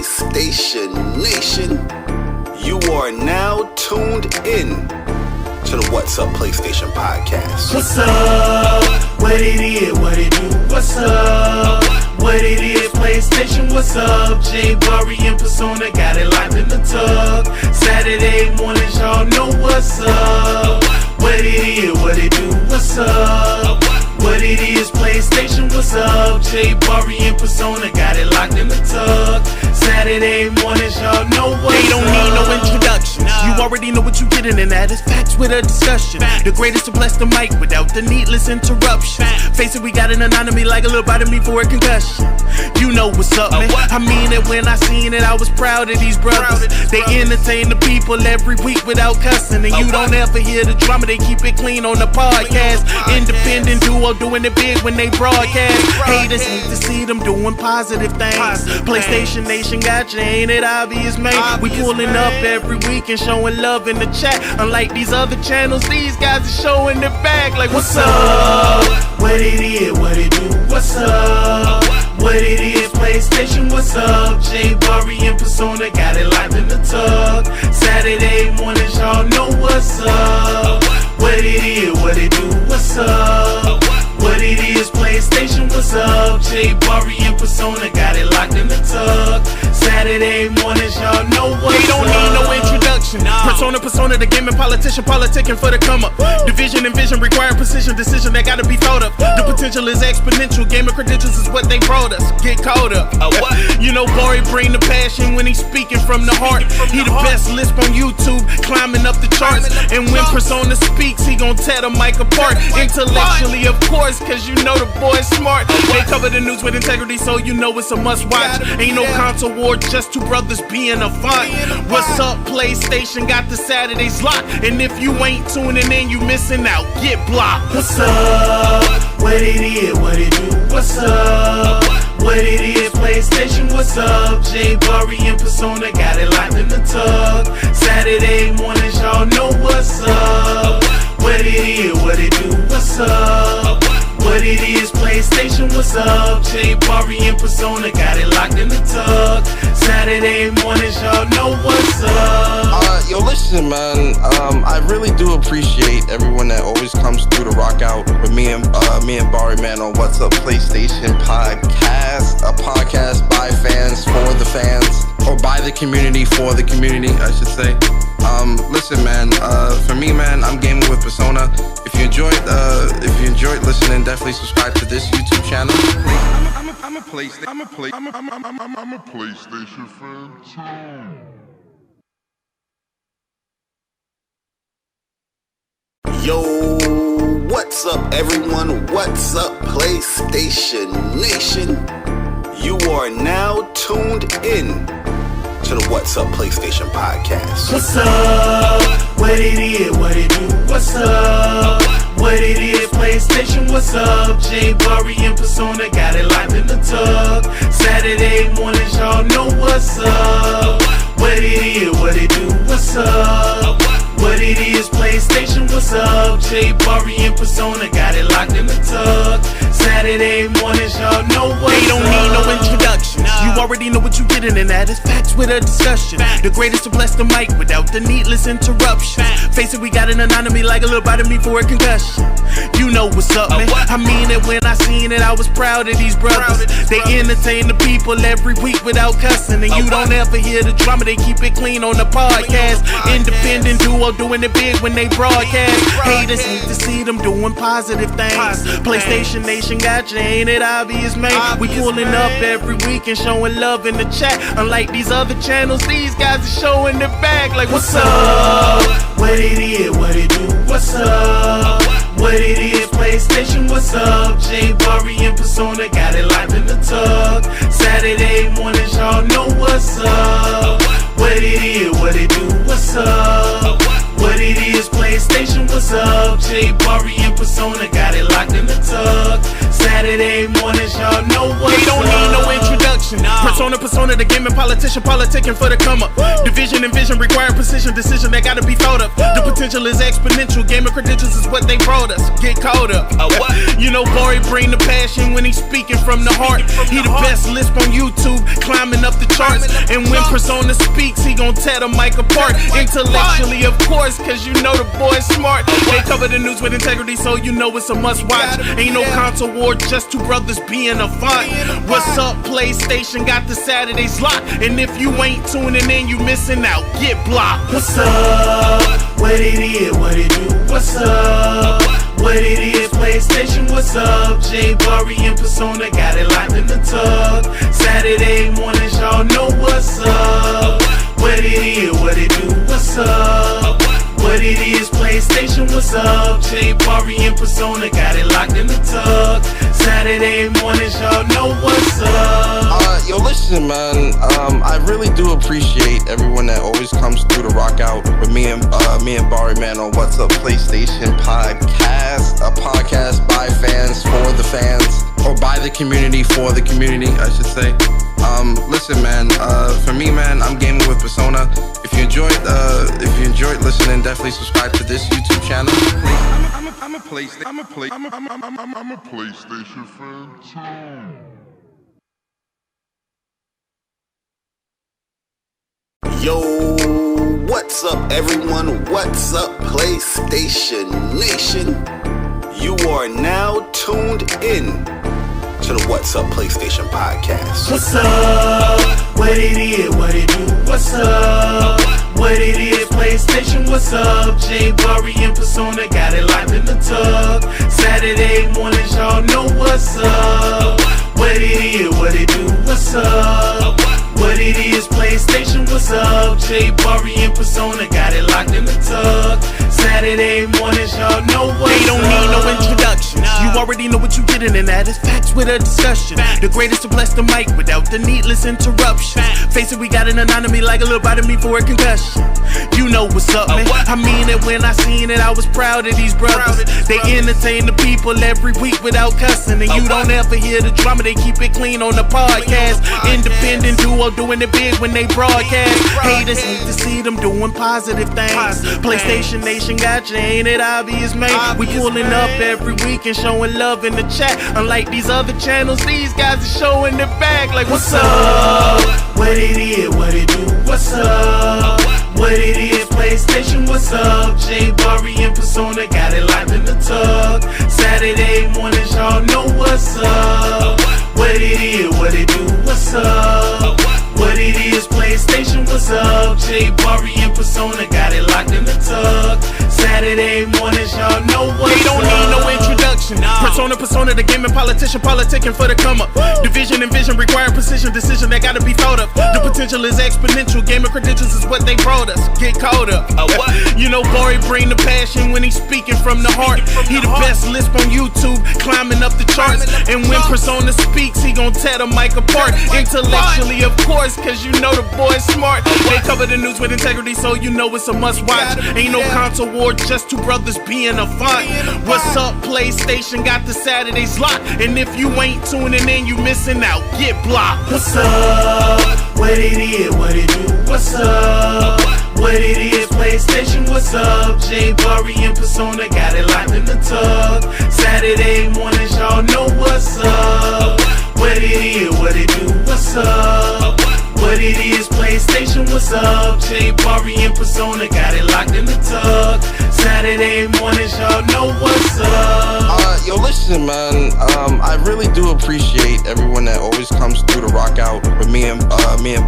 PlayStation Nation. You are now tuned in to the What's Up PlayStation podcast. What's up? What it is, what it do? What's up? What it is, PlayStation, what's up? Bari and Persona got it locked in the tub. Saturday mornings, y'all know what's up. What it is, what it do? What's up? What it is, PlayStation, what's up? Bari and Persona got it locked in the tub. Saturday mornings, y'all know what's up. They don't need no introduction. You already know what you getting, and that is facts with a discussion. The greatest to bless the mic without the needless interruption. Face it, we got an anatomy like a little bite of me for a concussion. You know what's up, man. I mean it when I seen it, I was proud of these brothers. They entertain the people every week without cussing. And you don't ever hear the drama, they keep it clean on the podcast. Independent duo doing it big when they broadcast. Haters hate to see them doing positive things. PlayStation Nation got you, ain't it obvious, man? We pulling up every week and showing love in the chat. Unlike these other channels, these guys are showing their back like, what's up? What it is, what it do? What's up? What it is, PlayStation, what's up? Bari and Persona got it locked in the tub. Saturday mornings, y'all know what's up. What it is, what it do? What's up? What it is, PlayStation, what's up? Bari and Persona got it locked in the tub. Saturday mornings, y'all know what's up. They don't need no introduction. Persona, the gaming politician, politicking for the come up. Division and vision require precision, decision that gotta be thought of. The potential is exponential, gaming credentials is what they brought us. Get caught up. You know Bari bring the passion when he's speaking from the heart. He the best lisp on YouTube, climbing up the charts. And when Persona speaks, he gon' tear the mic apart. Intellectually, of course, cause you know the boy's smart. They cover the news with integrity, so you know it's a must watch. Ain't no console war, just two brothers being a font. What's up, PlayStation got the Saturdays locked. And if you ain't tuning in, you missing out. Get blocked. What's up? What it is, what it do? What's up? What it is, PlayStation, what's up? Bari and Persona got it locked in the tub. Saturday mornings, y'all know what's up. What it is, what it do? What's up? What it is, PlayStation, what's up? Bari and Persona got it locked in the tub. Saturday mornings, y'all know what's up. Yo, listen, man. I really do appreciate everyone that always comes through to rock out with me and Bari, man, on What's Up PlayStation podcast. A podcast by fans for the fans, or by the community for the community, I should say. Listen, man. For me, man, I'm gaming with Persona. If you enjoyed listening, definitely subscribe to this YouTube channel. I'm a PlayStation fan too. Yo, what's up, everyone? What's up, PlayStation Nation? You are now tuned in to the What's Up PlayStation podcast. What's up? What it is, what it do? What's up? What it is, PlayStation, what's up? Bari and Persona got it locked in the tub. Saturday mornings, y'all know what's up. What it is, what it do? What's up? What it is, PlayStation, what's up? Bari and Persona got it locked in the tub. Saturday mornings, y'all know what's up. They don't need no introduction. You already know what you getting, and that is facts with a discussion. The greatest to bless the mic without the needless interruption. Face it, we got an anatomy like a little bite of me for a concussion. You know what's up, man. I mean it when I seen it, I was proud of these brothers. They entertain the people every week without cussing. And you don't ever hear the drama, they keep it clean on the podcast. Independent duo doing it big when they broadcast. Haters hate to see them doing positive things. PlayStation Nation got you, ain't it obvious, man? We pulling up every week and showing love in the chat. Unlike these other channels, these guys are showing their back like, what's up? What it is, what it do? What's up? What it is, PlayStation, what's up? Bari and Persona got it locked in the tub. Saturday mornings, y'all know what's up. What it is, what it do? What's up? What it is, PlayStation, what's up? Bari and Persona got it locked in the tub. Saturday mornings, y'all know what's up. They don't need no introduction. Persona, the gaming politician, politicking for the come up. Division and vision require precision, decision that gotta be thought of. The potential is exponential, gaming credentials is what they brought us. Get caught up. You know Bari bring the passion when he's speaking from the heart. He the best lisp on YouTube, climbing climbing up the charts. And when Persona speaks, he gon' tear the mic apart. Intellectually, of course, cause you know the boy's smart. They cover the news with integrity, so you know it's a must watch. Ain't no console war, just two brothers being a font. What's up, PlayStation got the Saturdays locked. And if you ain't tuning in, you missing out, get blocked. What's up? What it is, what it do? What's up? What it is, PlayStation, what's up? Bari and Persona got it locked in the tub. Saturday mornings, y'all know what's up. What it is, what it do? What's up? What it is, PlayStation, what's up? Bari and Persona got it locked in the tub. Saturday mornings, y'all know what's up. Yo, listen, man. I really do appreciate everyone that always comes through to rock out with me and Bari, man, on What's Up PlayStation Podcast, a podcast by fans for the fans, or by the community for the community, I should say. Listen, man. For me, man, I'm gaming with Persona. If you enjoyed listening, definitely subscribe to this YouTube channel. I'm a PlayStation fan too. Yo, what's up everyone? What's up PlayStation Nation? You are now tuned in to the What's Up PlayStation Podcast. What's up? What it is, what it do? What's up? What it is, PlayStation, what's up? Bari and Persona got it locked in the tub. Saturday mornings, y'all know what's up. What it is, what it do? What's up? What it is, PlayStation, what's up? Bari and Persona got it locked in the tub. Saturday mornings, y'all know what's up. They don't need no introduction. You already know what you getting, and that is facts with a discussion. The greatest to bless the mic without the needless interruption. Face it, we got an anatomy like a little bite of me for a concussion. You know what's up, man. I mean it when I seen it. I was proud of these brothers. They entertain the people every week without cussing. And you don't ever hear the drama. They keep it clean on the podcast. Independent duo doing it big when they broadcast. Haters hate to see them doing positive things. PlayStation Nation got you, ain't it obvious, man? We pulling up every week and showing love in the chat. Unlike these other channels, these guys are showing their back. Like, what's up? What it is, what it do? What's up? What it is, PlayStation, what's up? Bari and Persona got it locked in the tub. Saturday mornings, y'all know what's up. What it is, what it do? What's up? What it is, PlayStation, what's up? Bari and Persona got it locked in the tub. Saturday mornings, y'all know what's up. They don't need no introduction. Persona, the gaming politician, politicking for the come up. Division and vision require precision, decision that gotta be thought of. The potential is exponential. Gaming credentials is what they brought us. Get caught up. You know, Bari bring the passion when he's speaking from the heart. He the best lisp on YouTube, climbing up the charts. And when Persona speaks, he gon' tear the mic apart. Intellectually, of course, cause you know the boy's smart. They cover the news with integrity, so you know it's a must watch. Ain't no console war, just two brothers being a font. What's up, PlayStation got the Saturdays locked. And if you ain't tuning in, you missing out, get blocked. What's up? What it is, what it do? What's up? What it is, PlayStation, what's up? Bari and Persona got it locked in the tub. Saturday mornings, y'all know what's up. What it is, what it do? What's up? What it is, PlayStation, what's up? Bari and Persona got it locked in the tub. Saturday mornings, y'all know what's up. Yo, listen, man. I really do appreciate everyone that always comes through to rock out with me and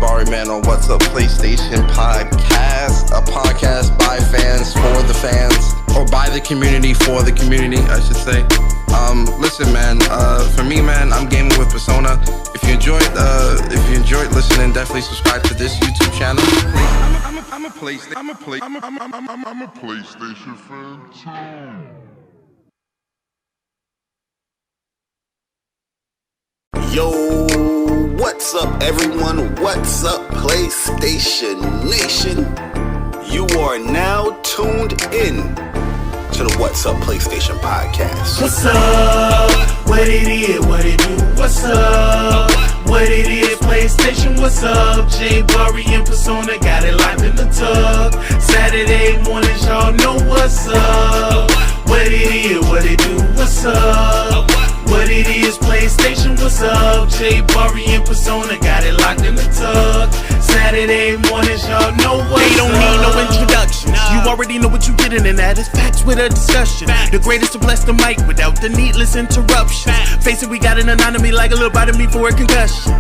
Bari, man, on What's Up PlayStation Podcast, a podcast by fans for the fans, or by the community for the community, I should say. Listen, man. For me, man, I'm gaming with Persona. If you enjoyed listening, definitely subscribe to this YouTube channel. I'm a PlayStation fan too. Yo, what's up everyone? What's up PlayStation Nation? You are now tuned in to the What's Up PlayStation Podcast. What's up? What it is, what it do? What's up? What it is, PlayStation, what's up? Bari and Persona got it locked in the tub. Saturday mornings, y'all know what's up. What it is, what it do? What's up? What What it is, PlayStation, what's up? J Bari and Persona got it locked in the tug. Saturday mornings, y'all know what's up. They don't need no introduction. You already know what you getting, and that is facts with a discussion. The greatest to bless the mic without the needless interruption. Face it, we got an anatomy like a little bite of me for a concussion.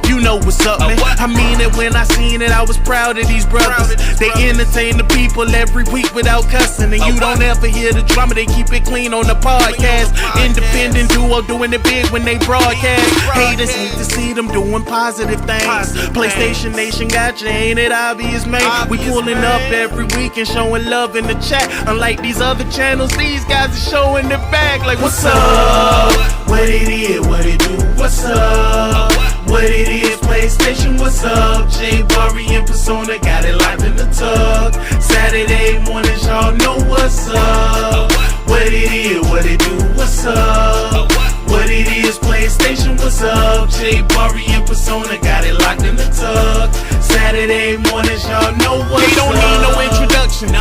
You know what's up, man. I mean it when I seen it. I was proud of these brothers. They entertain the people every week without cussing, and you don't ever hear the drama. They keep it clean on the podcast. Independent duo doing it big when they broadcast. Haters hate to see them doing positive things. PlayStation Nation got you, ain't it obvious, man? We pulling up every week and showing love in the chat. Unlike these other channels, these guys are showing their back. Like, what's up? What it is, what it do, what's up? What it is, PlayStation, what's up? J Bari and Persona got it locked in the tug. Saturday mornings, y'all know what's up. What it is, what it do, what's up? What it is, PlayStation, what's up? J Bari and Persona got it locked in the tug. Saturday mornings, y'all know what's up. They don't need no introduction.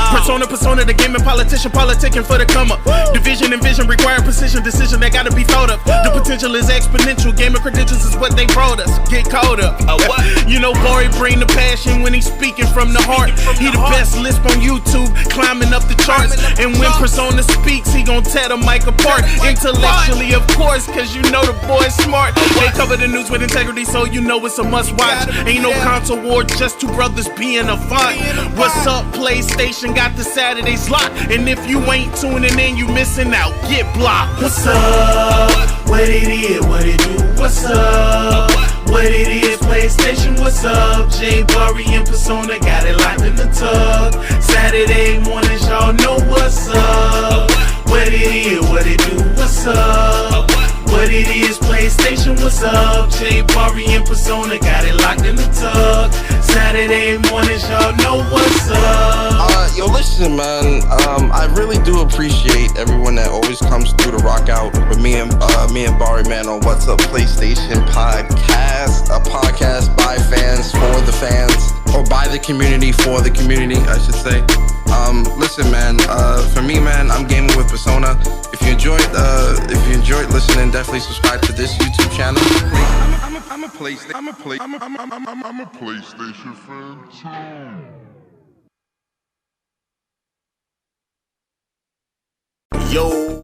Persona, the gaming politician, politicking for the come up. Division and vision require precision, decision that gotta be thought of. The potential is exponential. Gaming credentials is what they brought us. Get caught up. You know, Bari bring the passion when he's speaking from the heart. He the best lisp on YouTube, climbing up the charts. And when Persona speaks, he gon' tear the mic apart. Intellectually, of course, cause you know the boy's smart. They cover the news with integrity, so you know it's a must watch. Ain't no console war, just two brothers being a font. What's up, PlayStation? Got the Saturdays locked. And if you ain't tuning in, you missing out. Get blocked. What's up? What it is, what it do, what's up? What it is, PlayStation, what's up? J Bari and Persona got it locked in the tug. Saturday mornings, y'all know what's up. What it is, what it do, what's up? What it is, PlayStation, what's up? J Bari and Persona got it locked in the tug. Saturday mornings, y'all know what's up. Yo, listen, man. I really do appreciate everyone that always comes through to rock out with me and Bari, man, on What's Up PlayStation Podcast, a podcast by fans for the fans, or by the community for the community, I should say. Listen, man. For me, man, I'm gaming with Persona. If you enjoyed listening, definitely subscribe to this YouTube channel. I'm a PlayStation fan too. Yo.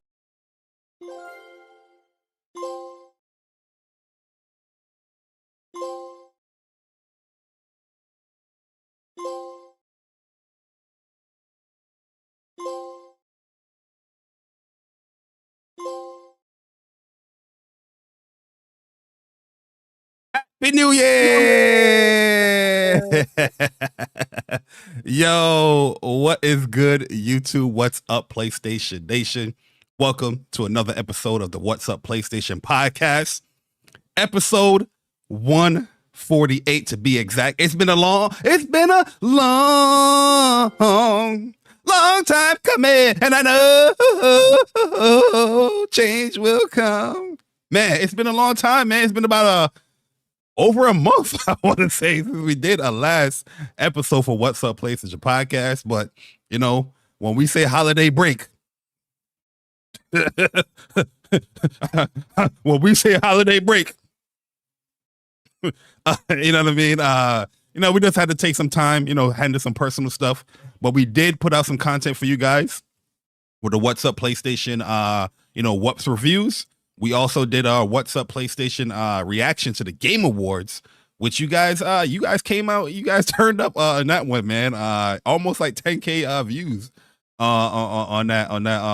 Happy New Year! Yo, what is good, YouTube? What's up, PlayStation Nation? Welcome to another episode of the What's Up PlayStation Podcast, episode 148 to be exact. It's been a long time coming, and I know change will come. Man, it's been a long time, man. It's been about over a month, I want to say, since we did a last episode for What's Up PlayStation Podcast. But, you know, when we say holiday break, when we say holiday break, you know what I mean? You know, we just had to take some time, you know, handle some personal stuff. But we did put out some content for you guys with the What's Up PlayStation, you know, WUPS reviews. We also did our What's Up PlayStation reaction to the Game Awards, which you guys came out, you guys turned up on that one, man. Almost like 10K views on that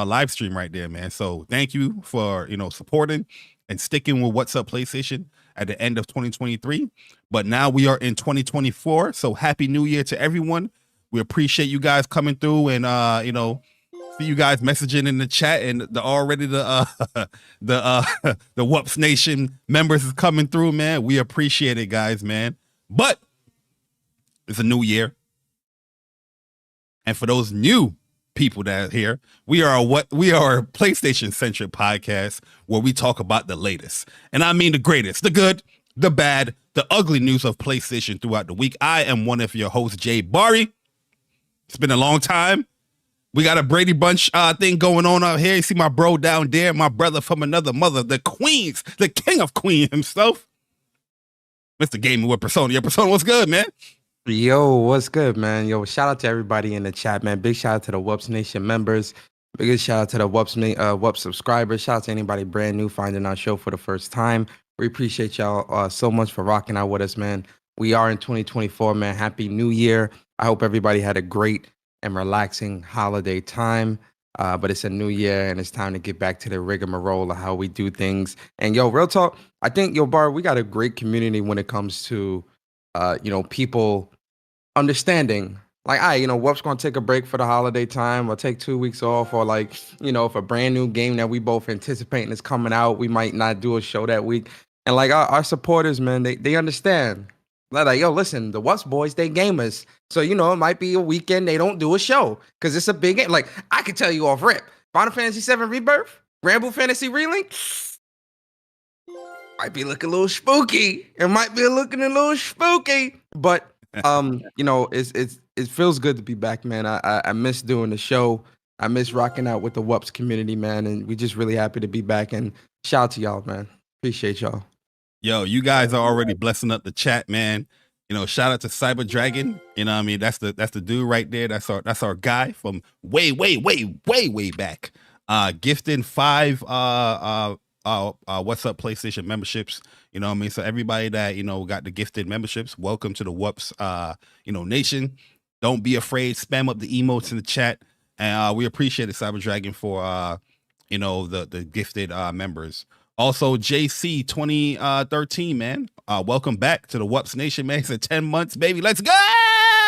live stream right there, man. So thank you for, you know, supporting and sticking with What's Up PlayStation at the end of 2023. But now we are in 2024. So happy New Year to everyone. We appreciate you guys coming through and you know, see you guys messaging in the chat, and the WUPS Nation members is coming through, man. We appreciate it, guys, man. But it's a new year, and for those new people that are here, we are a PlayStation centric podcast where we talk about the latest, and I mean the greatest, the good, the bad, the ugly news of PlayStation throughout the week. I am one of your hosts, Jay Bari. It's been a long time. We got a Brady Bunch thing going on out here. You see my bro down there, my brother from another mother, the king of Queen himself, Mr. Gaming with Persona. Your Persona, what's good, man? Yo, what's good, man? Yo, shout out to everybody in the chat, man. Big shout out to the WUPS Nation members. Biggest shout out to the WUPS subscribers. Shout out to anybody brand new finding our show for the first time. We appreciate y'all so much for rocking out with us, man. We are in 2024, man. Happy New Year. I hope everybody had a great and relaxing holiday time. But it's a new year and it's time to get back to the rigmarole of how we do things. And yo, real talk, I think, yo, Bar, we got a great community when it comes to, people understanding. Like, WUPS gonna take a break for the holiday time or take 2 weeks off, or like, if a brand new game that we both anticipating is coming out, we might not do a show that week. And like our supporters, man, they understand. They're like, yo, listen, the WUPS boys, they gamers. So, it might be a weekend they don't do a show because it's a big game. Like, I can tell you off rip, Final Fantasy VII Rebirth, Gran Fantasy Relink, might be looking a little spooky. It might be looking a little spooky. But, it feels good to be back, man. I miss doing the show. I miss rocking out with the WUPS community, man. And we just really happy to be back. And shout out to y'all, man. Appreciate y'all. Yo, you guys are already blessing up the chat, man. Shout out to Cyber Dragon. You know what I mean? That's the dude right there. That's our guy from way back. Gifting 5 what's up PlayStation memberships. You know what I mean? So everybody that, got the gifted memberships, welcome to the WUPS nation. Don't be afraid, spam up the emotes in the chat. And we appreciate it, Cyber Dragon, for the gifted members. Also, JC 2013, man. Welcome back to the WUPS Nation, man. It's 10 months, baby. Let's go!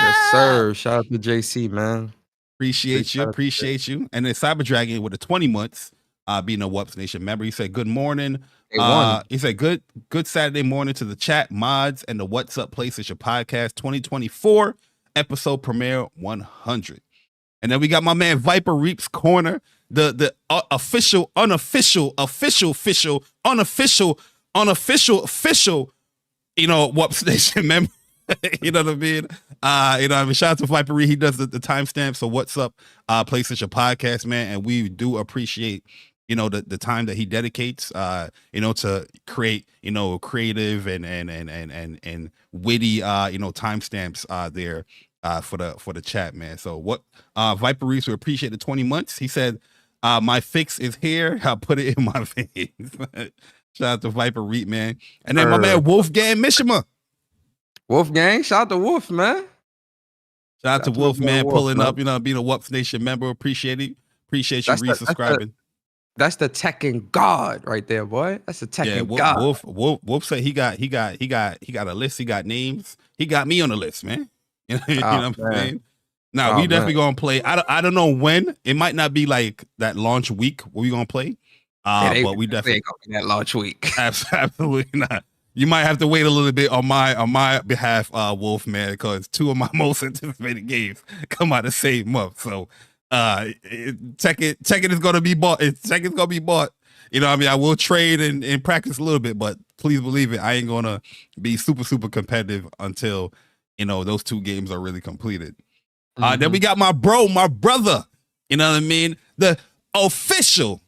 Yes, sir. Shout out to JC, man. Appreciate you. And then Cyber Dragon with the 20 months being a WUPS Nation member. He said, good morning. He said, good Saturday morning to the chat, mods, and the What's Up PlayStation Podcast 2024 episode premiere 100. And then we got my man Viper Reaps Corner, the official, unofficial, WUPS Nation member. You know what I mean? Shout out to Viper Reed. He does the timestamp. So what's up, PlayStation Podcast, man? And we do appreciate, the time that he dedicates, to create, creative and witty, timestamps there for the chat, man. So what Viper Reese, we appreciate the 20 months. He said, my fix is here. I'll put it in my face. Shout out to Viper Reed, man. And then my man Wolfgang Mishima. Wolfgang, shout out to Wolf, man. Shout out to Wolf, man, pulling up, being a WUPS Nation member. Appreciate it. Appreciate you resubscribing. That's the Tekken God right there, boy. That's the Tekken God. Wolf said he got a list. He got names. He got me on the list, man. You know what I'm saying? Now we definitely gonna play. I don't know when. It might not be like that launch week where we gonna play. But we definitely ain't gonna be that launch week. Absolutely not. You might have to wait a little bit on my behalf, Wolf, man, because 2 of my most anticipated games come out the same month. So Tekken is gonna be bought. Tekken's gonna be bought. You know what I mean? I will trade and practice a little bit, but please believe it, I ain't gonna be super competitive until those 2 games are really completed. Then we got my brother, you know what I mean? The official,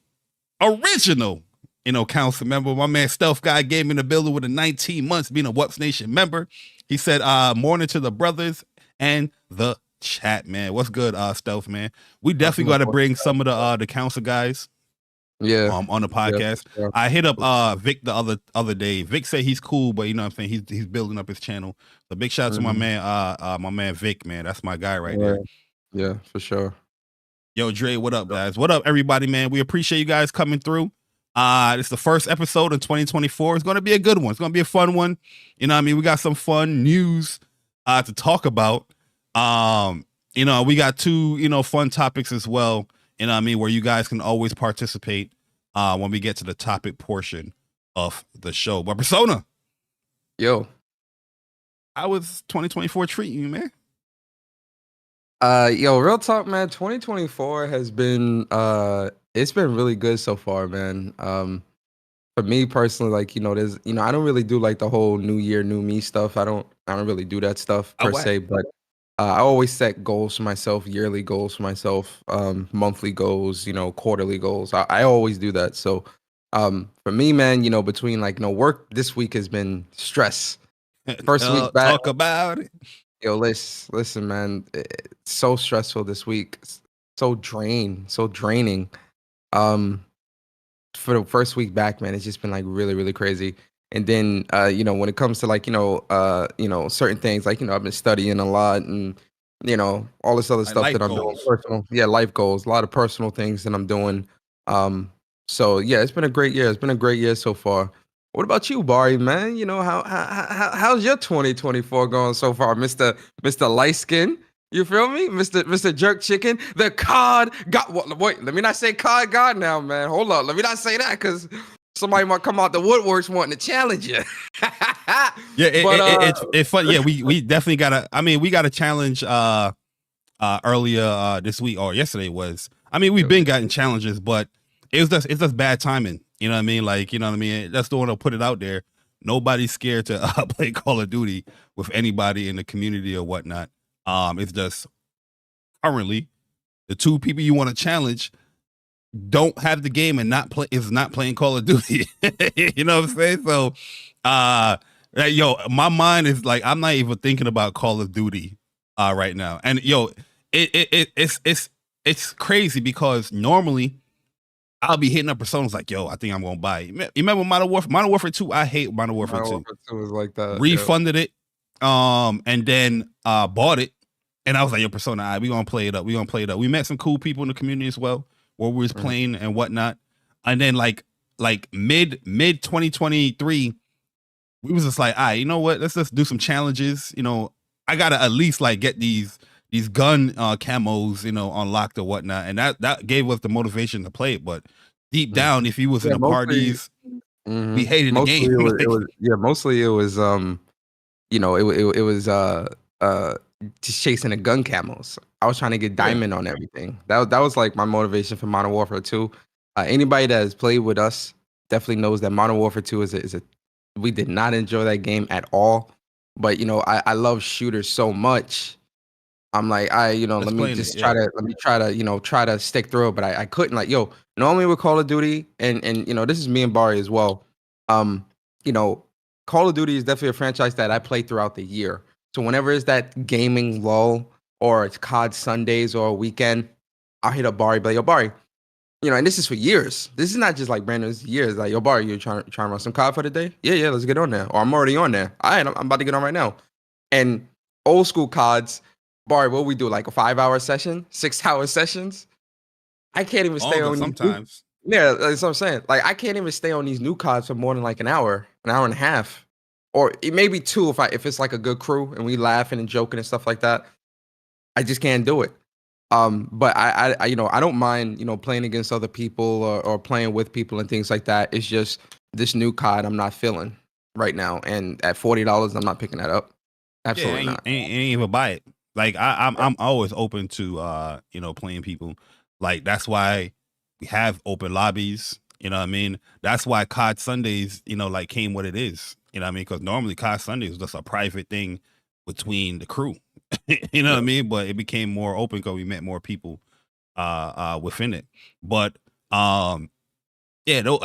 original, council member. My man Stealth Guy gave me in the building with 19 months being a WUPS Nation member. He said, morning to the brothers and the chat, man. What's good, Stealth, man? We definitely got to bring some of the council guys on the podcast. Yeah. I hit up Vic the other day. Vic said he's cool, but you know what I'm saying, he's building up his channel. So big shout out to my man Vic, man. That's my guy right there. Yeah, for sure. Yo, Dre, what up, guys? What up, everybody, man? We appreciate you guys coming through. It's the first episode in 2024. It's going to be a good one. It's going to be a fun one. You know what I mean? We got some fun news to talk about. We got 2, fun topics as well. You know what I mean? Where you guys can always participate when we get to the topic portion of the show. But Persona. Yo. How was 2024 treating you, man? Real talk, man. 2024 has been it's been really good so far, man. For me personally, like, there's, I don't really do like the whole new year, new me stuff. I don't really do that stuff per se, but I always set goals for myself, yearly goals for myself, monthly goals, quarterly goals. I always do that. So for me, man, between like work this week has been stress. First week back, Talk about it. yo, listen, man, it's so stressful this week. It's so draining. Um, for the first week back, man, it's just been like really, really crazy. And then when it comes to like, certain things, like, I've been studying a lot and, all this other Like stuff life that I'm doing goals. personal. Yeah, life goals, a lot of personal things that I'm doing. So yeah, it's been a great year. It's been a great year so far. What about you, Bari, man? How's your 2024 going so far, Mr. Light Skin? You feel me? Mr. Jerk Chicken, the COD God. Wait, let me not say COD God now, man. Hold up. Let me not say that because somebody might come out the woodworks wanting to challenge you. Yeah, But it's fun. Yeah, we definitely gotta. I mean, we got a challenge earlier this week or yesterday was. I mean, we've been getting challenges, but it's just bad timing. You know what I mean? Like, you know what I mean? That's the one to put it out there. Nobody's scared to play Call of Duty with anybody in the community or whatnot. It's just currently the two people you want to challenge don't have the game and not playing Call of Duty. You know what I'm saying? So yo, my mind is like, I'm not even thinking about Call of Duty right now. And yo, it's crazy because normally I'll be hitting up personas like, yo, I think I'm gonna buy it. You remember Modern Warfare 2? I hate Modern Warfare 2. Modern Warfare 2 was like that. Refunded it, and then bought it. And I was like, yo, Persona, all right, we gonna play it up. We met some cool people in the community as well, where we was playing and whatnot. And then like mid 2023, we was just like, all right, you know what? Let's just do some challenges. I gotta at least like get these gun camos, unlocked or whatnot. And that gave us the motivation to play it. But deep down, if you was in the parties, we hated mostly the game. mostly it was it was just chasing the gun camos. I was trying to get diamond on everything. That was like my motivation for Modern Warfare 2. Anybody that has played with us definitely knows that Modern Warfare 2 is a we did not enjoy that game at all. But I love shooters so much. I'm like, let me try to stick through it, but I couldn't. Like, yo, normally with Call of Duty, and this is me and Bari as well. Call of Duty is definitely a franchise that I play throughout the year. So whenever it's that gaming lull or it's COD Sundays or a weekend, I'll hit up Bari, but yo, Bari, and this is for years. This is not just like brand new, this is years. Like, yo, Bari, you trying to run some COD for the day? Yeah, let's get on there. Or I'm already on there. All right, I'm about to get on right now. And old school CODs, Bari, what we do, like a 5-hour session, 6-hour sessions? I can't even stay on sometimes. Yeah, that's what I'm saying. Like, I can't even stay on these new CODs for more than like an hour and a half, or maybe 2 if it's like a good crew and we laughing and joking and stuff like that. I just can't do it. But I don't mind playing against other people or playing with people and things like that. It's just this new COD I'm not feeling right now, and at $40 I'm not picking that up. Absolutely not. Ain't even buy it. Like I'm always open to playing people. Like that's why we have open lobbies. You know what I mean? That's why COD Sundays, like came what it is. You know what I mean? Because normally COD Sundays was just a private thing between the crew. You know what I mean? But it became more open because we met more people within it. But at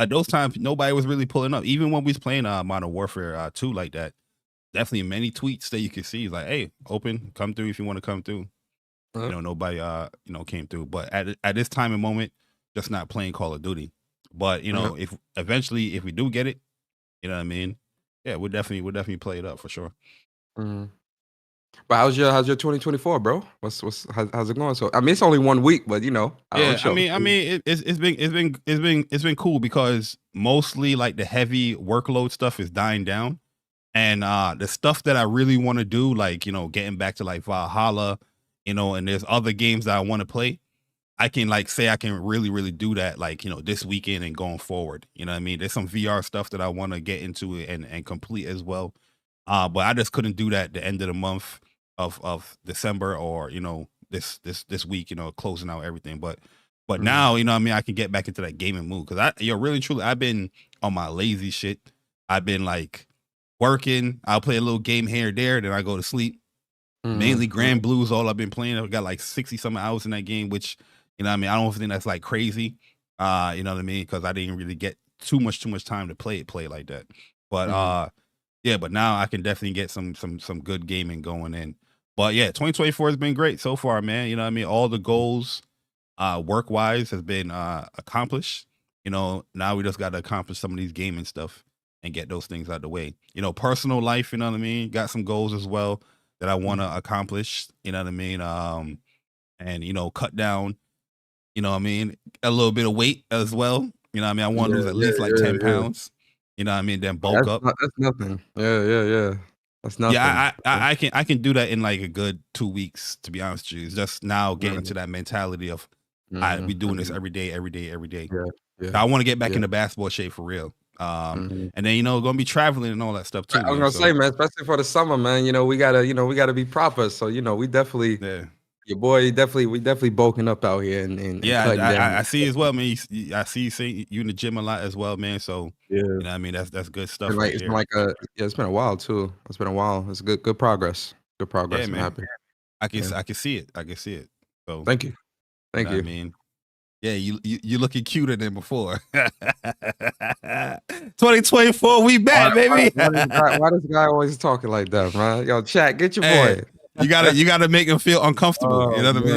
those times nobody was really pulling up. Even when we was playing Modern Warfare 2 like that. Definitely many tweets that you can see like, hey, open, come through if you want to come through. Nobody came through. But at this time and moment, just not playing Call of Duty. But if eventually if we do get it, you know what I mean? Yeah, we'll definitely play it up for sure. Mm-hmm. But how's your 2024, bro? How's it going? So I mean, it's only 1 week, but it's been cool because mostly like the heavy workload stuff is dying down. And the stuff that I really want to do, like, getting back to like Valhalla, and there's other games that I want to play. I can like say I can really, really do that, like, this weekend and going forward. You know what I mean? There's some VR stuff that I want to get into and complete as well. But I just couldn't do that at the end of the month of December or, this week, closing out everything. But now, what I mean, I can get back into that gaming mood because really, truly, I've been on my lazy shit. I've been like, working, I'll play a little game here or there, then I go to sleep. Mainly Grand Blue is all I've been playing. I've got like 60 some hours in that game, which, you know what I mean? I don't think that's like crazy. You know what I mean? Because I didn't really get too much time to play like that. But yeah, but now I can definitely get some good gaming going in. But yeah, 2024 has been great so far, man. You know what I mean? All the goals work wise has been accomplished. You know, now we just got to accomplish some of these gaming stuff and get those things out of the way. You know, personal life, you know what I mean? Got some goals as well that I want to accomplish, you know what I mean? And, you know, cut down, you know what I mean, a little bit of weight as well. You know what I mean? I want to lose at least like 10 pounds, you know what I mean? Then bulk up. That's nothing. Yeah. That's nothing. Yeah, I can do that in like a good 2 weeks, to be honest with you. It's just now getting to that mentality of we doing this every day. Yeah. I want to get back into basketball shape for real. And then, you know, gonna be traveling and all that stuff too. I was gonna say, man, especially for the summer, man, you know, we gotta be proper. So, you know, we definitely, your boy, we definitely bulking up out here and I see as well, man. I see you say you in the gym a lot as well, man. So yeah, you know, I mean, that's good stuff. It's been a while too. It's been a while. It's good progress. Good progress. Yeah, I'm happy. I can see it. So thank you. You. I mean, yeah, you looking cuter than before. 2024, we back, baby. Why this guy always talking like that, man? Yo, chat, get your boy. You gotta make him feel uncomfortable. You know what I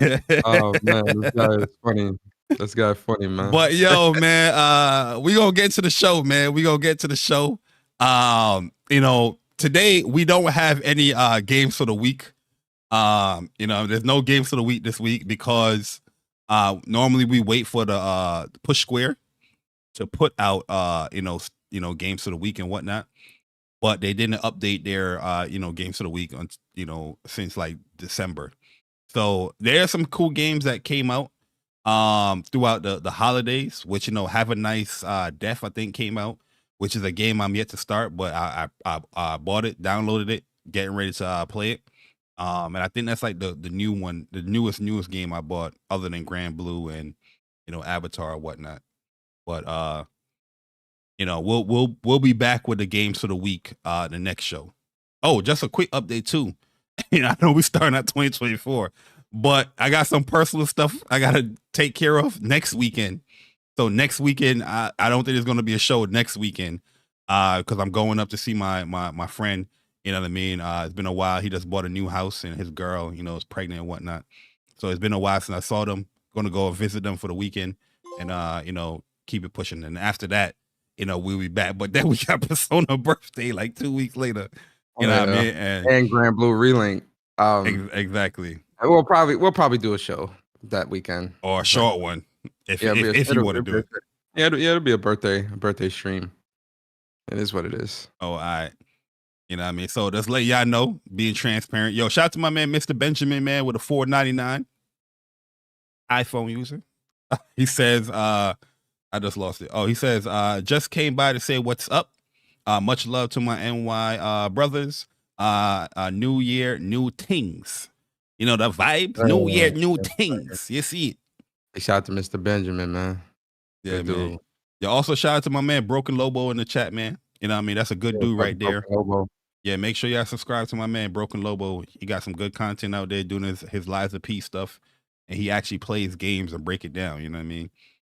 mean? Oh man, this guy is funny. This guy funny, man. But yo, man, we gonna get to the show, man. We gonna get to the show. You know, today we don't have any games for the week. You know, there's no games for the week this week because normally we wait for the Push Square to put out you know games for the week and whatnot, but they didn't update their you know games for the week on since like December. So there are some cool games that came out throughout the holidays, which, you know, Have a Nice Death I think came out, which is a game I'm yet to start, but I bought it, downloaded it, getting ready to play it. And I think that's like the new one, the newest game I bought other than Grand Blue and, you know, Avatar or whatnot. But you know, we'll be back with the games for the week the next show. Oh, just a quick update too. You know, I know we starting at 2024, but I got some personal stuff I gotta take care of next weekend. So next weekend, I don't think there's gonna be a show next weekend because I'm going up to see my friend. You know what I mean? It's been a while. He just bought a new house and his girl, you know, is pregnant and whatnot. So it's been a while since I saw them. Going to go visit them for the weekend and, you know, keep it pushing. And after that, you know, we'll be back. But then we got Persona birthday like 2 weeks later. You know what I mean? And Grand Blue Relink. Exactly. We'll probably do a show that weekend. Or a short one. If you want to do it. Yeah, it'll be a birthday stream. It is what it is. Oh, all right. You know what I mean? So just let y'all know, being transparent. Yo, shout out to my man, Mr. Benjamin, man, with a $4.99 iPhone user. He says, I just lost it. Oh, he says, just came by to say what's up. Much love to my NY brothers. New year, new things. You know, the vibes, new year, new things. You see it. Hey, shout out to Mr. Benjamin, man. Yeah, man. Yeah, also shout out to my man, Broken Lobo in the chat, man. You know what I mean? That's a good dude right there. Lobo. Yeah, make sure y'all subscribe to my man, Broken Lobo. He got some good content out there doing his Lies of Peace stuff. And he actually plays games and break it down. You know what I mean?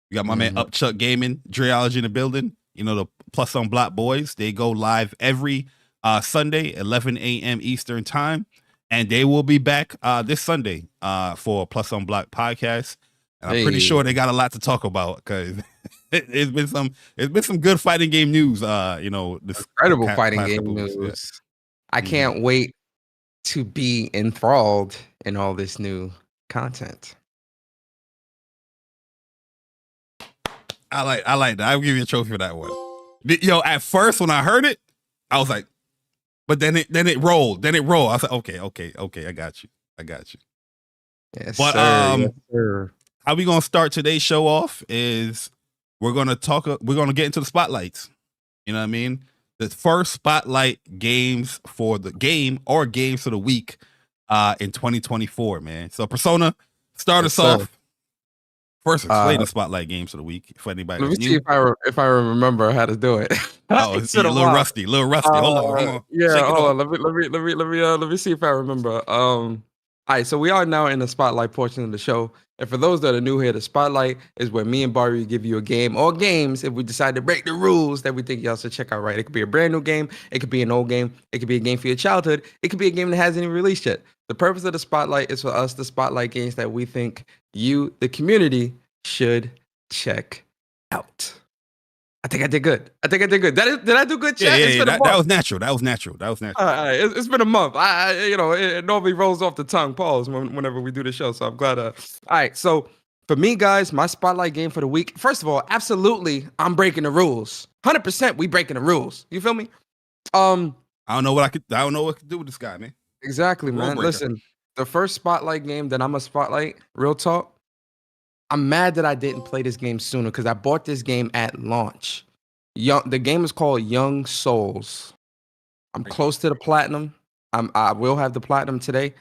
You got my man Upchuck Gaming, Dreology in the building. You know, the Plus on Block boys. They go live every Sunday, 11 a.m. Eastern time. And they will be back this Sunday for Plus on Block podcast. And I'm pretty sure they got a lot to talk about because it's been some good fighting game news. You know, this incredible fighting game news. Yeah. I can't wait to be enthralled in all this new content. I like that. I'll give you a trophy for that one. Yo, at first when I heard it, I was like, but then it rolled. I was like, okay, I got you. Yes, but sir. Yes, sir. How we gonna start today's show off is we're gonna get into the spotlights. You know what I mean? The first spotlight games for the game or games for the week in 2024, man. So Persona, start us off. First, explain the spotlight games of the week for anybody. Let me see if I remember how to do it. Oh, it's a little rusty. Hold on. Yeah, hold on. Let me see if I remember. All right, so we are now in the spotlight portion of the show. And for those that are new here, the spotlight is where me and Bari give you a game or games if we decide to break the rules that we think y'all should check out, right? It could be a brand new game, it could be an old game, it could be a game for your childhood, it could be a game that hasn't even released yet. The purpose of the spotlight is for us to spotlight games that we think you, the community, should check out. I think I did good. Did I do good, chat? Yeah. That was natural. It's been a month. It normally rolls off the tongue, pause, whenever we do the show. So I'm glad. All right. So for me, guys, my spotlight game for the week. First of all, absolutely, I'm breaking the rules. 100%, we breaking the rules. You feel me? I don't know what to do with this guy, man. Exactly, man. Listen, the first spotlight game that I'm a spotlight, real talk. I'm mad that I didn't play this game sooner because I bought this game at launch. The game is called Young Souls. I'm close to the platinum. I will have the platinum today.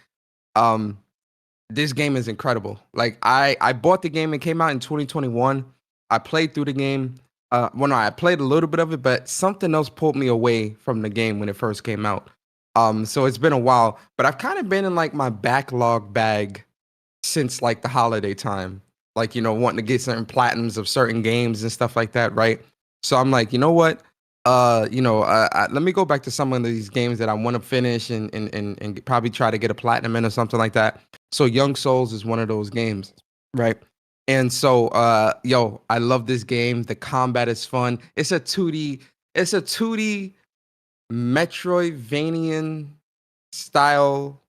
This game is incredible. Like I bought the game. It came out in 2021. I played through the game. I played a little bit of it, but something else pulled me away from the game when it first came out. So it's been a while, but I've kind of been in like my backlog bag since like the holiday time. Like, wanting to get certain platinums of certain games and stuff like that, right? So I'm like, you know what? Let me go back to some of these games that I want to finish and probably try to get a platinum in or something like that. So Young Souls is one of those games, right? And so, I love this game. The combat is fun. It's a 2D Metroidvanian style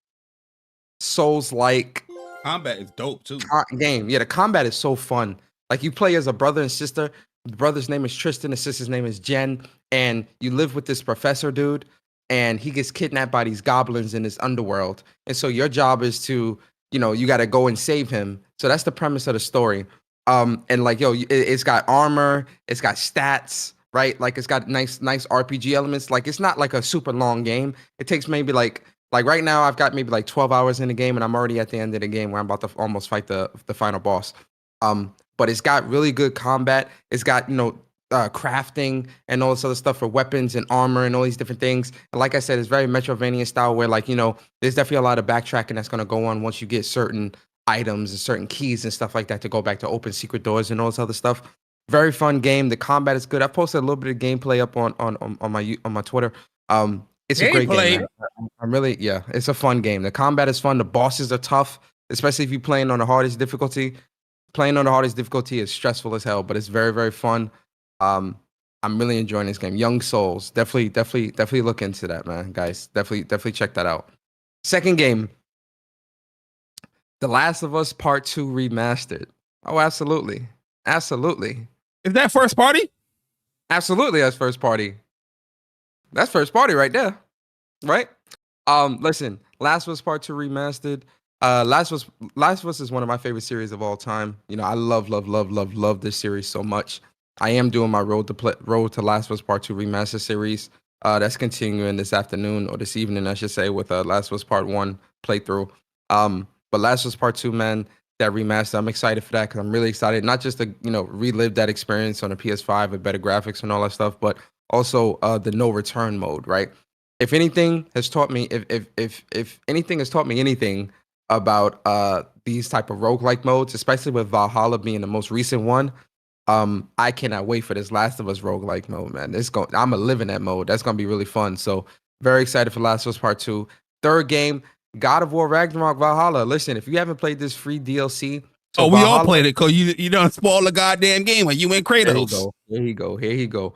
Souls-like combat is dope too. Game. Yeah, the combat is so fun. Like you play as a brother and sister. The brother's name is Tristan, the sister's name is Jen, and you live with this professor dude, and he gets kidnapped by these goblins in this underworld. And so your job is to, you got to go and save him. So that's the premise of the story. And like, it's got armor, it's got stats, right? Like it's got nice RPG elements. Like it's not like a super long game. It takes maybe like right now I've got maybe like 12 hours in the game and I'm already at the end of the game where I'm about to almost fight the final boss. But it's got really good combat. It's got, crafting and all this other stuff for weapons and armor and all these different things. And like I said, it's very Metroidvania style where like, there's definitely a lot of backtracking that's going to go on once you get certain items and certain keys and stuff like that to go back to open secret doors and all this other stuff. Very fun game. The combat is good. I posted a little bit of gameplay up on my Twitter. It's a great game. It's a fun game. The combat is fun. The bosses are tough, especially if you're playing on the hardest difficulty. Playing on the hardest difficulty is stressful as hell, but it's very, very fun. I'm really enjoying this game. Young Souls. Definitely look into that, man, guys. Definitely check that out. Second game, The Last of Us Part 2 Remastered. Oh, absolutely. Is that first party? Absolutely, that's first party. That's first party right there, right? Listen, Last of Us Part 2 Remastered. Last of Us is one of my favorite series of all time. I love this series so much. I am doing my Road to Last of Us Part 2 Remastered series. That's continuing this afternoon or this evening, I should say, with Last of Us Part 1 playthrough. But Last of Us Part 2, man, that remaster, I'm excited for that because I'm really excited, not just to relive that experience on a PS5 with better graphics and all that stuff, but also the no return mode, right? If anything has taught me, if anything has taught me anything about these type of roguelike modes, especially with Valhalla being the most recent one, I cannot wait for this Last of Us roguelike mode, man. I'm gonna live in that mode. That's gonna be really fun. So very excited for Last of Us Part 2. Third game, God of War Ragnarok Valhalla. Listen, if you haven't played this free DLC, we all played it because you done spoil the goddamn game when you in Kratos. Here you go.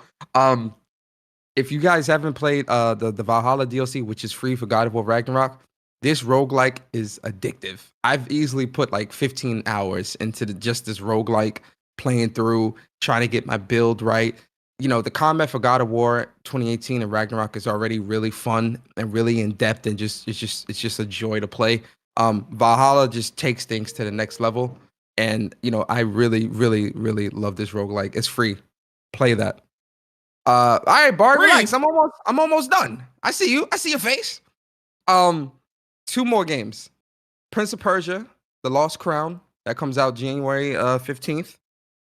If you guys haven't played the Valhalla DLC, which is free for God of War Ragnarok, this roguelike is addictive. I've easily put like 15 hours into just this roguelike, playing through, trying to get my build right. The combat for God of War 2018 and Ragnarok is already really fun and really in depth, and it's just a joy to play. Valhalla just takes things to the next level, and I really love this roguelike. It's free. Play that. All right, Bart, relax. I'm almost done. I see you. I see your face. 2 more games. Prince of Persia, The Lost Crown, That comes out January 15th.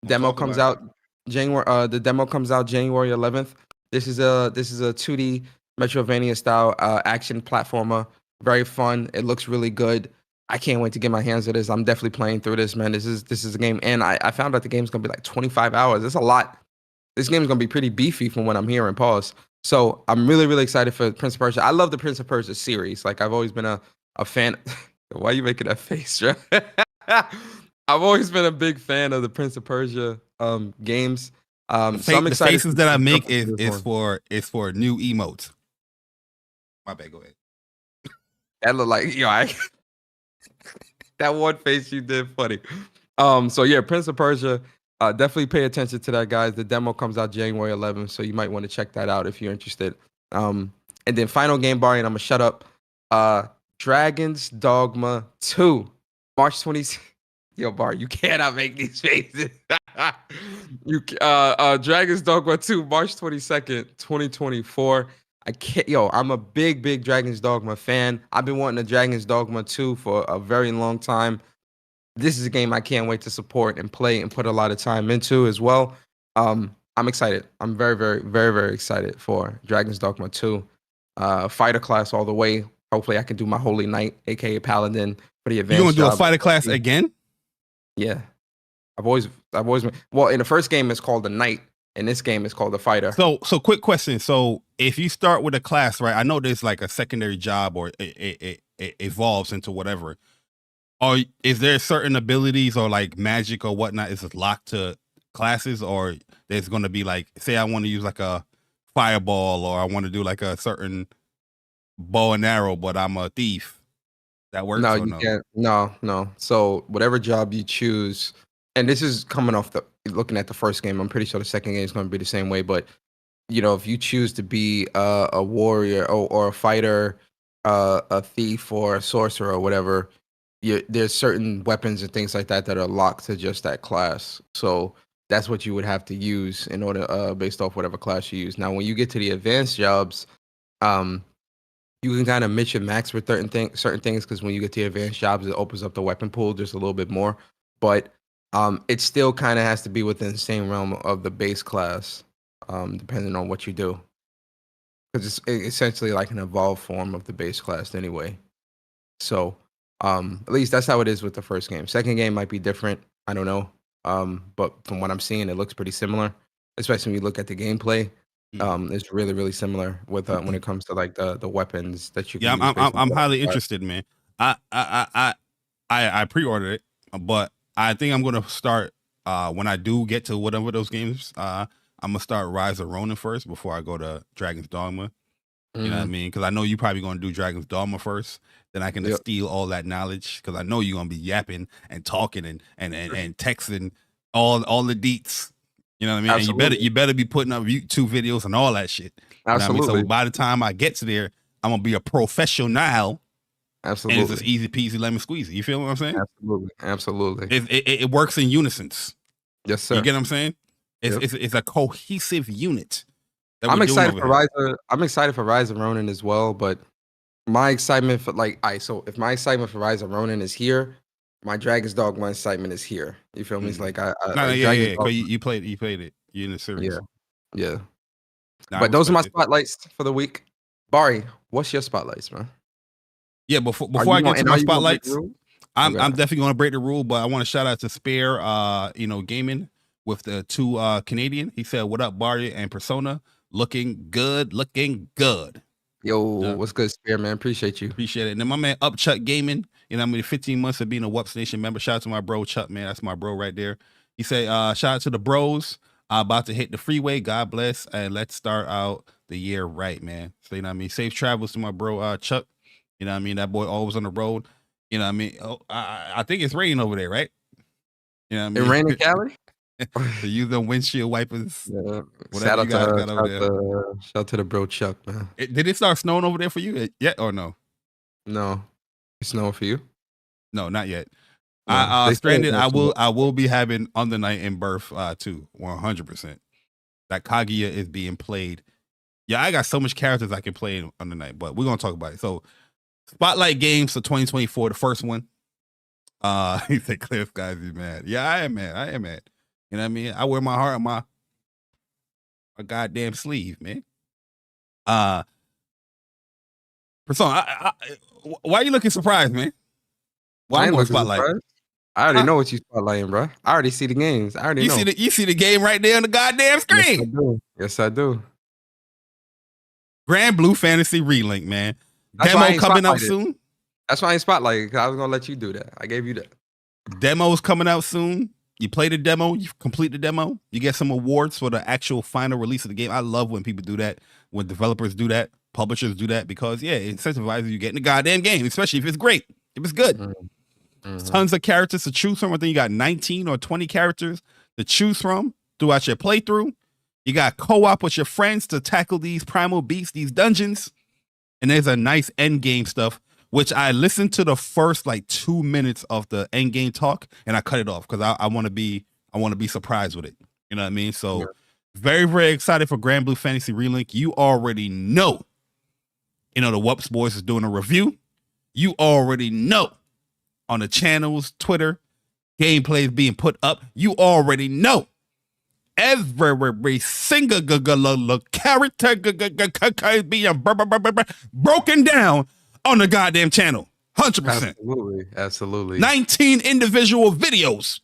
Demo talk comes about out January. The demo comes out January 11th. This is a 2D Metroidvania style action platformer. Very fun. It looks really good. I can't wait to get my hands on this. I'm definitely playing through this, man. This is a game, and I found out the game's gonna be like 25 hours. It's a lot. This game's gonna be pretty beefy from what I'm hearing. Pause. So I'm really, really excited for Prince of Persia. I love the Prince of Persia series. Like I've always been a fan. Why are you making that face, Joe? I've always been a big fan of the Prince of Persia games. So I'm the excited. faces that I make is for new emotes. My bad. Go ahead. That look like that one face you did funny. So yeah, Prince of Persia. Definitely pay attention to that, guys. The demo comes out January 11th, so you might want to check that out if you're interested. And then final game, Bari, and I'm gonna shut up. Dragon's Dogma 2, March 20th. Yo, Bar, you cannot make these faces. Dragon's Dogma 2, March 22nd, 2024. I'm a big Dragon's Dogma fan. I've been wanting a Dragon's Dogma 2 for a very long time. This is a game I can't wait to support and play and put a lot of time into as well. I'm excited. I'm very excited for Dragon's Dogma 2. Fighter class all the way. Hopefully I can do my Holy Knight, aka Paladin, for the advanced. You gonna do a fighter class again? Yeah. I've always been, well, in the first game it's called the Knight. In this game it's called the Fighter. So quick question. So if you start with a class, right? I know there's like a secondary job or it evolves into whatever. Or is there certain abilities or like magic or whatnot is locked to classes, or there's gonna be like, say I want to use like a fireball or I want to do like a certain bow and arrow, but I'm a thief. That works? No, you can't. No. So whatever job you choose, and this is coming off looking at the first game. I'm pretty sure the second game is going to be the same way. But if you choose to be a warrior or a fighter, a thief or a sorcerer or whatever, there's certain weapons and things like that are locked to just that class. So that's what you would have to use in order, based off whatever class you use. Now, when you get to the advanced jobs, you can kind of mix and max with certain things, because when you get to the advanced jobs, it opens up the weapon pool just a little bit more. But it still kind of has to be within the same realm of the base class, depending on what you do. Because it's essentially like an evolved form of the base class anyway. So at least that's how it is with the first game. Second game might be different. I don't know. But from what I'm seeing, it looks pretty similar, especially when you look at the gameplay. It's really similar with when it comes to like the weapons that you can use. I'm highly interested, man. I pre-ordered it, but I think I'm gonna start when I do get to whatever those games. I'm gonna start Rise of Ronin first before I go to Dragon's Dogma. You know what I mean? Because I know you're probably gonna do Dragon's Dogma first. Then I can steal all that knowledge, because I know you're gonna be yapping and talking and texting all the deets. You know what I mean? Absolutely. And you better be putting up YouTube videos and all that shit. Absolutely. You know what I mean? So by the time I get to there, I'm gonna be a professional. Absolutely. And it's just easy peasy lemon squeezy. You feel what I'm saying? Absolutely. It works in unison. Yes, sir. You get what I'm saying? It's a cohesive unit. I'm excited for Rise. I'm excited for Rise of Ronin as well, but my excitement for so if my excitement for Rise of Ronin is here, my Dragon's Dogma excitement is here. You feel me? It's like you played it. You in the series. Yeah. But those are my spotlights for the week. Bari, what's your spotlights, man? Yeah, before I get to my spotlights, I'm definitely going to break the rule, but I want to shout out to Spare, gaming with the 2 Canadian. He said, "What up, Bari and Persona? Looking good. Yo, what's good, Spare, man? Appreciate you. Appreciate it." And then my man Upchuck Gaming, 15 months of being a WUPS Nation member. Shout out to my bro Chuck, man. That's my bro right there. He said, shout out to the bros. About to hit the freeway. God bless. And let's start out the year right, man. So, you know what I mean? Safe travels to my bro Chuck. You know what I mean? That boy always on the road. You know what I mean? Oh, I think it's raining over there, right? You know what I mean? It rain in Cali? So use them windshield wipers. Yeah. Shout out to the bro Chuck, man. Did it start snowing over there for you yet or no? No. It's snowing for you? No, not yet. Stranded, I will be having On the Night in Birth too, 100%. That Kaguya is being played. Yeah, I got so much characters I can play on the night, but we're gonna talk about it. So, Spotlight games for 2024. The first one, He said clear skies, he's mad. Yeah, I am mad. I am mad. You know what I mean? I wear my heart on my goddamn sleeve, man. Persona, why are you looking surprised, man? Why I I'm ain't on looking spotlight? surprised. I already know what you spotlighting, bro. I already see the games. I already know. You see the game right there on the goddamn Yes, I screen. do. Yes, I do. Grand Blue Fantasy Relink, man. That's why I Demo ain't coming out spotlighted. soon. That's why I ain't spotlighting, because I was gonna let you do that. I gave you that. Demo's coming out soon. You play the demo, you complete the demo, you get some awards for the actual final release of the game. I love when people do that, when developers do that, publishers do that, because yeah, it incentivizes you getting the goddamn game, especially if it's great, if it's good. Tons of characters to choose from. I think you got 19 or 20 characters to choose from throughout your playthrough. You got co-op with your friends to tackle these primal beasts, these dungeons. And there's a nice end game stuff, which I listened to the first like 2 minutes of the end game talk and I cut it off because I want to be surprised with it. You know what I mean? So very, very excited for Grand Blue Fantasy Relink. You already know, the WUPS boys is doing a review. You already know on the channels, Twitter, gameplay is being put up. You already know every single character is being broken down on the goddamn channel. 100%. Absolutely. 19 individual videos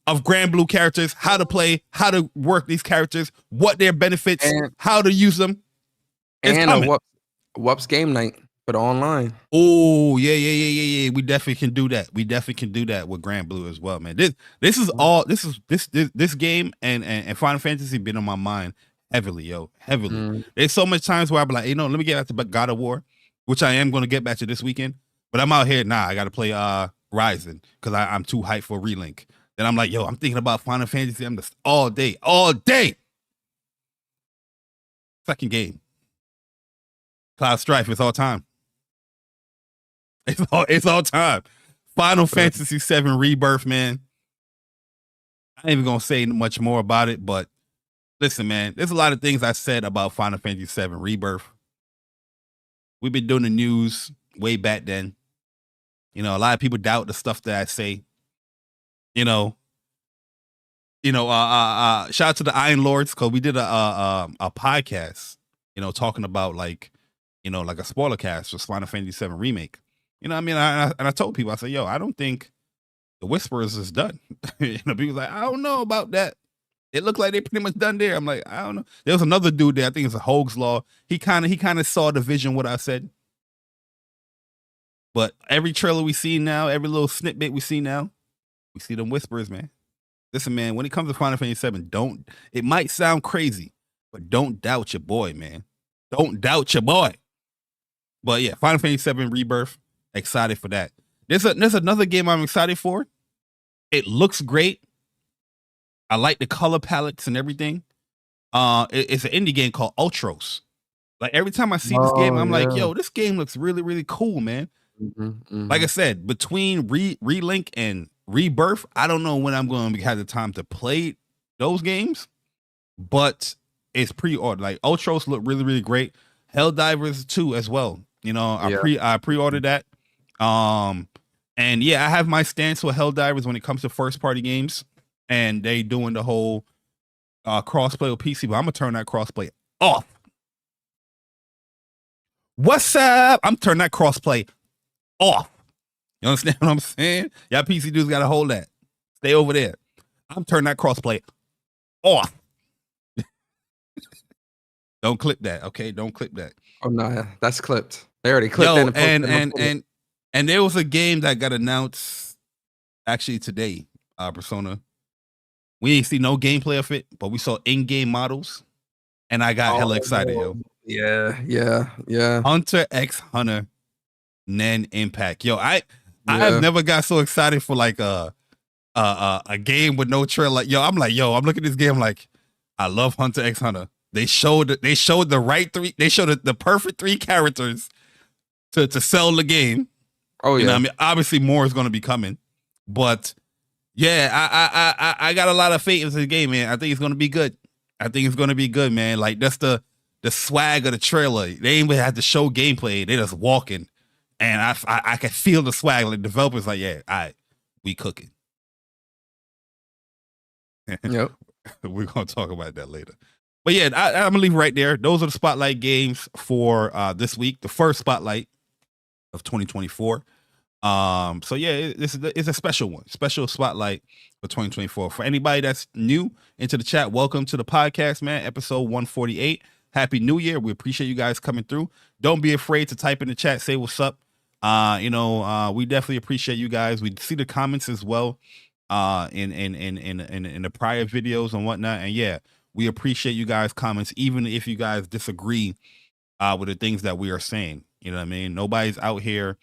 of Grand Blue characters, how to play, how to work these characters, what their benefits, how to use them. It's and coming. a WUPS game night for the online. Oh, yeah. We definitely can do that. We definitely can do that with Grand Blue as well, man. This game and Final Fantasy been on my mind heavily, heavily. There's so much times where I'm like, let me get back to God of War, which I am going to get back to this weekend. But I'm out here, I got to play Ryzen because I'm too hyped for Relink. Then I'm like, I'm thinking about Final Fantasy. I'm just all day. Second game. Cloud Strife, it's all time. It's all time. Final Fantasy VII Rebirth, man. I ain't even gonna say much more about it, but listen, man, there's a lot of things I said about Final Fantasy VII Rebirth. We've been doing the news way back then. A lot of people doubt the stuff that I say. Shout out to the Iron Lords because we did a podcast, talking about like a spoiler cast for Final Fantasy VII Remake. I mean, and I told people, I said, I don't think the Whisperers is done. People like, I don't know about that. It looked like they pretty much done there. I'm like, I don't know. There was another dude there, I think it's a Hoag's Law. He kind of saw the vision, what I said. But every trailer we see now, every little snippet we see now, we see them Whisperers, man. Listen, man, when it comes to Final Fantasy VII, it might sound crazy, but don't doubt your boy, man. Don't doubt your boy. But yeah, Final Fantasy VII Rebirth, excited for that. There's another game I'm excited for. It looks great. I like the color palettes and everything. It's an indie game called Ultros. Like every time I see this game, I'm like, this game looks really, really cool, man. Like I said, between Relink and Rebirth, I don't know when I'm going to have the time to play those games, but it's pre-ordered. Like Ultros look really, really great. Helldivers 2 as well. I pre-ordered that. And yeah, I have my stance with Helldivers when it comes to first-party games, and they doing the whole crossplay with PC, but I'm gonna turn that crossplay off. What's up? I'm turning that crossplay off. You understand what I'm saying? Y'all PC dudes gotta hold that. Stay over there. I'm turning that crossplay off. Don't clip that, okay? Don't clip that. Oh no, that's clipped. They already clipped that. And there was a game that got announced actually today, Persona. We ain't see no gameplay of it, but we saw in-game models, and I got hella excited, yo. Yeah. Hunter x Hunter, Nen Impact. Yo, I have never got so excited for like a game with no trailer. Like, I'm looking at this game like, I love Hunter x Hunter. They showed the right three. They showed the perfect 3 characters to sell the game. Oh yeah. I mean, obviously more is going to be coming, but yeah, I got a lot of faith in this game, man. I think it's going to be good. Man. Like that's the swag of the trailer. They ain't even have to show gameplay. They just walking, and I can feel the swag. Like developers, like, yeah, all right, we cooking. Yep. We're gonna talk about that later. But yeah, I'm gonna leave it right there. Those are the spotlight games for this week. The first spotlight of 2024. So yeah, it's a special one, special spotlight for 2024. For anybody that's new into the chat, welcome to the podcast, man. Episode 148. Happy New Year. We appreciate you guys coming through. Don't be afraid to type in the chat, say what's up. We definitely appreciate you guys. We see the comments as well in the prior videos and whatnot. And yeah, we appreciate you guys' comments, even if you guys disagree with the things that we are saying. You know what I mean? Nobody's out here,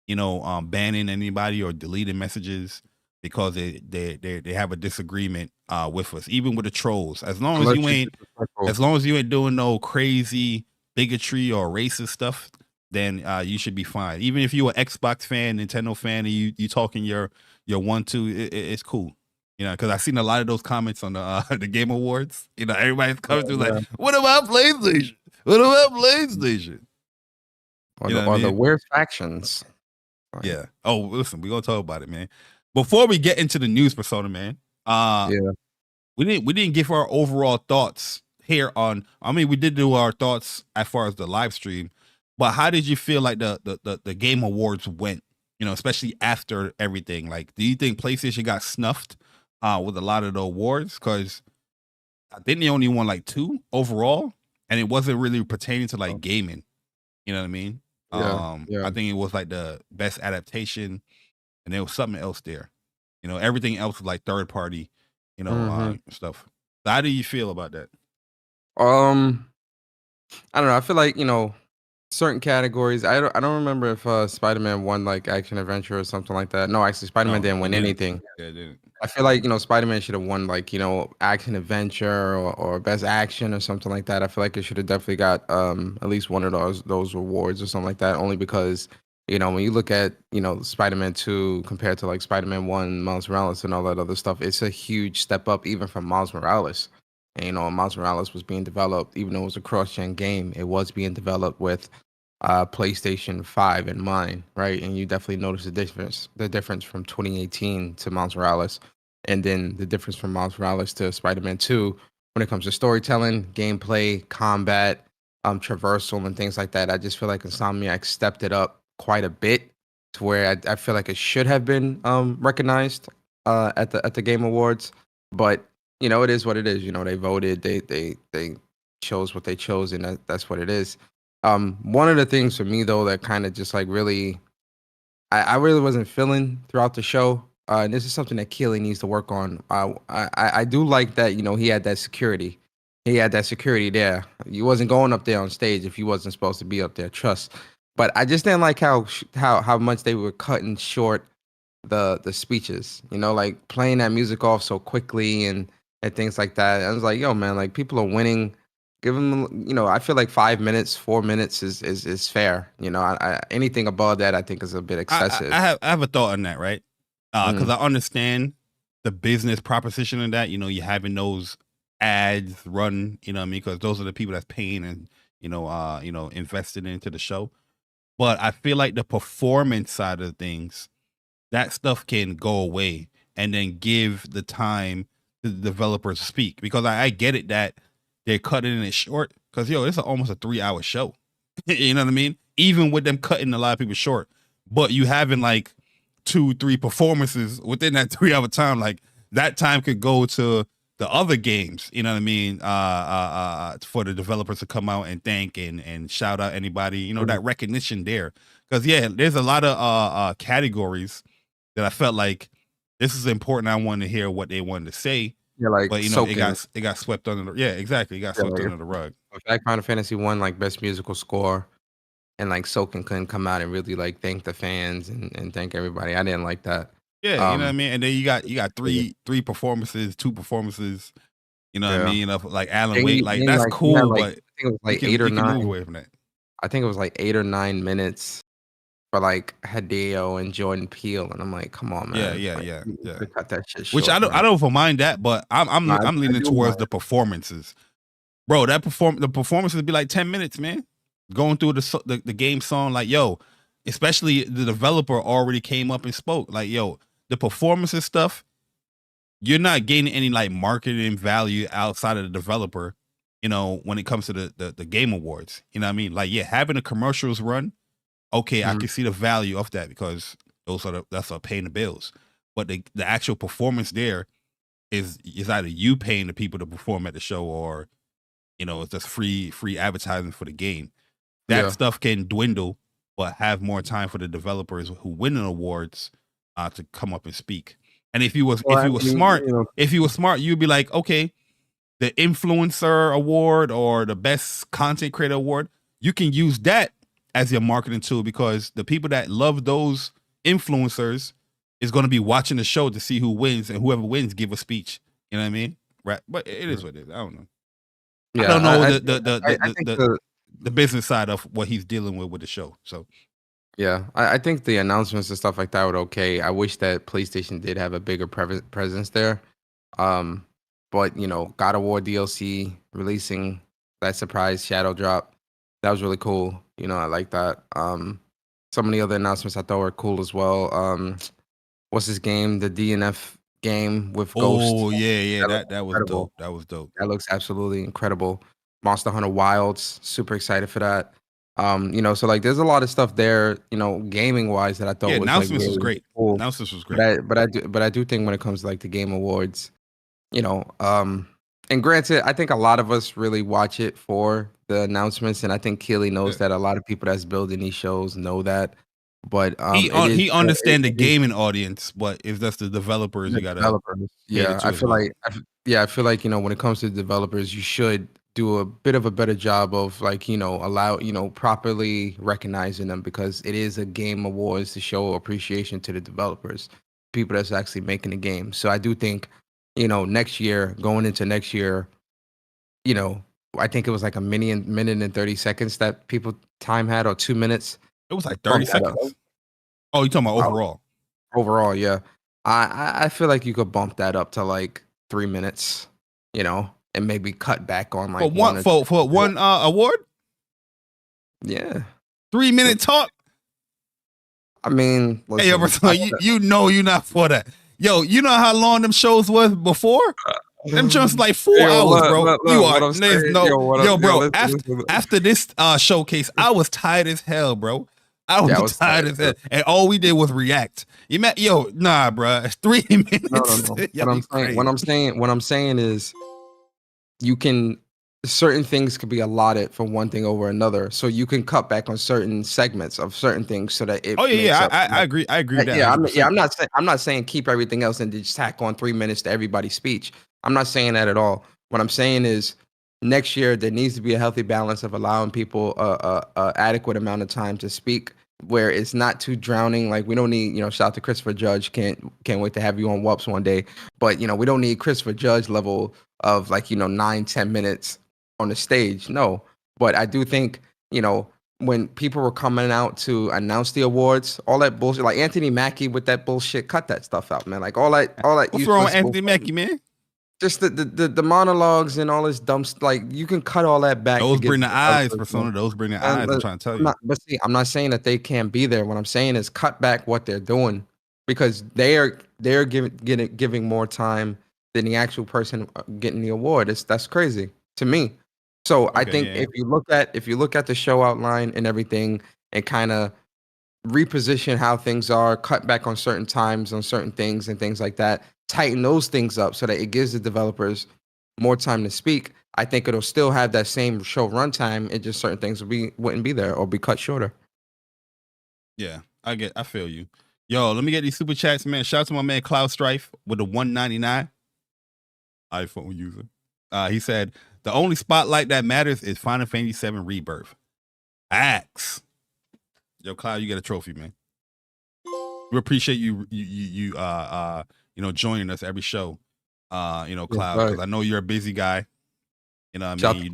banning anybody or deleting messages because they have a disagreement with us, even with the trolls. As long as you ain't doing no crazy bigotry or racist stuff, then you should be fine. Even if you're an Xbox fan, Nintendo fan, and you talking your 1-2, it's cool. Because I've seen a lot of those comments on the Game Awards. Everybody's coming through like, what about PlayStation? What about PlayStation? Or the weird factions. Yeah. Oh, listen, we're gonna talk about it, man. Before we get into the news persona, man. We didn't give our overall thoughts here on. I mean, we did do our thoughts as far as the live stream, but how did you feel like the Game Awards went? Especially after everything. Like, do you think PlayStation got snuffed with a lot of the awards? Because I think they only won like 2 overall, and it wasn't really pertaining to like gaming. You know what I mean? Yeah. I think it was like the best adaptation, and there was something else there. Everything else was like third party, stuff. So how do you feel about that? I don't know. I feel like certain categories. I don't remember if Spider-Man won like action adventure or something like that. No, actually, Spider-Man didn't win anything. Yeah, it didn't. I feel like Spider-Man should have won like action adventure or best action or something like that. I feel like it should have definitely got at least one of those awards or something like that. Only because when you look at Spider-Man 2 compared to like Spider-Man 1, Miles Morales, and all that other stuff, it's a huge step up even from Miles Morales. And Miles Morales was being developed, even though it was a cross-gen game, it was being developed with PlayStation 5 in mind, right? And you definitely notice the difference from 2018 to Miles Morales, and then the difference from Miles Morales to Spider-Man 2 when it comes to storytelling, gameplay, combat, traversal, and things like that. I just feel like Insomniac stepped it up quite a bit to where I feel like it should have been recognized at the Game Awards. But it is what it is. They voted, they chose what they chose, and that's what it is. One of the things for me though that kind of just like really, I really wasn't feeling throughout the show. And this is something that Keely needs to work on. I do like that he had that security. He had that security there. You wasn't going up there on stage if you wasn't supposed to be up there. Trust. But I just didn't like how much they were cutting short the speeches. Like playing that music off so quickly and things like that. I was like, yo, man, like people are winning. Give them, I feel like 5 minutes, 4 minutes is fair. Anything above that, I think is a bit excessive. I have a thought on that, right? Because I understand the business proposition of that. You having those ads run. You know what I mean? Because those are the people that's paying and invested into the show. But I feel like the performance side of things, that stuff can go away, and then give the time to the developers to speak. Because I get it that they're cutting it short, because it's almost a 3-hour show. You know what I mean? Even with them cutting a lot of people short, but you having like 2-3 performances within that 3-hour time, like that time could go to the other games. You know what I mean? For the developers to come out and thank and shout out anybody. That recognition there, because there's a lot of categories that I felt like this is important. I wanted to hear what they wanted to say. Yeah, like, but it got swept under the exactly. It got swept under the rug. Like Final Fantasy 1, like best musical score, and like Soken couldn't come out and really like thank the fans and thank everybody. I didn't like that. Yeah, you know what I mean? And then you got three performances, 2 performances, what I mean? Like Alan Wake, like that's cool, but I think it was like 8 or 9. Move away from that. I think it was like 8 or 9 minutes for like Hideo and Jordan Peele, and I'm like, come on, man. Yeah. Cut that shit short. Which I don't mind that, but I'm leaning towards the performances, bro. The performances be like 10 minutes, man. Going through the game song, like especially the developer already came up and spoke, like the performances stuff, you're not gaining any like marketing value outside of the developer, you know, when it comes to the game awards. You know what I mean? Like, yeah, having the commercials run, okay, I can see the value of that because that's paying the bills. But the actual performance there is either you paying the people to perform at the show, or you know, it's just free advertising for the game. That stuff can dwindle, but have more time for the developers who win the awards to come up and speak. And if you were smart, you'd be like, okay, the influencer award or the best content creator award, you can use that as your marketing tool, because the people that love those influencers is going to be watching the show to see who wins, and whoever wins give a speech. You know what I mean? Right. But it is what it is. I don't know. Yeah, I don't know the business side of what he's dealing with the show. So yeah, I think the announcements and stuff like that were okay. I wish that PlayStation did have a bigger presence there. But you know, God of War DLC releasing that surprise shadow drop, that was really cool. You know, I like that. Some of the other announcements I thought were cool as well. What's this game? The DNF game with Ghost. Oh yeah, that was dope. That was dope. That looks absolutely incredible. Monster Hunter Wilds, super excited for that. You know, so like there's a lot of stuff there, you know, gaming wise, that I thought was announcements like, was great. Cool. Announcements was great. But I do think when it comes to like the game awards, you know, and granted, I think a lot of us really watch it for the announcements, and I think Keely knows that a lot of people that's building these shows know that. But he understand the gaming audience, but if that's the developers, you gotta developers. Yeah, I feel like you know, when it comes to developers, you should do a bit of a better job of like, you know, properly recognizing them, because it is a game awards to show appreciation to the developers, people that's actually making the game. So I do think, you know, going into next year, you know, I think it was like a minute and 30 seconds that people time had, or 2 minutes. It was like 30 seconds. Oh, you're talking about overall? Overall, yeah. I feel like you could bump that up to like 3 minutes, you know, and maybe cut back on like for one award. Yeah, 3 minute talk. I mean, listen, hey, you know you're not for that. Yo, you know how long them shows was before? Them just like 4 hours, bro. After this showcase, I was tired as hell, bro. I was tired as hell, and all we did was react. Nah, bro. It's 3 minutes. No. What I'm saying is, you can, certain things could be allotted for one thing over another, so you can cut back on certain segments of certain things so that it. Oh yeah, I agree. I agree with that. I'm not saying keep everything else and just tack on 3 minutes to everybody's speech. I'm not saying that at all. What I'm saying is, next year there needs to be a healthy balance of allowing people a adequate amount of time to speak, where it's not too drowning. Like, we don't need, you know, shout out to Christopher Judge. Can't wait to have you on WUPS one day. But you know, we don't need Christopher Judge level of like, you know, 9-10 minutes on the stage. No. But I do think, you know, when people were coming out to announce the awards, all that bullshit, like Anthony Mackie with that bullshit, cut that stuff out, man. Like all that. What's wrong with Anthony Mackie, man? Just the monologues and all this dumb stuff. Like, you can cut all that back. Those bring the eyes, persona. Those bring the eyes. I'm trying to tell you. But see, I'm not saying that they can't be there. What I'm saying is cut back what they're doing, because they're giving more time than the actual person getting the award. That's crazy to me. So I think if you look at the show outline and everything, and kind of reposition how things are, cut back on certain times on certain things and things like that, tighten those things up so that it gives the developers more time to speak, I think it'll still have that same show runtime. It just certain things wouldn't be there or be cut shorter. Yeah, I feel you. Yo, let me get these super chats, man. Shout out to my man Cloud Strife with the 199 iPhone user. He said, the only spotlight that matters is Final Fantasy VII Rebirth. Axe. Yo, Cloud, you get a trophy, man. We appreciate you joining us every show. Cloud, because I know you're a busy guy. You know what I mean?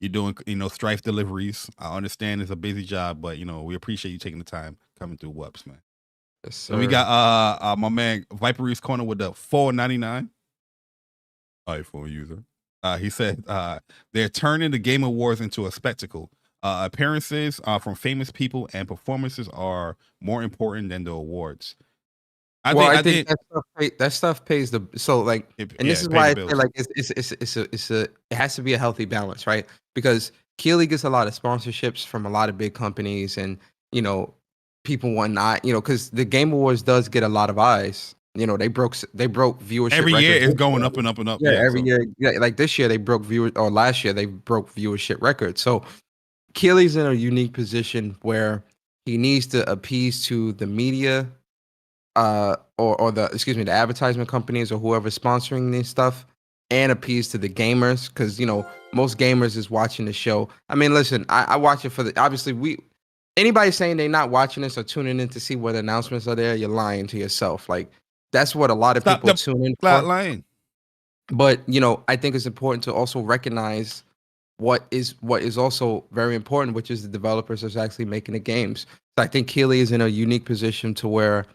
You're doing, Strife deliveries. I understand it's a busy job, but we appreciate you taking the time coming through WUPS, man. Yes, sir. So we got my man Viper's Corner with the $4.99 iPhone user. He said they're turning the Game Awards into a spectacle. Appearances from famous people and performances are more important than the awards. I think that stuff pays the and this is why I feel like it has to be a healthy balance, right? Because Keeley gets a lot of sponsorships from a lot of big companies, and people want not, because the Game Awards does get a lot of eyes. They broke viewership every year. records. It's going up and up and up. Yeah, every year. Yeah, like this year they broke last year they broke viewership records. So Keeley's in a unique position where he needs to appease to the media, or the advertisement companies or whoever's sponsoring this stuff, and appease to the gamers, because most gamers is watching the show. I mean, listen, I watch it for anybody saying they're not watching this or tuning in to see what announcements are there, you're lying to yourself. Like, that's what a lot of people tune in for. Lying. But I think it's important to also recognize what is also very important, which is the developers that's actually making the games. So I think Keeley is in a unique position to where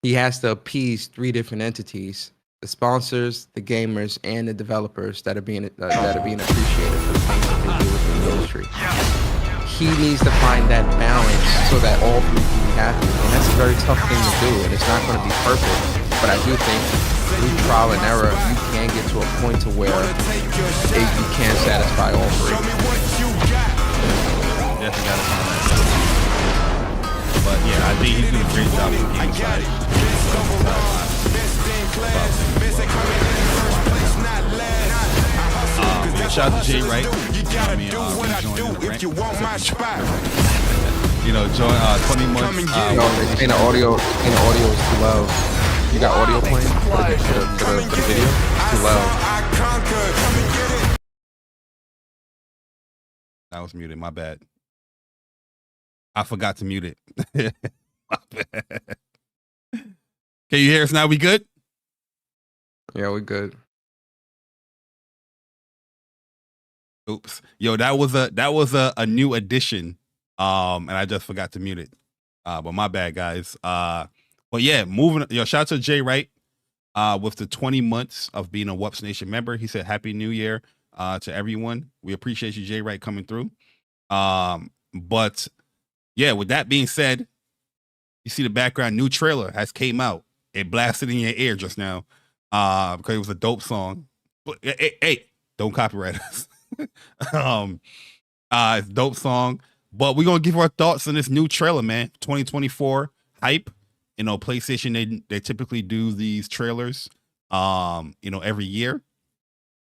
he has to appease three different entities: the sponsors, the gamers, and the developers that are being appreciated for the things that they do within the industry. He needs to find that balance so that all three can be happy, and that's a very tough thing to do, and it's not going to be perfect. But I do think through trial and error, you can get to a point to where you can satisfy all three. Definitely got to find that. But yeah, I think he's doing a great job with the game side. Shout out to Jay Wright. Join 20 months. The audio is too loud. You got audio playing for the video? It's too loud. I was muted. My bad. I forgot to mute it. My bad. Can you hear us now? We good? Yeah, we good. Oops. Yo, that was a new addition. And I just forgot to mute it. But my bad, guys. But yeah, shout out to Jay Wright with the 20 months of being a WUPS Nation member. He said Happy New Year to everyone. We appreciate you, Jay Wright, coming through. But yeah, with that being said, you see the background new trailer has came out. It blasted in your ear just now because it was a dope song. But, hey, don't copyright us. It's a dope song. But we're gonna give our thoughts on this new trailer, man. 2024 hype. PlayStation, they typically do these trailers every year,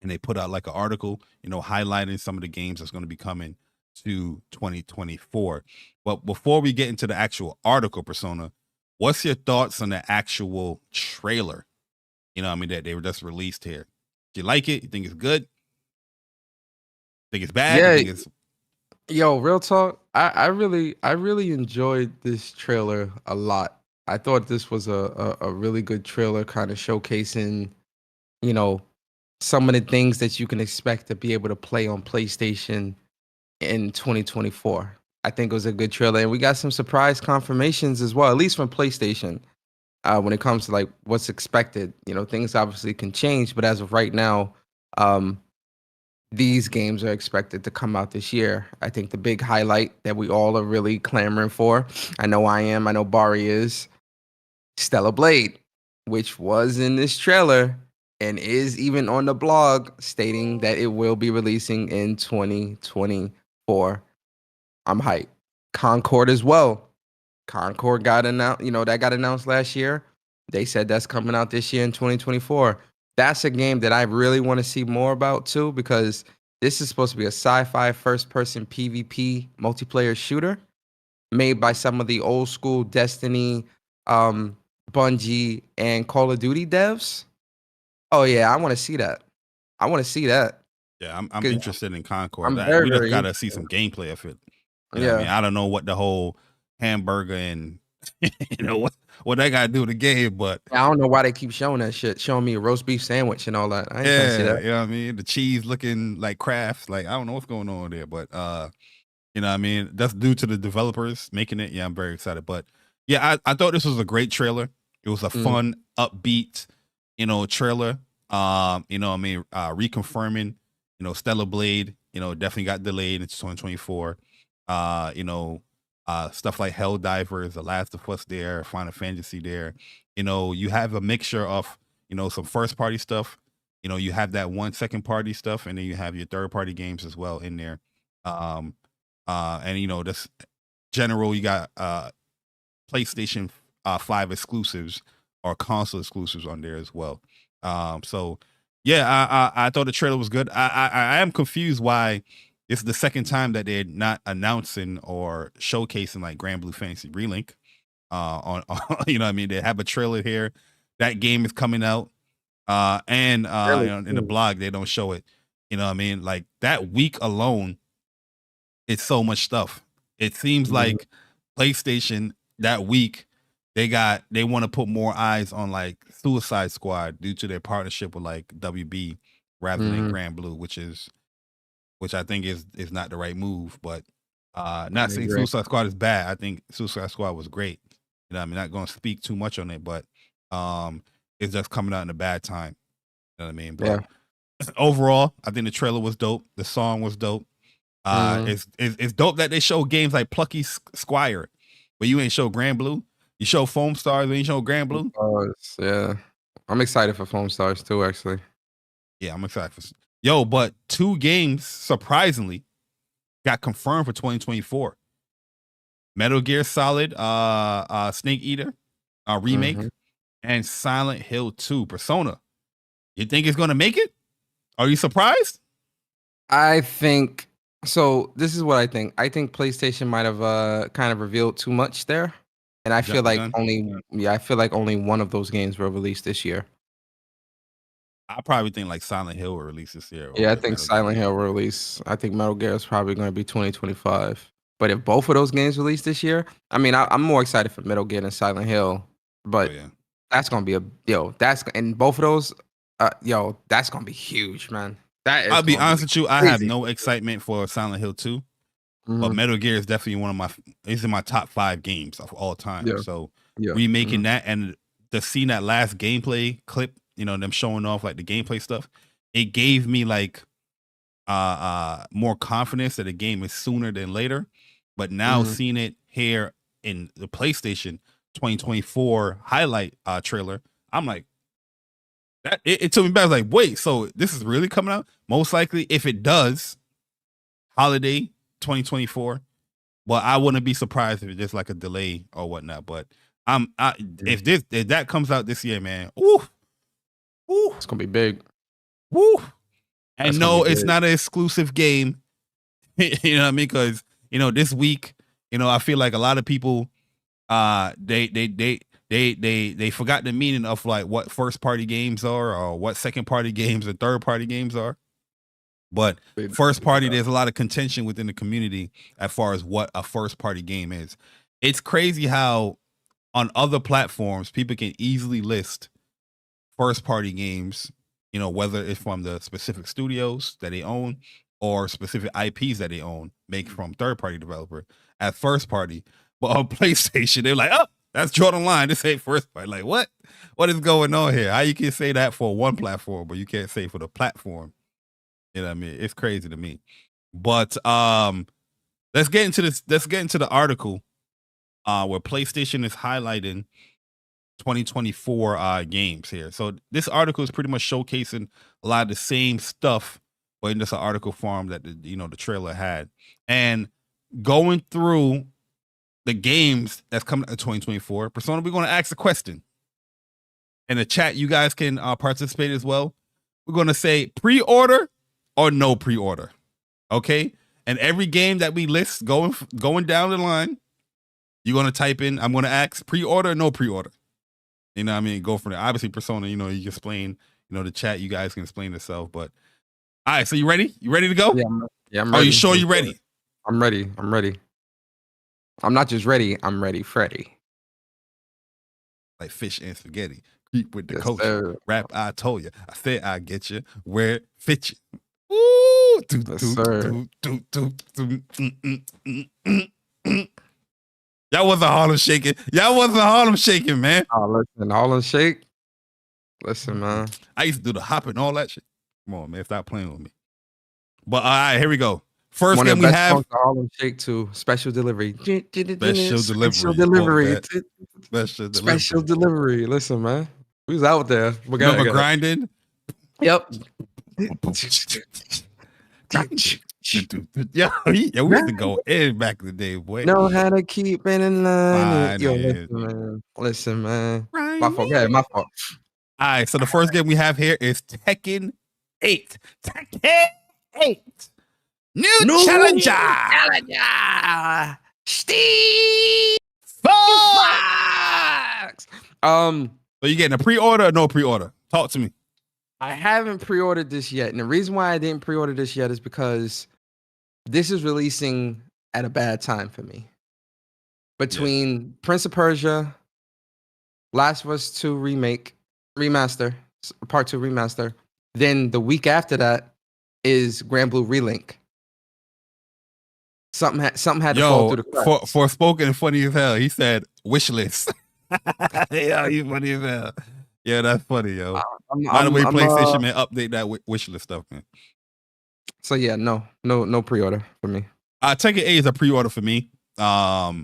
and they put out like an article, highlighting some of the games that's going to be coming to 2024. But before we get into the actual article, Persona, what's your thoughts on the actual trailer? That they were just released here. Do you like it? You think it's good? Think it's bad? Yeah. You think it's... Yo, real talk. I really enjoyed this trailer a lot. I thought this was a really good trailer, kind of showcasing, some of the things that you can expect to be able to play on PlayStation in 2024. I think it was a good trailer, and we got some surprise confirmations as well, at least from PlayStation. When it comes to like what's expected, things obviously can change, but as of right now, these games are expected to come out this year. I think the big highlight that we all are really clamoring for, I know I am, I know Bari is, Stellar Blade, which was in this trailer and is even on the blog stating that it will be releasing in 2024. I'm hyped. Concord as well. Concord got announced, that got announced last year. They said that's coming out this year in 2024. That's a game that I really want to see more about too, because this is supposed to be a sci-fi first-person PvP multiplayer shooter made by some of the old school Destiny, Bungie, and Call of Duty devs. Oh yeah, I want to see that. Yeah, I'm interested in Concord. We just gotta see some gameplay of it. I don't know what the whole hamburger and what that got to do with the game, but I don't know why they keep showing that shit, showing me a roast beef sandwich and all that. I ain't trying to see that. You know what I mean? The cheese looking like Kraft. Like, I don't know what's going on there, but that's due to the developers making it. Yeah, I'm very excited. But yeah, I thought this was a great trailer. It was a fun, upbeat, trailer. Reconfirming, Stellar Blade, definitely got delayed into 2024. stuff like Helldivers, The Last of Us there, Final Fantasy there. You know, you have a mixture of, you know, some first party stuff. You know, you have that one second party stuff, and then you have your third party games as well in there. And you know, this general, you got PlayStation 5 exclusives or console exclusives on there as well. So yeah, I thought the trailer was good. I am confused why it's the second time that they're not announcing or showcasing like Grand Blue Fantasy Relink. On you know what I mean? They have a trailer here. That game is coming out. And Really you know, in the blog, they don't show it. You know what I mean? Like that week alone, it's so much stuff. It seems like PlayStation that week, they want to put more eyes on like Suicide Squad due to their partnership with like WB rather than Grand Blue, which I think is not the right move. But not saying Suicide Squad is bad. I think Suicide Squad was great. You know what I mean? Not going to speak too much on it, but it's just coming out in a bad time. You know what I mean? But overall, I think the trailer was dope. The song was dope. It's dope that they show games like Plucky Squire, but you ain't show Grand Blue. You show Foam Stars, but you ain't show Grand Blue. Yeah, I'm excited for Foam Stars too. Actually, yeah, I'm excited for. Yo, but 2 games surprisingly got confirmed for 2024. Metal Gear Solid, Snake Eater, remake, and Silent Hill 2 Persona. You think it's gonna make it? Are you surprised? I think so. This is what I think. I think PlayStation might have kind of revealed too much there, and I feel like only one of those games will release this year. I probably think like Silent Hill will release this year. Yeah, I think Silent Hill will release. I think Metal Gear is probably going to be 2025. But if both of those games release this year, I mean, I'm more excited for Metal Gear than Silent Hill. But that's going to be and both of those, that's going to be huge, man. I'll be honest with you, I have no excitement for Silent Hill 2. But Metal Gear is definitely it's in my top 5 games of all time. Yeah. So remaking that and to see that last gameplay clip, you know, them showing off like the gameplay stuff, it gave me like more confidence that the game is sooner than later. But now seeing it here in the PlayStation 2024 highlight trailer, I'm like, that it took me back. I was like, wait, so this is really coming out? Most likely, if it does, holiday 2024. But I wouldn't be surprised if it's just like a delay or whatnot. But if that comes out this year, man, it's gonna be big. Woo! And no, it's not an exclusive game. You know what I mean? Because you know, this week, you know, I feel like a lot of people, they forgot the meaning of like what first party games are or what second party games and third party games are. But first party, there's a lot of contention within the community as far as what a first party game is. It's crazy how on other platforms people can easily list first party games, you know, whether it's from the specific studios that they own or specific IPs that they own, make from third party developer at first party. But on PlayStation, they're like, oh, that's Jordan Line. This ain't first party. Like, what? What is going on here? How you can say that for one platform, but you can't say for the platform? You know what I mean? It's crazy to me. But let's get into this. Let's get into the article where PlayStation is highlighting 2024 games here. So this article is pretty much showcasing a lot of the same stuff, but in just an article form that the trailer had, and going through the games that's coming in 2024. Persona, we're going to ask a question in the chat. You guys can participate as well. We're going to say pre-order or no pre-order. Okay. And every game that we list going down the line, you're going to type in, I'm going to ask pre-order or no pre-order. You know what I mean? Go from there. Obviously, Persona, you can explain, the chat, you guys can explain yourself. But all right, so you ready? You ready to go? Yeah, I'm ready. Are you sure you're ready? I'm ready. I'm not just ready, I'm ready, Freddy. Like fish and spaghetti. Creep with the culture. Rap, I told you. I said I get you where it fits you. Ooh, Y'all wasn't Harlem shaking. Y'all wasn't Harlem shaking, man. Oh, listen, Harlem shake. Listen, man. I used to do the hop and all that shit. Come on, man. Stop playing with me. But all right, here we go. First One game of we the best have. songs, the Harlem Shake to Special Delivery. Special Special delivery. delivery. Special delivery. Special delivery. Listen, man. We was out there. Remember grinding? Yep. Yo, we used to go in back in the day, boy. Know how to keep it in line. Yo, Fine, listen, man. Listen, man. Right. My fault. Go ahead, my fault. All right, so the first game we have here is Tekken 8. Tekken 8. New challenger. Steve Fox. So you getting a pre-order or no pre-order? Talk to me. I haven't pre-ordered this yet. And the reason why I didn't pre-order this yet is because this is releasing at a bad time for me. Between Prince of Persia, Last of Us 2 remaster, part 2 remaster, then the week after that is Grand Blue Relink. Something had to fall through the cracks. For spoken funny as hell, he said wish list. Yeah, you funny as hell. Yeah, that's funny, yo. By the way, PlayStation man, update that wish list stuff, man. So yeah, no pre-order for me. Tekken 8 is a pre-order for me. I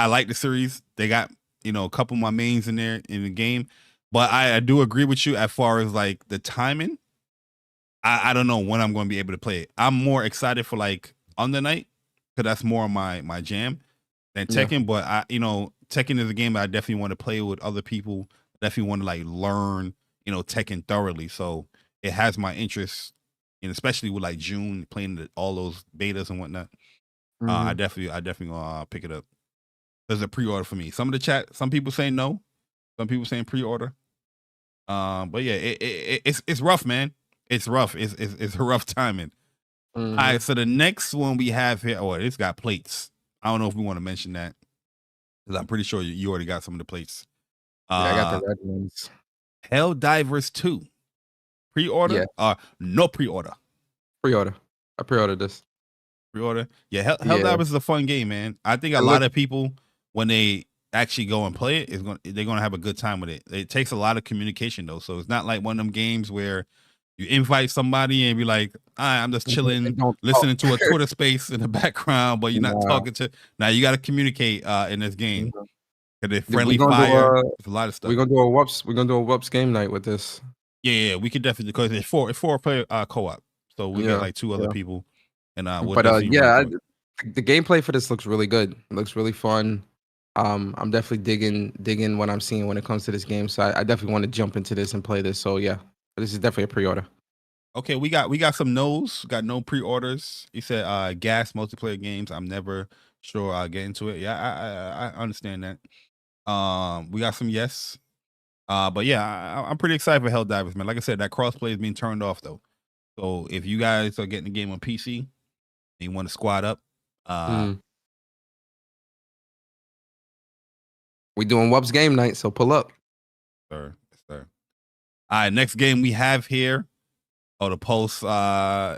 like the series. They got a couple of my mains in there in the game, but I do agree with you as far as like the timing. I don't know when I'm going to be able to play it. I'm more excited for like Under Night because that's more my jam than Tekken. But Tekken is a game that I definitely want to play with other people. Definitely want to like learn, Tekken thoroughly. So it has my interest, and especially with like June playing all those betas and whatnot. I definitely gonna pick it up. There's a pre-order for me. Some of the chat, some people saying no, some people saying pre-order. But yeah, it's rough, man. It's rough. It's a rough timing. All right, so the next one we have here, it's got plates. I don't know if we want to mention that because I'm pretty sure you already got some of the plates. I got the red ones. Helldivers 2. Pre-order? No pre-order. Pre-order. I pre-ordered this. Pre-order? Yeah, Helldivers is a fun game, man. I think a lot of people, when they actually go and play it, they're gonna have a good time with it. It takes a lot of communication though, so it's not like one of them games where you invite somebody and be like, I'm just chilling, listening to a Twitter space in the background, but you're not talking to. Now you got to communicate in this game. They're friendly fire. There's a lot of stuff. We're gonna do a WUPS game night with this. Yeah, we could definitely, because it's four player co-op, so we got like 2 other people, and the gameplay for this looks really good. It looks really fun. I'm definitely digging what I'm seeing when it comes to this game. So I definitely want to jump into this and play this. So yeah, this is definitely a pre-order. Okay, we got some no's. Got no pre-orders. He said gas multiplayer games. I'm never sure I'll get into it. Yeah, I understand that. We got some yes. But yeah, I'm pretty excited for Helldivers, man. Like I said, that crossplay is being turned off though. So if you guys are getting the game on PC and you want to squad up, we doing WUPS game night, so pull up. Sir. All right, next game we have here. The Pulse. Are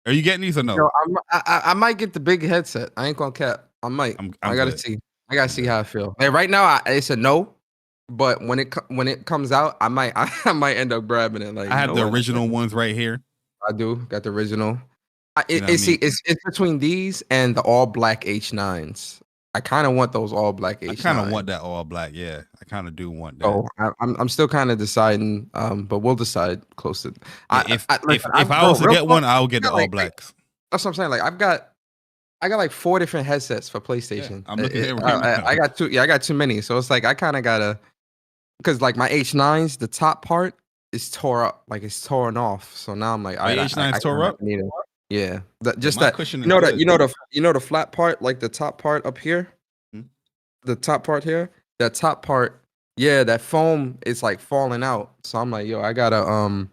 you getting these or no? Yo, I might get the big headset. I ain't gonna cap. I might. I gotta see. I gotta see how I feel. Like right now, it's a no. But when it comes out, I might end up grabbing it. Like I have the original ones right here. I do got the original. It's between these and the all black H9s. I kind of want those all black H9s. I kind of want that all black. Yeah, I kind of do want that. Oh, I'm still kind of deciding. But we'll decide close to. If I was to get one, I'll get the all blacks. That's what I'm saying. Like I got like 4 different headsets for PlayStation. Yeah, I'm looking at it right now. I got 2. Yeah, I got too many. So it's like I kind of gotta, because like my H9s, the top part is tore up, like it's torn off. So now I'm like, H9s tore up. Yeah, the flat part, like the top part up here, the top part here, that top part, that foam is like falling out. So I'm like, yo, I gotta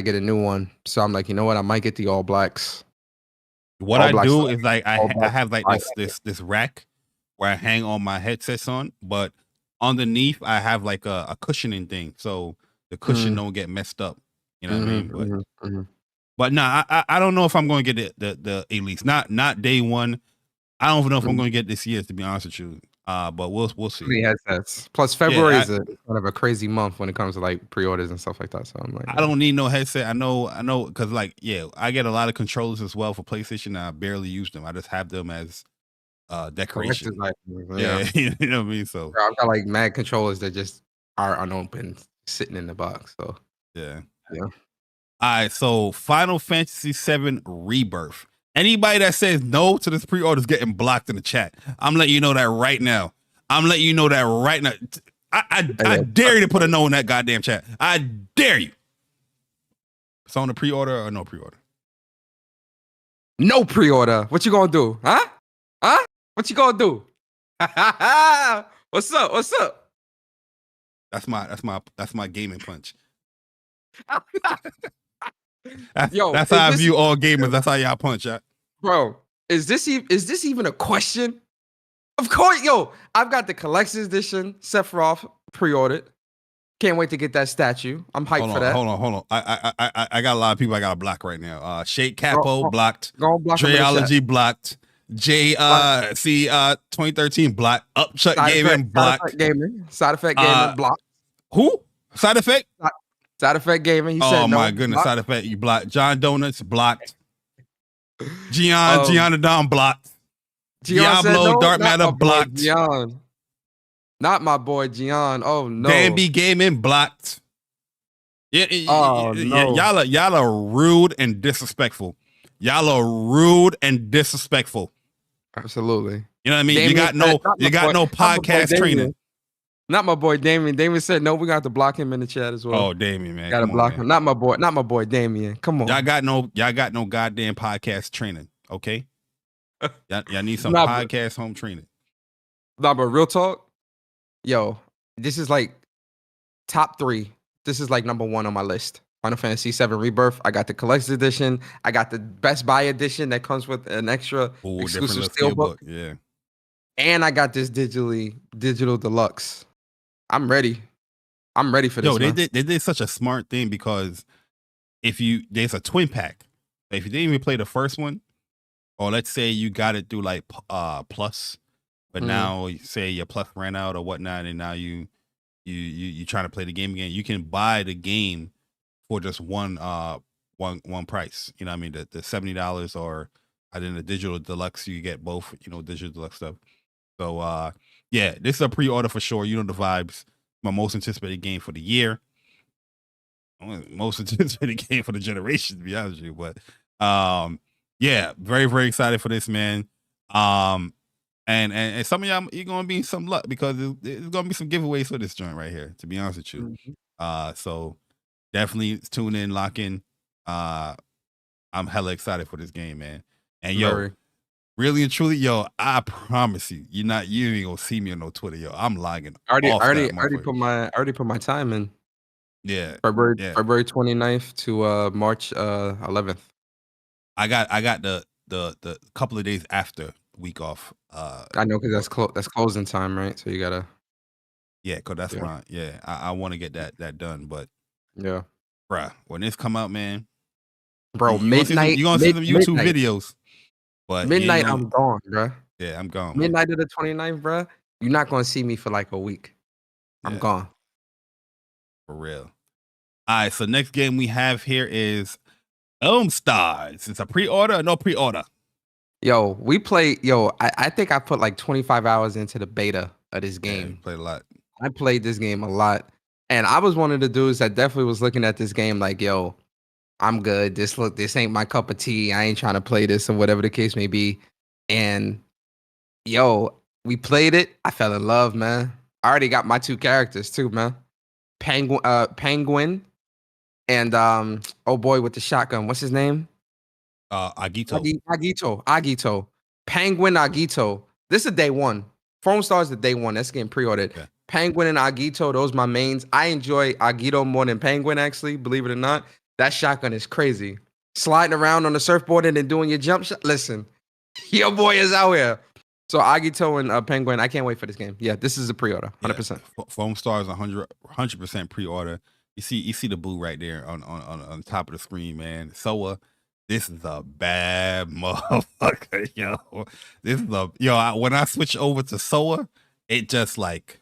get a new one. So I'm like, you know what, I might get the all blacks. What I do is like I have like this rack where I hang all my headsets on, but underneath I have like a cushioning thing, so the cushion don't get messed up. You know what I mean? But nah, I don't know if I'm going to get the Elite. Not day one. I don't know if I'm going to get this year, to be honest with you. But we'll see. Many headsets. Plus, February is kind of a crazy month when it comes to like pre-orders and stuff like that. So I'm like, I don't need no headset. I know, because like, yeah, I get a lot of controllers as well for PlayStation. And I barely use them. I just have them as decoration. Yeah, you know what I mean. So I've got like mad controllers that just are unopened, sitting in the box. So yeah. Yeah. All right. So Final Fantasy VII Rebirth. Anybody that says no to this pre-order is getting blocked in the chat. I'm letting you know that right now. I dare you to put a no in that goddamn chat. I dare you. It's on the pre-order or no pre-order? No pre-order. What you gonna do? Huh? What you gonna do? What's up? What's up? That's my gaming punch. Yo, that's how I view all gamers. That's how y'all punch, yeah. Bro, is this even a question? Of course, yo, I've got the collector's edition Sephiroth pre-ordered. Can't wait to get that statue. I'm hyped for that. Hold on. I got a lot of people I got to block right now. Shake Capo blocked. Go on, block Dreology blocked. 2013 blocked. Upchuck Gaming blocked. Side Effect Gaming blocked. Who? Side Effect? Side Effect Gaming. Oh my goodness, blocked. Side Effect, you blocked. John Donuts blocked. Gianna Don blocked. Diablo Dark Matter blocked. Gian. Not my boy Gian. Oh no. Danby Gaming blocked. Yeah, no. Y'all are rude and disrespectful. Absolutely. You know what I mean? Damien, you got no podcast training. Not my boy Damien. Damien said no. We got to block him in the chat as well. Oh, Damien, man, gotta block him. Not my boy Damien. Come on. Y'all got no goddamn podcast training. Okay. Y'all need some podcast home training. Nah, but real talk, yo, this is like top 3. This is like number 1 on my list. Final Fantasy VII Rebirth. I got the collector's edition. I got the Best Buy edition that comes with an extra exclusive steelbook. Yeah. And I got this digital deluxe. I'm ready. I'm ready for this. Yo, they did such a smart thing because there's a twin pack. If you didn't even play the first one, or let's say you got it through like Plus, but now you say your Plus ran out or whatnot, and now you trying to play the game again, you can buy the game for just one price. You know what I mean? The $70, or then the digital deluxe, you get both, digital deluxe stuff. So yeah, this is a pre-order for sure. You know the vibes. My most anticipated game for the year. Most anticipated game for the generation, to be honest with you. But yeah, very, very excited for this, man. And some of y'all, you're gonna be in some luck because there's gonna be some giveaways for this joint right here, to be honest with you. So definitely tune in, lock in. I'm hella excited for this game, man. And yo, really and truly, yo, I promise you, you ain't gonna see me on no Twitter, yo. I'm logging. I already put my time in. Yeah. February 29th to March 11th. I got the couple of days after week off. I know, because that's closing time, right? So you gotta. Yeah, cause that's right. Yeah, I want to get that done, but yeah, bruh, when this come out, man, bro, midnight. You gonna see some YouTube videos, but midnight, I'm gone, bruh. Yeah, I'm gone. Midnight of the 29th, bruh. You're not gonna see me for like a week. I'm gone. For real. All right, so next game we have here is Stars. It's a pre-order or no pre-order? Yo, we play. Yo, I think I put like 25 hours into the beta of this game. Yeah, played a lot. I played this game a lot, and I was one of the dudes that definitely was looking at this game like, yo, I'm good. This ain't my cup of tea. I ain't trying to play this or whatever the case may be. And yo, we played it. I fell in love, man. I already got my 2 characters too, man. Penguin, and oh boy with the shotgun. What's his name? Agito. Agito. Penguin, Agito. This is day 1. Foam Stars is day 1. That's getting pre-ordered. Yeah. Penguin and Agito, those my mains. I enjoy Agito more than Penguin, actually, believe it or not. That shotgun is crazy. Sliding around on the surfboard and then doing your jump shot. Listen, your boy is out here. So Agito and Penguin, I can't wait for this game. Yeah, this is a pre-order, 100%. Yeah. Foam Stars 100% pre-order. You see the blue right there on the top of the screen, man. Soa, this is a bad motherfucker, yo. This is when I switch over to Soa, it just like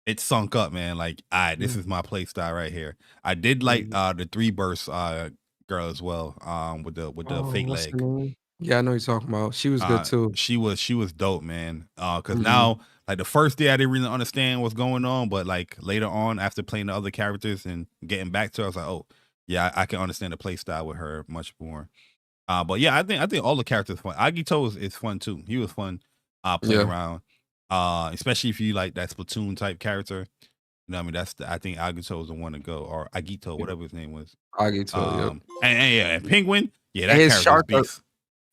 it sunk up, man. Like, all right, this is my play style right here. I did like the 3 burst girl as well, with the fake What's her leg. name? Yeah, I know what you're talking about. She was good too. She was dope, man. Cause now, like the first day I didn't really understand what's going on, but like later on after playing the other characters and getting back to her, I was like, oh yeah, I can understand the play style with her much more. But yeah, I think all the characters fun. Agito is fun too. He was fun playing around. Especially if you like that Splatoon type character. You know what I mean? I think Agito is the one to go, or Agito, whatever his name was. Agito, and Penguin, yeah, that his character shark, was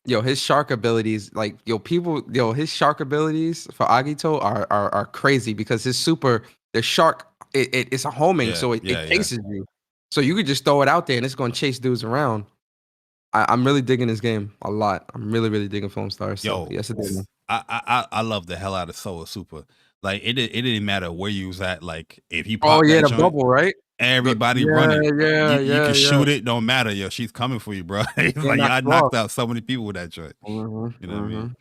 beast. his shark abilities, like his shark abilities for Agito are crazy because the shark, it's a homing, so it chases you. So you could just throw it out there and it's gonna chase dudes around. I'm really digging this game a lot. I'm really digging Foam Stars. So yes, it is. I love the hell out of Soul Super. Like it didn't matter where you was at. Like if you Oh pop yeah, that the joint, bubble, right? everybody running. You can shoot it, don't matter, yo. She's coming for you, bro. It's like I knocked out so many people with that joint. You know what I mean?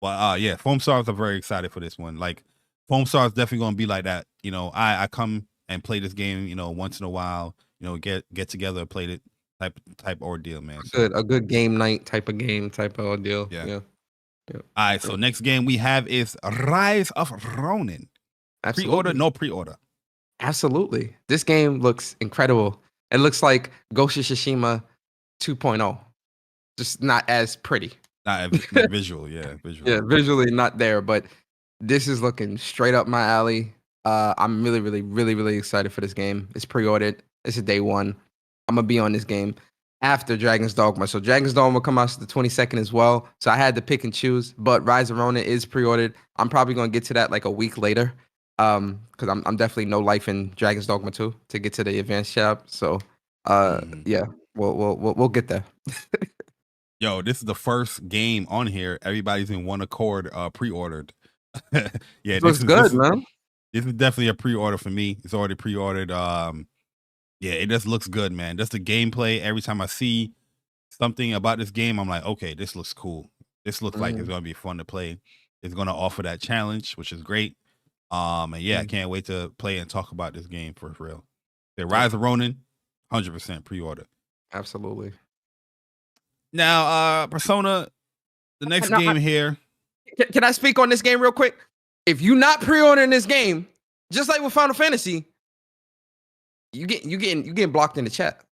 But yeah, Foam Stars are very excited for this one. Like Foam Stars definitely gonna be like that. You know, I come and play this game, you know, once in a while. You know, get together and play it type ordeal, man. So, a good game night type of ordeal. Yeah. All right, so next game we have is Rise of Ronin. Pre-order, no pre-order. Absolutely. This game looks incredible. It looks like Ghost of Tsushima 2.0. Just not as pretty. Not visual, yeah. Yeah, visually not there, but this is looking straight up my alley. I'm really excited for this game. It's pre-ordered. It's a day one. I'm gonna be on this game after Dragon's Dogma. So Dragon's Dogma will come out the 22nd as well. So I had to pick and choose, but Rise of Ronin is pre-ordered. I'm probably gonna get to that like a week later. Because I'm definitely no life in Dragon's Dogma 2 to get to the advanced shop. So yeah, we'll get there. Yo, this is the first game on here. Everybody's in one accord pre-ordered. Yeah, this is good, man. This is definitely a pre-order for me. It's already pre-ordered. Yeah, it just looks good, man. Just the gameplay. Every time I see something about this game, I'm like, okay, this looks cool. This looks like it's gonna be fun to play. It's gonna offer that challenge, which is great. And yeah, I can't wait to play and talk about this game for real. The Rise of Ronin, 100% pre-order. Absolutely. Now, Persona, the next game here. Can I speak on this game real quick? If you're not pre-ordering this game, just like with Final Fantasy, you getting blocked in the chat.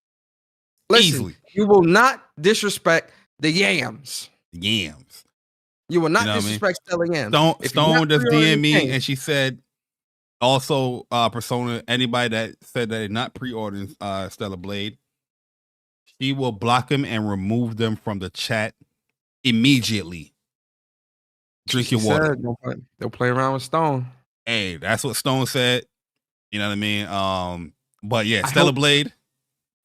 Listen, easily. You will not disrespect the yams. Yams. You will not disrespect Stella Yams. Stone just DM me and she said also Persona, anybody that said that they're not pre-ordering Stellar Blade, she will block them and remove them from the chat immediately. Drink your water. They'll play around with Stone. Hey, that's what Stone said. You know what I mean? But yeah, Stellar Blade.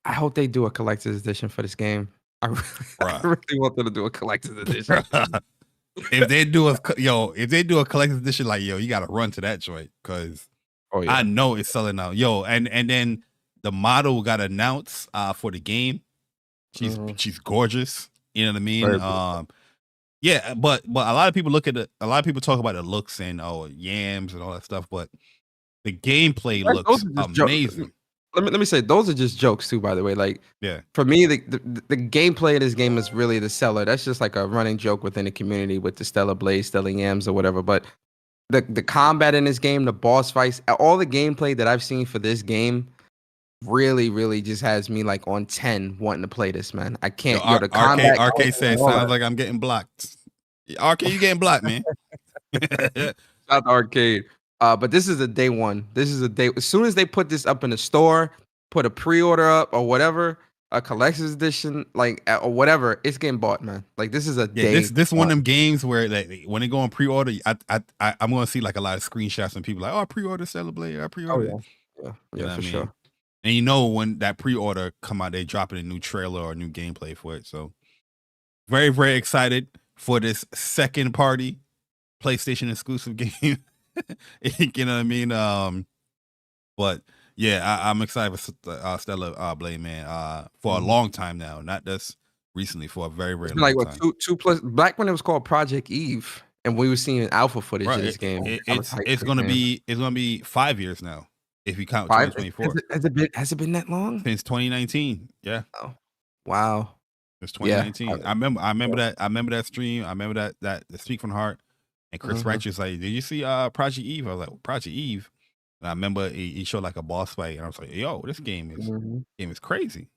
I hope they do a collector's edition for this game. I really want them to do a collector's edition. If they do a collector's edition, like you gotta run to that joint because I know it's selling out. And then the model got announced for the game. She's gorgeous. You know what I mean? Yeah, but a lot of people talk about the looks and yams and all that stuff, but the gameplay looks amazing. Let me say, those are just jokes too, by the way. Like, for me, the gameplay of this game is really the seller. That's just like a running joke within the community with the Stellar Blade, Stellar Yams, or whatever. But the combat in this game, the boss fights, all the gameplay that I've seen for this game really just has me like on 10 wanting to play this, man. I can't. The combat. RK said, sounds like I'm getting blocked. RK, you getting blocked, man. Shout out to Arcade. But this is a day one. This is a day. As soon as they put this up in the store, put a pre-order up or whatever, a collector's edition, like or whatever, it's getting bought, man. Like this is a day. This one of them games where like when they go on pre-order, I'm gonna see like a lot of screenshots and people like, I pre-order Stellar Blade, I pre-order. Yeah, for sure. And when that pre-order come out, they dropping a new trailer or a new gameplay for it. So very excited for this second party PlayStation exclusive game. You know what I mean? But yeah, I'm excited for Stellar Blade, man. For a long time now, not just recently. For a very long time. Like what, 2+ back when it was called Project Eve. And we were seeing alpha footage Bro, of this game. I was hyped it's for gonna this game. be 5 years now if you count 5? 2024 Has it been that long? since 2019. Yeah, Oh, wow. it's Yeah. 2019. I remember that stream. I remember that the Speak from the Heart. And Chris Mhm. Ratcher's like, did you see Project Eve? I was like, Project Eve. And I remember he showed like a boss fight, and I was like, yo, this game is crazy.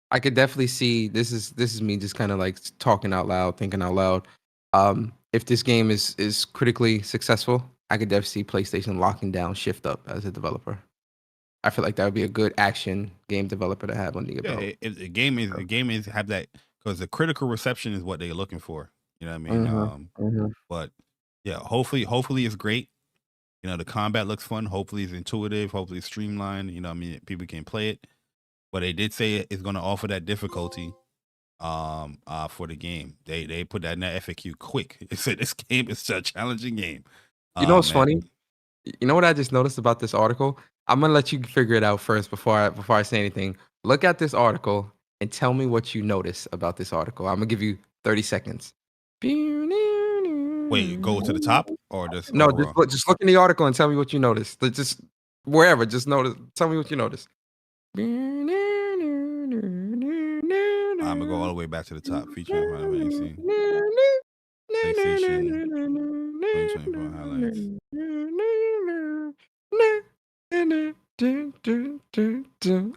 I could definitely see this is me just kind of like talking out loud, thinking out loud. If this game is critically successful, I could definitely see PlayStation locking down Shift Up as a developer. I feel like that would be a good action game developer to have under your Yeah, belt. the game is have that, because the critical reception is what they're looking for. You know what I mean? But yeah, hopefully it's great. You know, the combat looks fun. Hopefully it's intuitive. Hopefully it's streamlined. You know what I mean? People can play it. But they did say it's going to offer that difficulty for the game. They put that in that FAQ quick. It said this game is a challenging game. You know what's Man. funny? You know what I just noticed about this article? I'm gonna let you figure it out first before I say anything. Look at this article and tell me what you notice about this article. I'm gonna give you 30 seconds. Wait, go to the top or just No, overall? just look in the article and tell me what you notice. Just wherever, just notice. Tell me what you notice. I'm gonna go all the way back to the top. Featuring Final Fantasy, PlayStation 2024 highlights.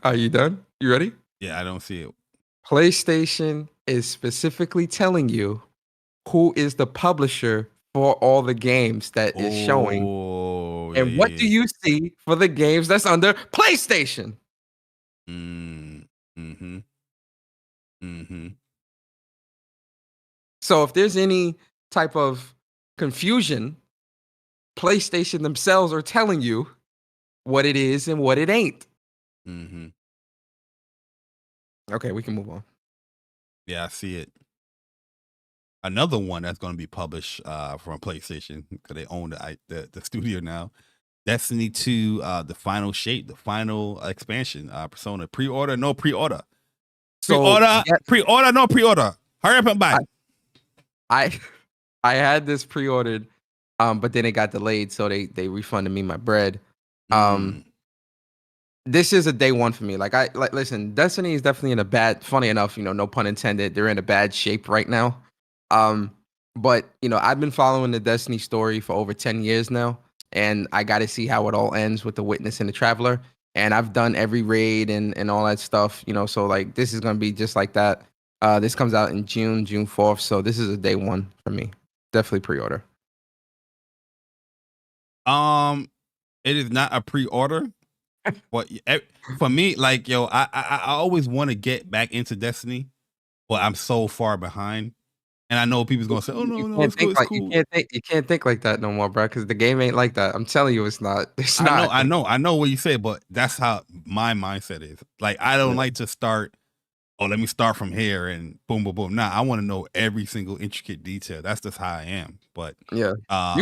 Are you done? You ready? Yeah, I don't see it. PlayStation is specifically telling you who is the publisher for all the games that is showing. Oh, And what do you see for the games that's under PlayStation? So if there's any type of confusion, PlayStation themselves are telling you what it is and what it ain't. Okay, we can move on. Yeah, I see it. Another one that's going to be published from PlayStation, because they own the studio now. Destiny 2, the final shape, the final expansion, Persona. Pre-order, no pre-order. Pre-order, no pre-order. Hurry up and buy. I had this pre-ordered, but then it got delayed, so they refunded me my bread. This is a day one for me. Listen, Destiny is definitely in a bad, funny enough, no pun intended, they're in a bad shape right now. But I've been following the Destiny story for over 10 years now, and I got to see how it all ends with the Witness and the Traveler. And I've done every raid and all that stuff, so like this is gonna be just like that. This comes out in June 4th, so this is a day one for me. Definitely pre-order. It is not a pre-order, but for me, like I always want to get back into Destiny, but I'm so far behind. And I know people's gonna say, "Oh no, it's cool." You can't think like that no more, bro. Because the game ain't like that. I'm telling you, it's not. It's not. I know what you say, but that's how my mindset is. Like, I don't like to start. Oh, let me start from here and boom, boom, boom. Nah, I want to know every single intricate detail. That's just how I am. But yeah,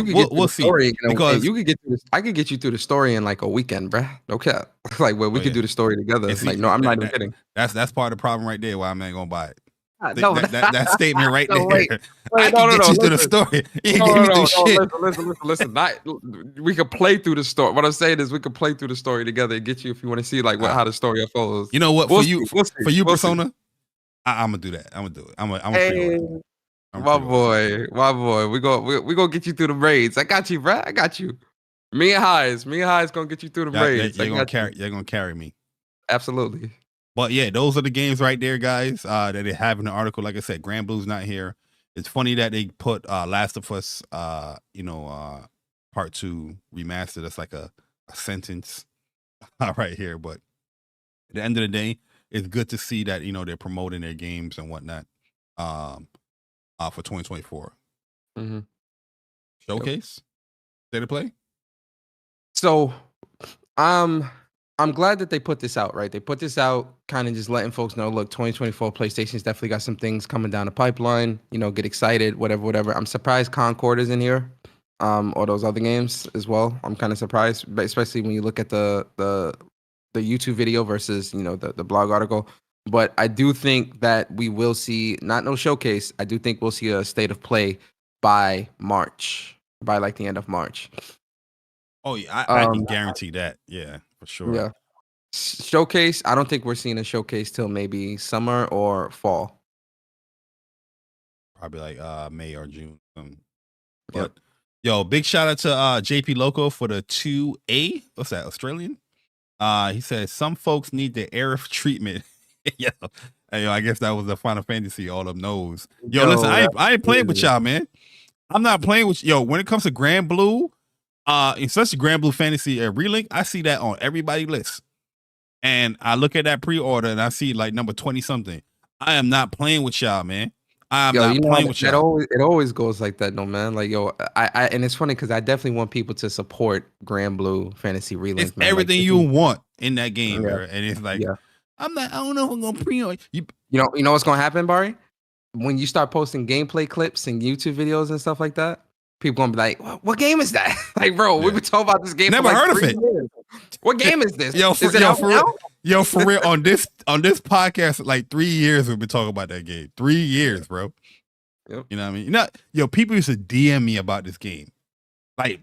we'll see. Because you could get through this. I could get you through the story in like a weekend, bro. Okay, like we could do the story together. See, like, no, I'm not even kidding. That's part of the problem right there. Why I'm not gonna buy it. No, that statement right there. Wait, I can get you through the story. Listen. We could play through the story. What I'm saying is, we could play through the story together and get you if you want to see like how the story unfolds. You know what? For you, Persona, I'm gonna do that. I'm gonna do it. I'm hey, my boy. We gonna get you through the raids. I got you, bro. I got you. Me and Highs gonna get you through the raids. You're gonna carry me. Absolutely. But yeah, those are the games right there, guys, that they have in the article. Like I said, Grand Blue's not here. It's funny that they put Last of Us, Part 2 remastered. That's like a sentence right here. But at the end of the day, it's good to see that, they're promoting their games and whatnot for 2024. Showcase? State of play? So, I'm glad that they put this out, right? They put this out kind of just letting folks know, look, 2024 PlayStation's definitely got some things coming down the pipeline, get excited, whatever. I'm surprised Concord is in here, or those other games as well. I'm kind of surprised, but especially when you look at the YouTube video versus, the blog article. But I do think that we will see, not no showcase, I do think we'll see a state of play by March, by like the end of March. Oh yeah, I can guarantee that. Yeah, for sure. Yeah. Showcase, I don't think we're seeing a showcase till maybe summer or fall. Probably like May or June. But Yep. yo, big shout out to JP Loco for the 2A. What's that? Australian? He said some folks need the Aerith treatment. Yo, I guess that was the Final Fantasy all them knows. Yo, listen, I ain't playing with y'all, man. I'm not playing with yo. When it comes to Grand Blue, especially Grand Blue Fantasy Relink, I see that on everybody's list. And I look at that pre-order and I see like number 20 something. I am not playing with y'all, man. I'm not playing with y'all. It always goes like that, no man. Like yo, I and it's funny because I definitely want people to support Grand Blue Fantasy Relink. It's man. everything like, you want in that game, yeah. bro. And it's like, I don't know if I'm gonna pre-order. You know what's gonna happen, Bari? When you start posting gameplay clips and YouTube videos and stuff like that, people gonna be like, "What game is that?" Like, bro, we've been talking about this game. Never for like heard of 3 it. years. What game is this? Yo, is it out now? Yo, for real, on this podcast, like 3 years we've been talking about that game. 3 years, bro. Yep. You know what I mean? Yo, people used to DM me about this game. Like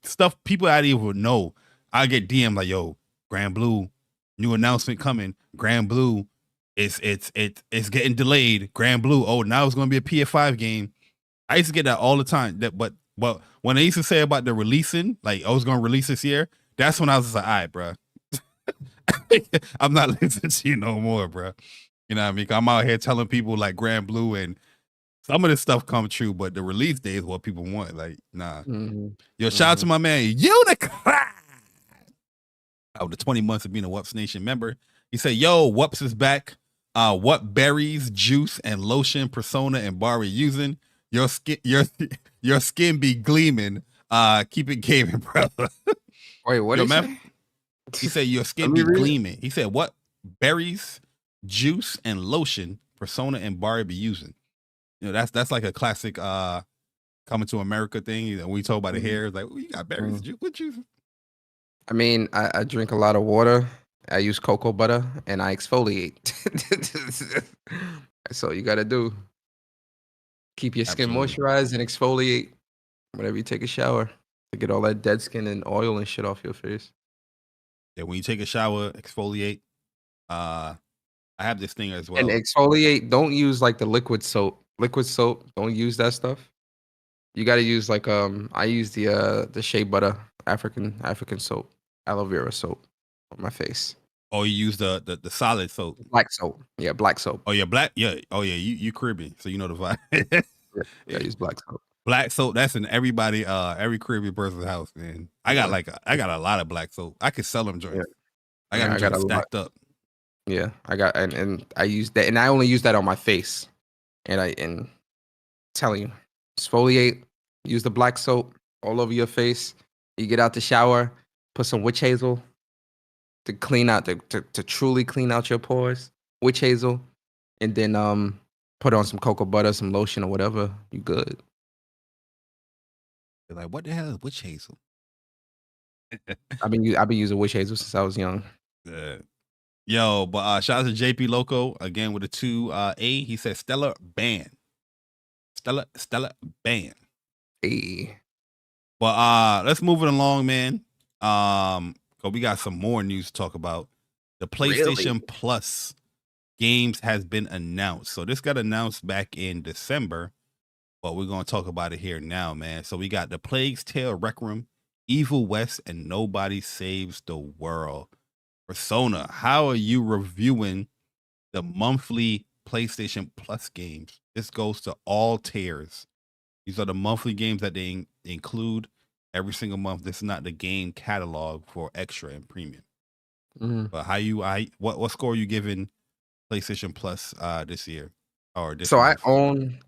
stuff people I didn't even know. I get DM like, yo, Grand Blue, new announcement coming. Grand Blue, it's getting delayed. Grand Blue, oh, now it's gonna be a PS5 game. I used to get that all the time. But when they used to say about the releasing, like I was gonna release this year, that's when I was just like, all right, bro. I'm not listening to you no more, bro. You know what I mean? I'm out here telling people like Grand Blue and some of this stuff come true, but the release date is what people want. Like, nah. Mm-hmm. Yo, shout out to my man Unicorn. Oh, the 20 months of being a WUPS Nation member. He said, yo, WUPS is back. What berries, juice, and lotion Persona and Bari using? Your skin be gleaming. Keep it gaming, brother. Wait, what is it? He said your skin be gleaming. He said, what berries, juice, and lotion Persona and Bari be using? You know, that's like a classic Coming to America thing. And we talk about the hair. It's like, oh, you got berries, juice, what juice? I mean, I drink a lot of water. I use cocoa butter and I exfoliate. That's all you gotta do. Keep your skin moisturized and exfoliate whenever you take a shower to get all that dead skin and oil and shit off your face. Yeah, when you take a shower, exfoliate. I have this thing as well. And exfoliate, don't use like the liquid soap. Liquid soap, don't use that stuff. You gotta use like I use the shea butter, African soap, aloe vera soap on my face. Oh, you use the solid soap. Black soap. Yeah, black soap. Oh yeah, black. Yeah. Oh yeah, you Caribbean, so you know the vibe. Yeah, I use black soap. Black soap, that's in every Caribbean person's house, man. I got a lot of black soap. I could sell them joints. Yeah. I got them stacked up. Yeah, I got and I use that, and I only use that on my face. And telling you, exfoliate, use the black soap all over your face. You get out the shower, put some witch hazel to clean out to truly clean out your pores. Witch hazel, and then put on some cocoa butter, some lotion or whatever. You good. They're like, what the hell is witch hazel? I've been using witch hazel since I was young. Yo, but shout out to JP Loco again with a 2A. He said Stellar Band. Stellar Band. Hey. But let's move it along, man. Cause we got some more news to talk about. The PlayStation Plus games has been announced. So this got announced back in December, but we're gonna talk about it here now, man. So we got The Plague's Tale Requiem, Evil West, and Nobody Saves the World. Persona, how are you reviewing the monthly PlayStation Plus games? This goes to all tiers. These are the monthly games that they include every single month. This is not the game catalog for extra and premium. Mm-hmm. But what score are you giving PlayStation Plus this year? Or this month?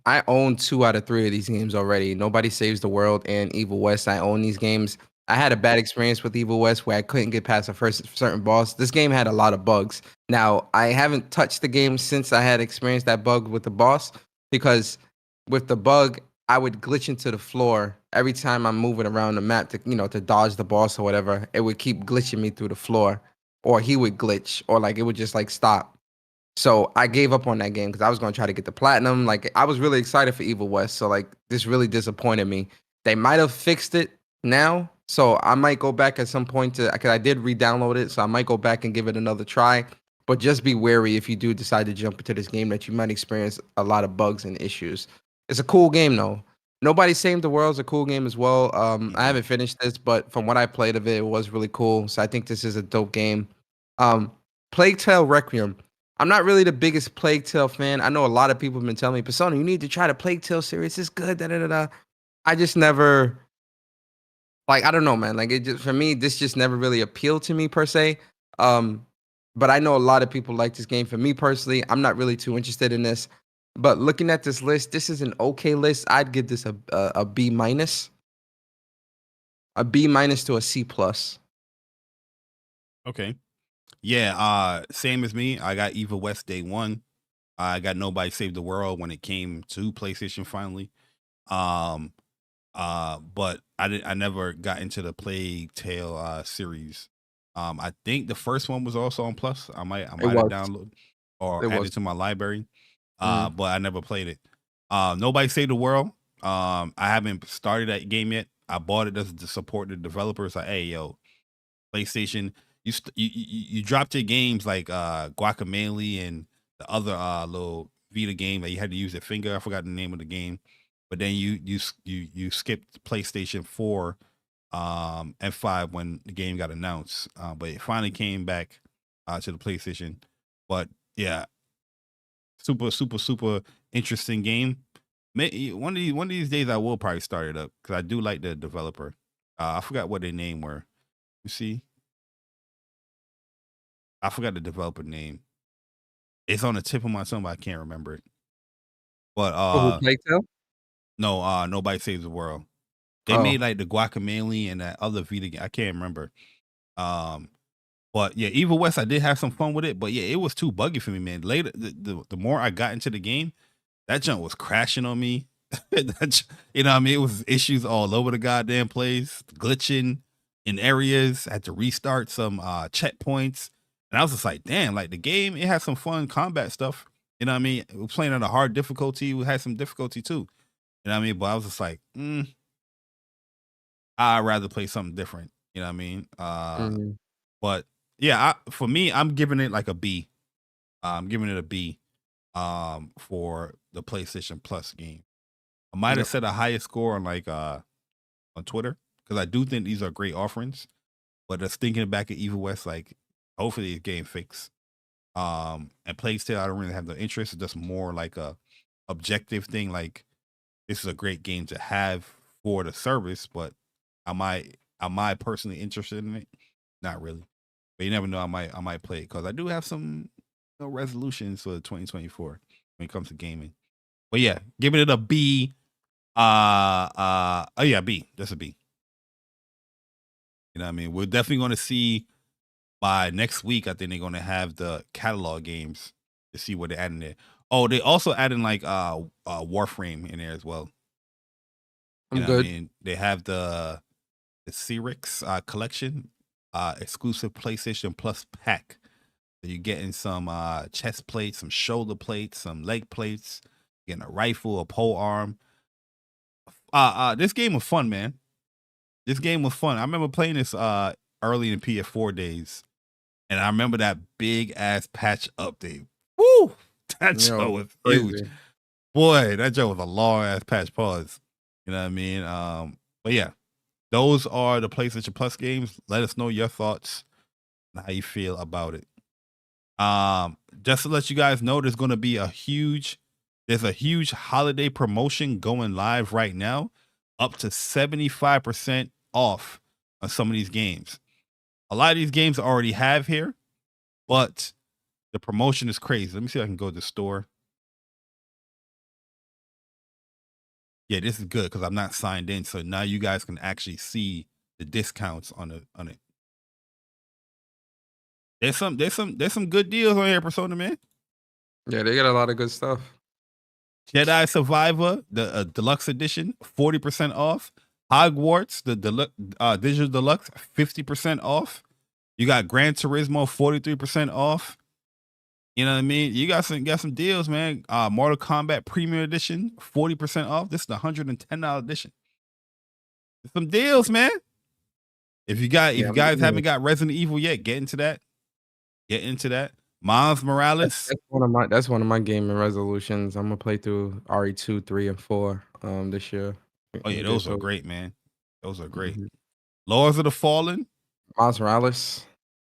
I own 2 out of 3 of these games already. Nobody Saves the World and Evil West. I own these games. I had a bad experience with Evil West where I couldn't get past a certain boss. This game had a lot of bugs. Now, I haven't touched the game since I had experienced that bug with the boss, because with the bug, I would glitch into the floor every time I'm moving around the map to dodge the boss or whatever. It would keep glitching me through the floor, or he would glitch, or like it would just like stop. So I gave up on that game because I was going to try to get the platinum. Like I was really excited for Evil West. So like this really disappointed me. They might have fixed it now. So I might go back at some point to, because I did re-download it. So I might go back and give it another try. But just be wary if you do decide to jump into this game that you might experience a lot of bugs and issues. It's a cool game though. Nobody Saved the World's a cool game as well. I haven't finished this, but from what I played of it, it was really cool. So I think this is a dope game. Plague Tale Requiem. I'm not really the biggest Plague Tale fan. I know a lot of people have been telling me, Persona, you need to try the Plague Tale series. It's good. Da, da, da, da. I just never, like, I don't know, man. Like, it just, for me, this just never really appealed to me per se. But I know a lot of people like this game. For me personally, I'm not really too interested in this. But looking at this list, this is an okay list. I'd give this a B minus, to a C plus. Okay. Yeah, same as me. I got Evil West day one. I got Nobody Saved the World when it came to PlayStation finally. But I never got into the Plague Tale series. I think the first one was also on Plus. I might have downloaded or added to my library. But I never played it. Nobody Saved the World. I haven't started that game yet. I bought it just to support the developers. Like, hey, yo, PlayStation, you dropped your games like Guacamelee and the other little Vita game that you had to use your finger. I forgot the name of the game, but then you skipped PlayStation 4 and 5 when the game got announced. But it finally came back to the PlayStation. But yeah, super interesting game. One of these days I will probably start it up because I do like the developer. I forgot what their name were. You see, I forgot the developer name. It's on the tip of my tongue, but I can't remember it. But Plague Tale? No, Nobody Saves the World. They made like the Guacamelee and that other Vita game. I can't remember. But yeah, Evil West, I did have some fun with it, but yeah, it was too buggy for me, man. Later, the more I got into the game, that junk was crashing on me. You know what I mean? It was issues all over the goddamn place, glitching in areas. I had to restart some checkpoints. And I was just like, damn, like the game, it had some fun combat stuff. You know what I mean? We're playing on a hard difficulty. We had some difficulty too. You know what I mean? But I was just like, I'd rather play something different. You know what I mean? But yeah, for me, I'm giving it like a B. I'm giving it a B for the PlayStation Plus game. I might have set a higher score on like on Twitter because I do think these are great offerings. But just thinking back at Evil West, like hopefully it's game fixed. And Plague Tale, I don't really have the interest. It's just more like a objective thing. Like this is a great game to have for the service, but am I personally interested in it? Not really. But you never know. I might play it because I do have some resolutions for 2024 when it comes to gaming. But yeah, giving it a B. Oh yeah, B. That's a B. You know what I mean? We're definitely going to see by next week. I think they're going to have the catalog games to see what they're adding there. Oh, they also adding like Warframe in there as well. You know what I mean? They have the Cyrix collection, exclusive PlayStation Plus pack. So you're getting some chest plates, some shoulder plates, some leg plates, getting a rifle, a pole arm. This game was fun, man. This game was fun. I remember playing this early in PS4 days, and I remember that big ass patch update. Woo! That joke was huge. Boy, that joke was a long ass patch. Pause. You know what I mean? But yeah, those are the PlayStation Plus games. Let us know your thoughts and how you feel about it. Just to let you guys know, there's going to be a huge holiday promotion going live right now, up to 75% off on some of these games. A lot of these games I already have here, but the promotion is crazy. Let me see if I can go to the store. Yeah, this is good because I'm not signed in, so now you guys can actually see the discounts on it. There's some good deals on here, Persona, man. Yeah, they got a lot of good stuff. Jedi Survivor, the deluxe edition, 40% off. Hogwarts, the digital deluxe, 50% off. You got Gran Turismo, 43% off. You know what I mean? You got some deals, man. Mortal Kombat Premium Edition, 40% off. This is the $110 edition. Some deals, man. If you guys haven't got Resident Evil yet, get into that. Get into that. Miles Morales. That's one of my gaming resolutions. I'm gonna play through RE2, 3, and 4 this year. Oh yeah, those are great, man. Those are great. Lords of the Fallen. Miles Morales.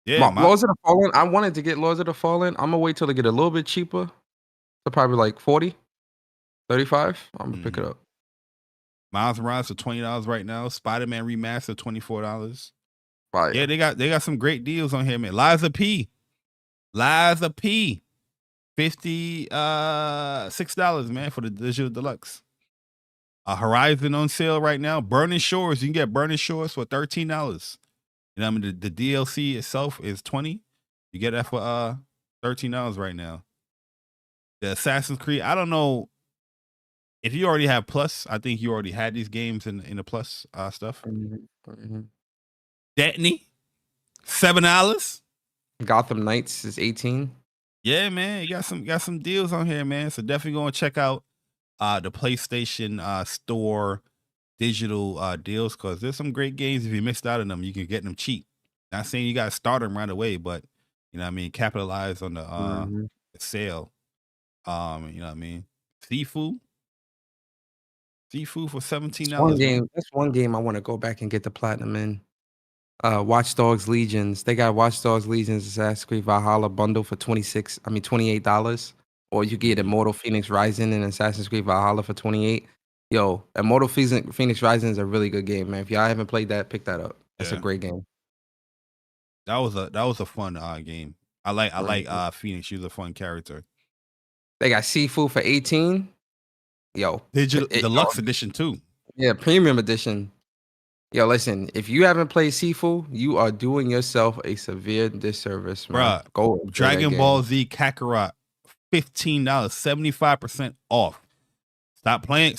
Yeah, Lords of the Fallen. I wanted to get Lords of the Fallen. I'm gonna wait till they get a little bit cheaper. So probably like 40, 35. I'm gonna pick it up. Miles Morales for $20 right now. Spider-Man Remastered, $24. Fire. Yeah, they got some great deals on here, man. Liza P, $56, man, for the digital deluxe. Horizon on sale right now. Burning Shores, you can get Burning Shores for $13. You know what I mean? The DLC itself is $20. You get that for $13 right now. The Assassin's Creed, I don't know if you already have Plus. I think you already had these games in the Plus stuff. Destiny, $7. Gotham Knights is 18. Yeah, man, you got some deals on here, man. So definitely go and check out the PlayStation Store digital deals, because there's some great games. If you missed out on them, you can get them cheap. Not saying you got to start them right away, but you know what I mean, capitalize on the sale. You know what I mean? Sifu for $17. That's one game I want to go back and get the platinum in. Watch Dogs Legions. They got Watch Dogs Legions Assassin's Creed Valhalla bundle for $28. Or you get Immortal Phoenix Rising and Assassin's Creed Valhalla for $28. Yo, Immortal Phoenix Rising is a really good game, man. If y'all haven't played that, pick that up. That's a great game. That was a fun game. I like Phoenix. She's a fun character. They got Sifu for 18. Yo, digital deluxe edition too. Yeah, premium edition. Yo, listen, if you haven't played Sifu, you are doing yourself a severe disservice, man. Bruh, go Dragon Ball Z Kakarot, $15, 75% off. Stop playing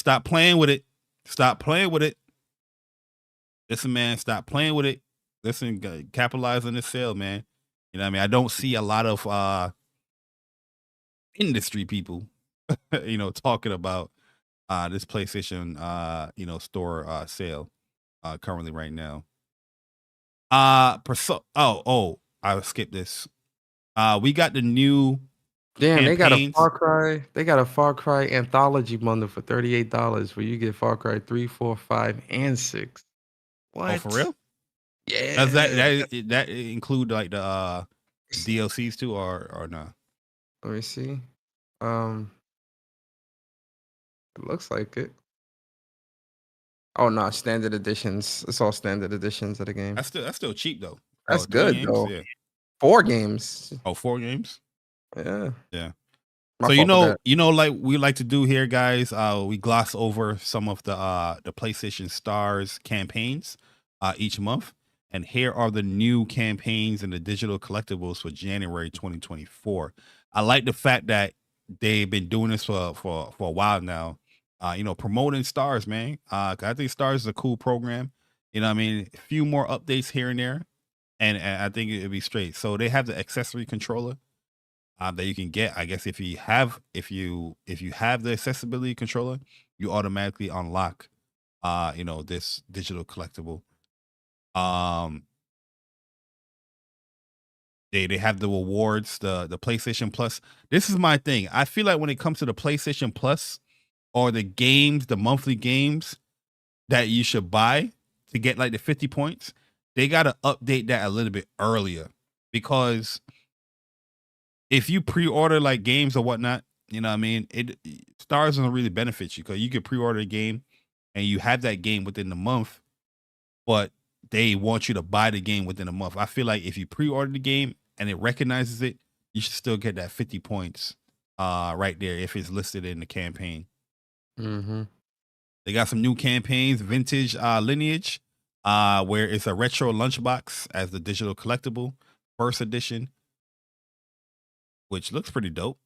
with it. Stop playing with it. Listen, man, stop playing with it. Listen, capitalize on this sale, man. You know what I mean? I don't see a lot of industry people, you know, talking about this PlayStation store sale currently right now. I skipped this. We got the new Damn, they got a campaigns. Far Cry anthology bundle for $38 where you get Far Cry 3, 4, 5, and 6. What? Oh, for real? Yeah. Does that include like the DLCs too, or not? Let me see. It looks like it. Oh no, standard editions. It's all standard editions of the game. That's still cheap though. That's good games? though. Yeah. 4 games. Oh, 4 games? Yeah. Yeah. My So fault for you know, like we like to do here, guys. We gloss over some of the PlayStation Stars campaigns each month, and here are the new campaigns and the digital collectibles for January 2024. I like the fact that they've been doing this for a while now. Promoting Stars, man. 'Cause I think Stars is a cool program. You know what I mean? A few more updates here and there, and I think it'll be straight. So they have the accessory controller that you can get. I guess if you have the accessibility controller, you automatically unlock this digital collectible. They have the rewards, the PlayStation Plus. This is my thing. I feel like when it comes to the PlayStation Plus or the games, the monthly games that you should buy to get like the 50 points, they got to update that a little bit earlier, because if you pre-order like games or whatnot, you know what I mean, Stars doesn't really benefit you, because you could pre-order a game and you have that game within the month, but they want you to buy the game within a month. I feel like if you pre-order the game and it recognizes it, you should still get that 50 points right there if it's listed in the campaign. They got some new campaigns, Vintage Lineage, where it's a retro lunchbox as the digital collectible, first edition, which looks pretty dope.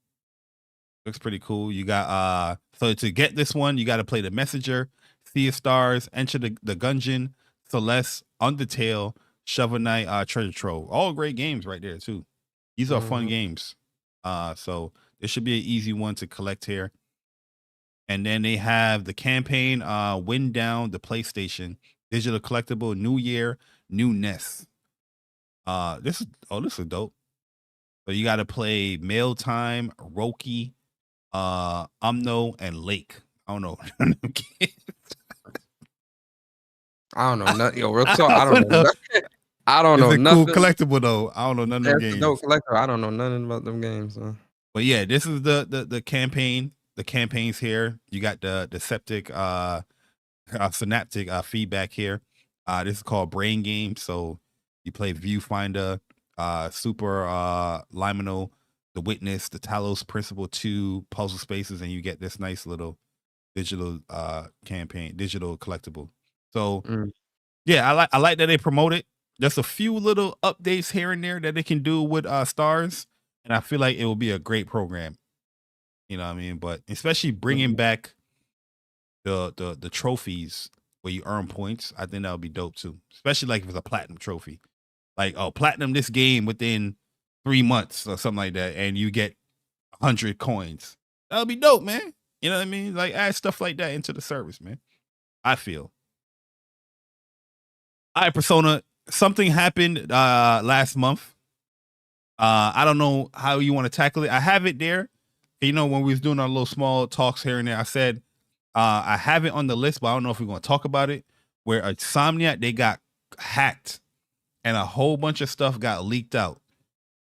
Looks pretty cool. You got so to get this one, you got to play the Messenger, Sea of Stars, Enter the Gungeon, Celeste, Undertale, Shovel Knight, Treasure Trove. All great games right there too. These are fun games. So this should be an easy one to collect here. And then they have the campaign, Win Down the PlayStation, digital collectible, New Year, New Nest. This is dope. So you got to play Mail Time, Roki, Umno, and Lake. I don't know. I don't know nothing. Yo, real talk, I don't know. I don't know It's a nothing. cool collectible though. I don't know none of them games. No collector. I don't know nothing about them games. So. But yeah, this is the campaign. The campaigns here. You got the septic synaptic feedback here. This is called Brain Game. So you play Viewfinder, Super Liminal, The Witness, the Talos Principle 2, Puzzle Spaces, and you get this nice little digital campaign, digital collectible. So yeah, I like that they promote it. There's a few little updates here and there that they can do with stars, and I feel like it will be a great program. You know what I mean? But especially bringing back the trophies where you earn points, I think that would be dope too. Especially like if it's a platinum trophy, like platinum this game within 3 months or something like that, and you get 100 coins. That would be dope, man. You know what I mean? Like add stuff like that into the service, man. I feel. All right, Persona. Something happened last month. I don't know how you want to tackle it. I have it there. You know, when we was doing our little small talks here and there, I said I have it on the list, but I don't know if we're going to talk about it. Where Insomniac, they got hacked and a whole bunch of stuff got leaked out.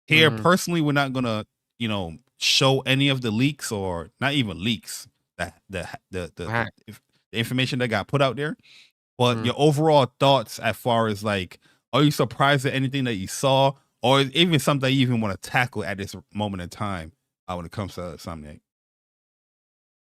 Here, personally, we're not going to, show any of the leaks, or not even leaks, the information that got put out there. But your overall thoughts as far as like, are you surprised at anything that you saw, or even something that you even want to tackle at this moment in time when it comes to Insomniac?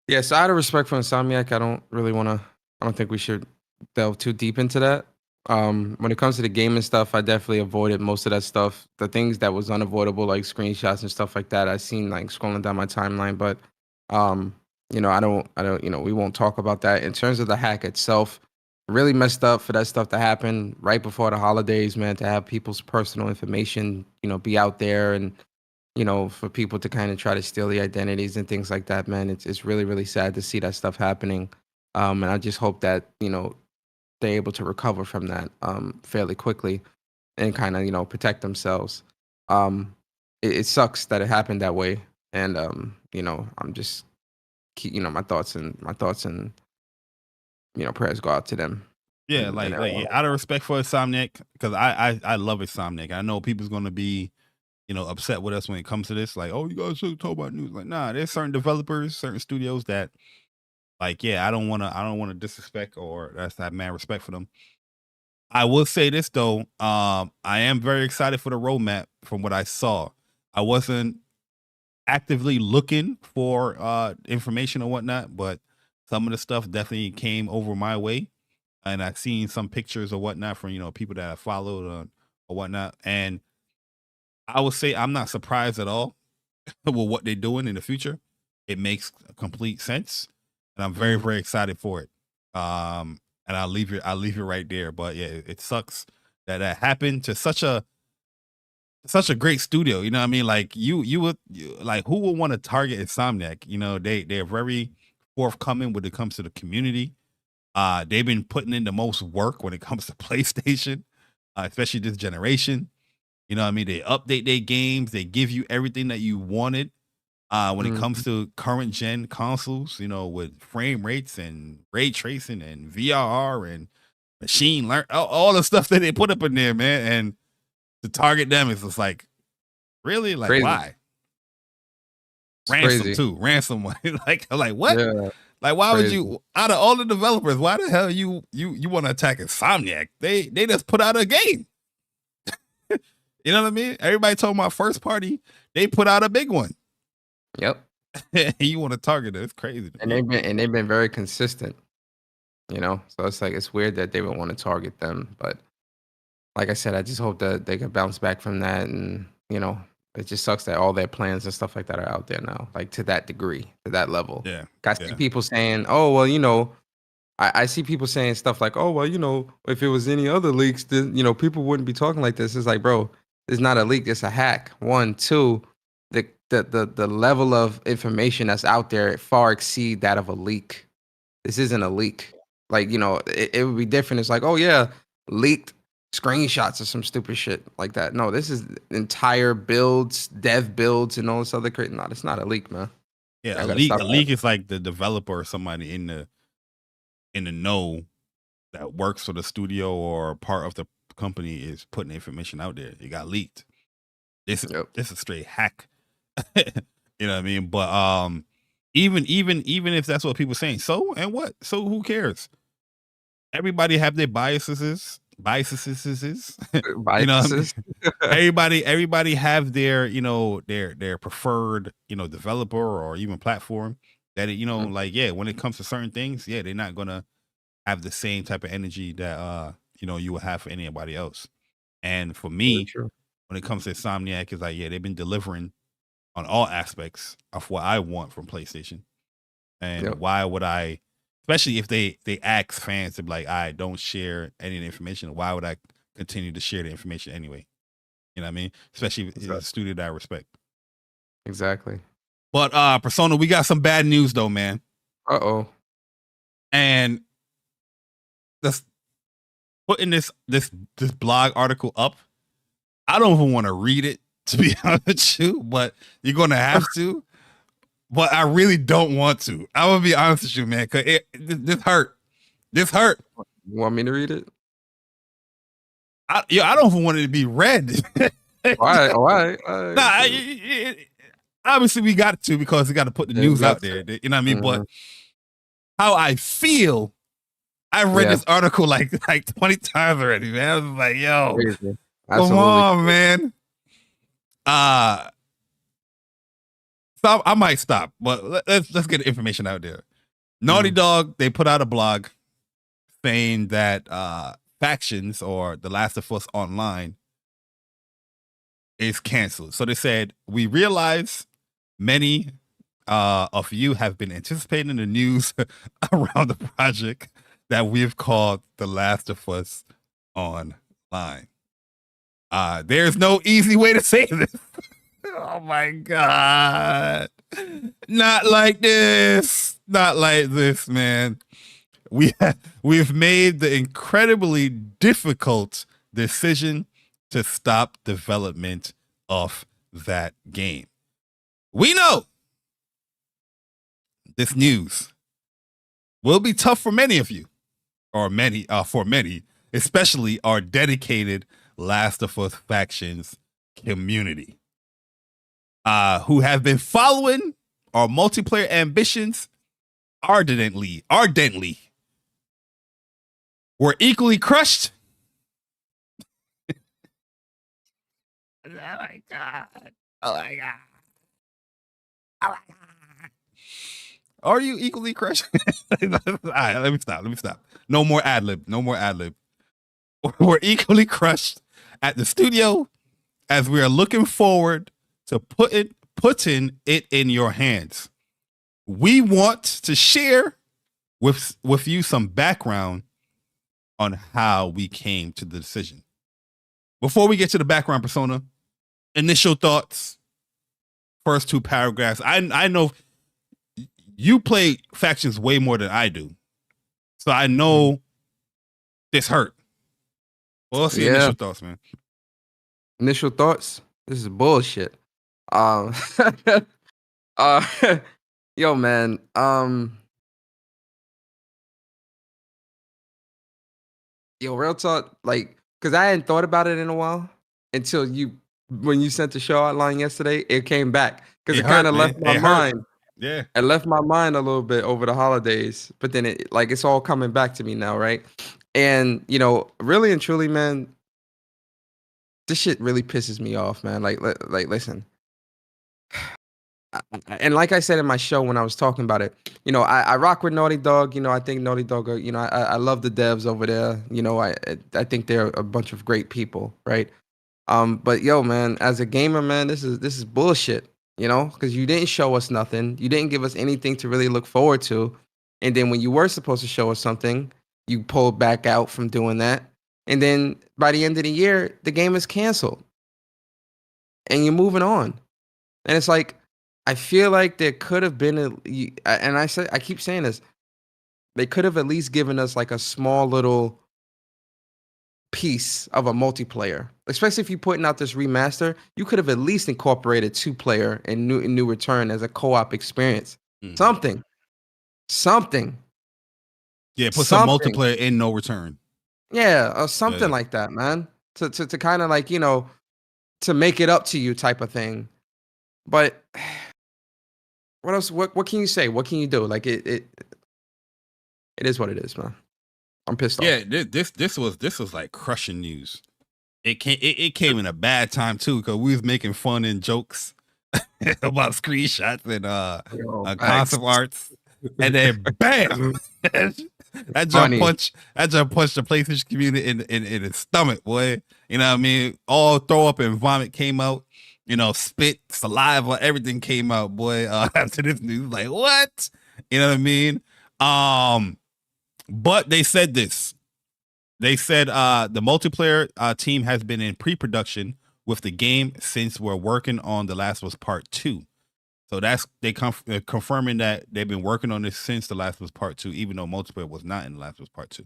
Yeah, so out of respect for Insomniac, I don't think we should delve too deep into that. When it comes to the gaming stuff, I definitely avoided most of that stuff. The things that was unavoidable, like screenshots and stuff like that, I seen like scrolling down my timeline. But I don't, we won't talk about that. In terms of the hack itself, really messed up for that stuff to happen right before the holidays, man, to have people's personal information, be out there, and, for people to kind of try to steal the identities and things like that, man. It's really, really sad to see that stuff happening. And I just hope that, they're able to recover from that fairly quickly and kind of, protect themselves. It sucks that it happened that way. And, I'm just, my thoughts and prayers go out to them. Yeah, like out of respect for Insomniac, because I love Insomniac. I know people's gonna be, upset with us when it comes to this. Like, oh, you guys should talk about news. Like, nah, there's certain developers, certain studios that, like, yeah, I don't wanna disrespect, or that's that mad respect for them. I will say this though, I am very excited for the roadmap from what I saw. I wasn't actively looking for information or whatnot, but some of the stuff definitely came over my way, and I've seen some pictures or whatnot from people that I followed or whatnot, and I would say I'm not surprised at all with what they're doing in the future. It makes complete sense, and I'm very, very excited for it. And I'll leave it right there. But yeah, it sucks that happened to such a great studio. You know what I mean? Like you would like, who would want to target Insomniac? They're very forthcoming when it comes to the community. They've been putting in the most work when it comes to PlayStation, especially this generation. You know what I mean? They update their games. They give you everything that you wanted when it comes to current gen consoles, with frame rates and ray tracing and VRR and machine learn, all the stuff that they put up in there, man. And to target them is just like, really? Like, crazy. Why? Ransom too. Ransom. like what? Yeah. Like, why would you, out of all the developers, why the hell you want to attack Insomniac? They just put out a game. You know what I mean? Everybody told my first party, they put out a big one. Yep. You want to target it? It's crazy. And they've been very consistent. So it's like, it's weird that they would want to target them. But like I said, I just hope that they can bounce back from that. And it just sucks that all their plans and stuff like that are out there now, like to that degree, to that level. Yeah. I see people saying, oh, well, I see people saying stuff like, oh, well, if it was any other leaks, then, people wouldn't be talking like this. It's like, bro, it's not a leak. It's a hack. 1, 2, the level of information that's out there far exceed that of a leak. This isn't a leak. Like, it would be different. It's like, oh yeah, leaked screenshots or some stupid shit like that. No, this is entire builds, dev builds, and all this other crazy. No, it's not a leak, man. Yeah, a leak is like the developer or somebody in the know that works for the studio or part of the company is putting information out there. It got leaked. This is a straight hack. You know what I mean? But even if that's what people are saying, so and what? So who cares? Everybody have their biases. Biases. You know what I mean? Everybody have their, their preferred, developer or even platform that, like, yeah, when it comes to certain things, yeah, they're not going to have the same type of energy that, you would have for anybody else. And for me, when it comes to Insomniac, it's like, yeah, they've been delivering on all aspects of what I want from PlayStation. And why would I, especially if they ask fans to be like, I don't share any of the information, why would I continue to share the information anyway? You know what I mean? Especially if it's a studio that I respect. Exactly. But Persona, we got some bad news though, man. Uh-oh. And that's putting this blog article up. I don't even want to read it, to be honest with you, but you're gonna have to. But I really don't want to. I will be honest with you, man, because this hurt. This hurt. You want me to read it? I don't even want it to be read. All right. Nah, obviously we got to, because we got to put the news out there. You know what I mean? But how I feel, I read this article like 20 times already, man. I was like, yo, come on, man. So I might stop, but let's get the information out there. Naughty Dog, they put out a blog saying that Factions or The Last of Us Online is canceled. So they said, we realize many of you have been anticipating the news around the project that we've called The Last of Us Online. There's no easy way to say this. Oh my God. Not like this. Not like this, man. We've made the incredibly difficult decision to stop development of that game. We know this news will be tough for many of you, or for many, especially our dedicated Last of Us Factions community, who have been following our multiplayer ambitions ardently. We're equally crushed. Oh my God. Oh my God. Oh my God. Are you equally crushed? All right, let me stop. No more ad-lib. We're equally crushed at the studio as we are looking forward to putting it in your hands. We want to share with you some background on how we came to the decision. Before we get to the background, Persona, initial thoughts, first two paragraphs. I know you play Factions way more than I do, so I know this hurt. Well, let's see initial thoughts, man. Initial thoughts? This is bullshit. Yo, man. Yo, real talk, like, because I hadn't thought about it in a while until when you sent the show outline yesterday, it came back. Because it kind of left my mind. Yeah. It left my mind a little bit over the holidays, but then it's all coming back to me now, right? And, really and truly, man, this shit really pisses me off, man. Like listen. And like I said in my show when I was talking about it, I rock with Naughty Dog. I think Naughty Dog are, I love the devs over there. I think they're a bunch of great people, right? But yo, man, as a gamer, man, this is bullshit, because you didn't show us nothing. You didn't give us anything to really look forward to. And then when you were supposed to show us something, you pulled back out from doing that. And then by the end of the year, the game is canceled. And you're moving on. And it's like, I feel like there could have been and I keep saying this, they could have at least given us like a small little piece of a multiplayer. Especially if you're putting out this remaster, you could have at least incorporated 2-player and New Return as a co-op experience. Something. Yeah, put some multiplayer in No Return. Yeah, or something like that, man. To kind of like, to make it up to you type of thing. But what else? What can you say? What can you do? Like it is what it is, man. I'm pissed off. Yeah, this was like crushing news. It came in a bad time too, because we was making fun and jokes about screenshots and concept arts, and then bam, that jump punched the PlayStation community in its stomach, boy. You know what I mean? All throw up and vomit came out. Spit, saliva, everything came out, boy. After this news, like what? You know what I mean? But they said this. They said the multiplayer team has been in pre-production with the game since we're working on The Last of Us Part 2. So that's confirming that they've been working on this since The Last of Us Part 2, even though multiplayer was not in The Last of Us Part 2.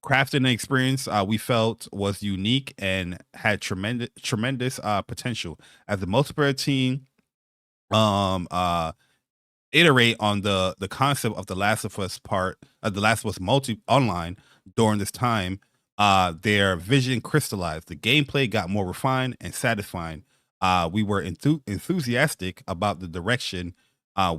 Crafting the experience we felt was unique and had tremendous potential. As the multiplayer team iterate on the concept of The Last of Us The Last of Us multi online during this time, their vision crystallized. The gameplay got more refined and satisfying. We were enthusiastic about the direction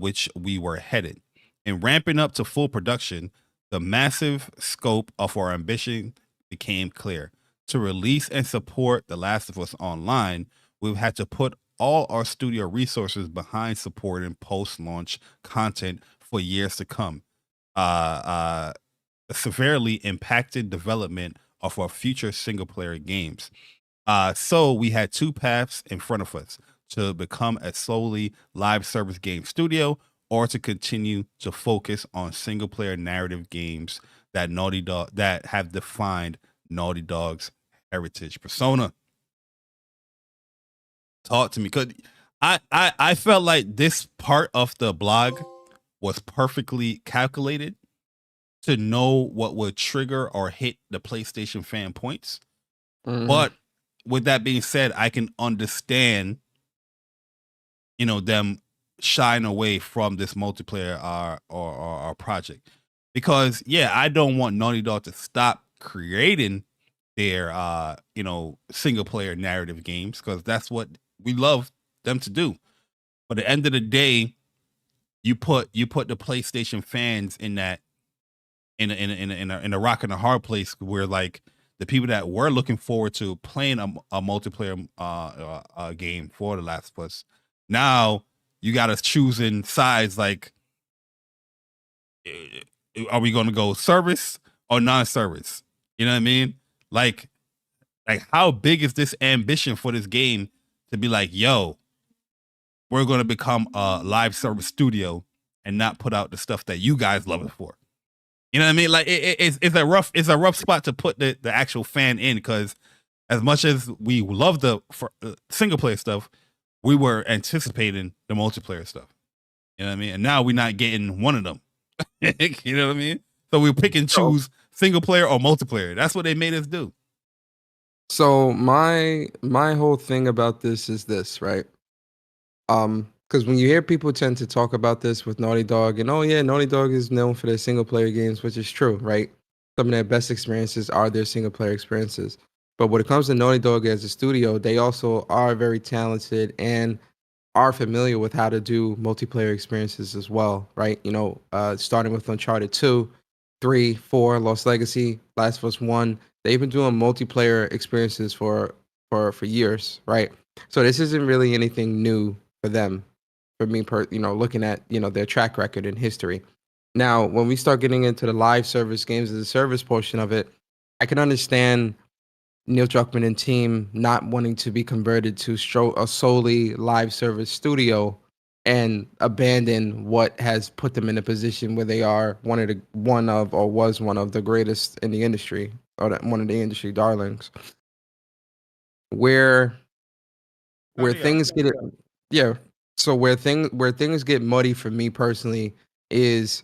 which we were headed. In ramping up to full production, the massive scope of our ambition became clear. To release and support The Last of Us Online, we've had to put all our studio resources behind supporting post-launch content for years to come. Severely impacted development of our future single-player games. So we had two paths in front of us: to become a solely live service game studio, or to continue to focus on single-player narrative games that have defined Naughty Dog's heritage persona. Talk to me, because I felt like this part of the blog was perfectly calculated to know what would trigger or hit the PlayStation fan points. But with that being said, I can understand, them shying away from this multiplayer or project, because I don't want Naughty Dog to stop creating their single player narrative games, because that's what we love them to do. But at the end of the day, you put the PlayStation fans in that in a rock and a hard place, where like the people that were looking forward to playing a multiplayer game for The Last of Us, now you got us choosing sides. Like, are we going to go service or non-service? You know what I mean? Like how big is this ambition for this game to be like, yo, we're going to become a live service studio and not put out the stuff that you guys love it for? You know what I mean? Like it's a rough spot to put the actual fan in, because as much as we love the single player stuff, we were anticipating the multiplayer stuff. You know what I mean? And now we're not getting one of them. You know what I mean? So we pick and choose single player or multiplayer. That's what they made us do. So my whole thing about this is this, right? Because when you hear people tend to talk about this with Naughty Dog, and Naughty Dog is known for their single player games, which is true, right? Some of their best experiences are their single player experiences. But when it comes to Naughty Dog as a studio, they also are very talented and are familiar with how to do multiplayer experiences as well, right? Starting with Uncharted 2, 3, 4, Lost Legacy, Last of Us 1. They've been doing multiplayer experiences for years, right? So this isn't really anything new for them. For me, looking at their track record and history. Now, when we start getting into the live service games as a service portion of it, I can understand Neil Druckmann and team not wanting to be converted to a solely live service studio and abandon what has put them in a position where they are one of the greatest in the industry, or one of the industry darlings. Where things get it, yeah. So where things get muddy for me personally is,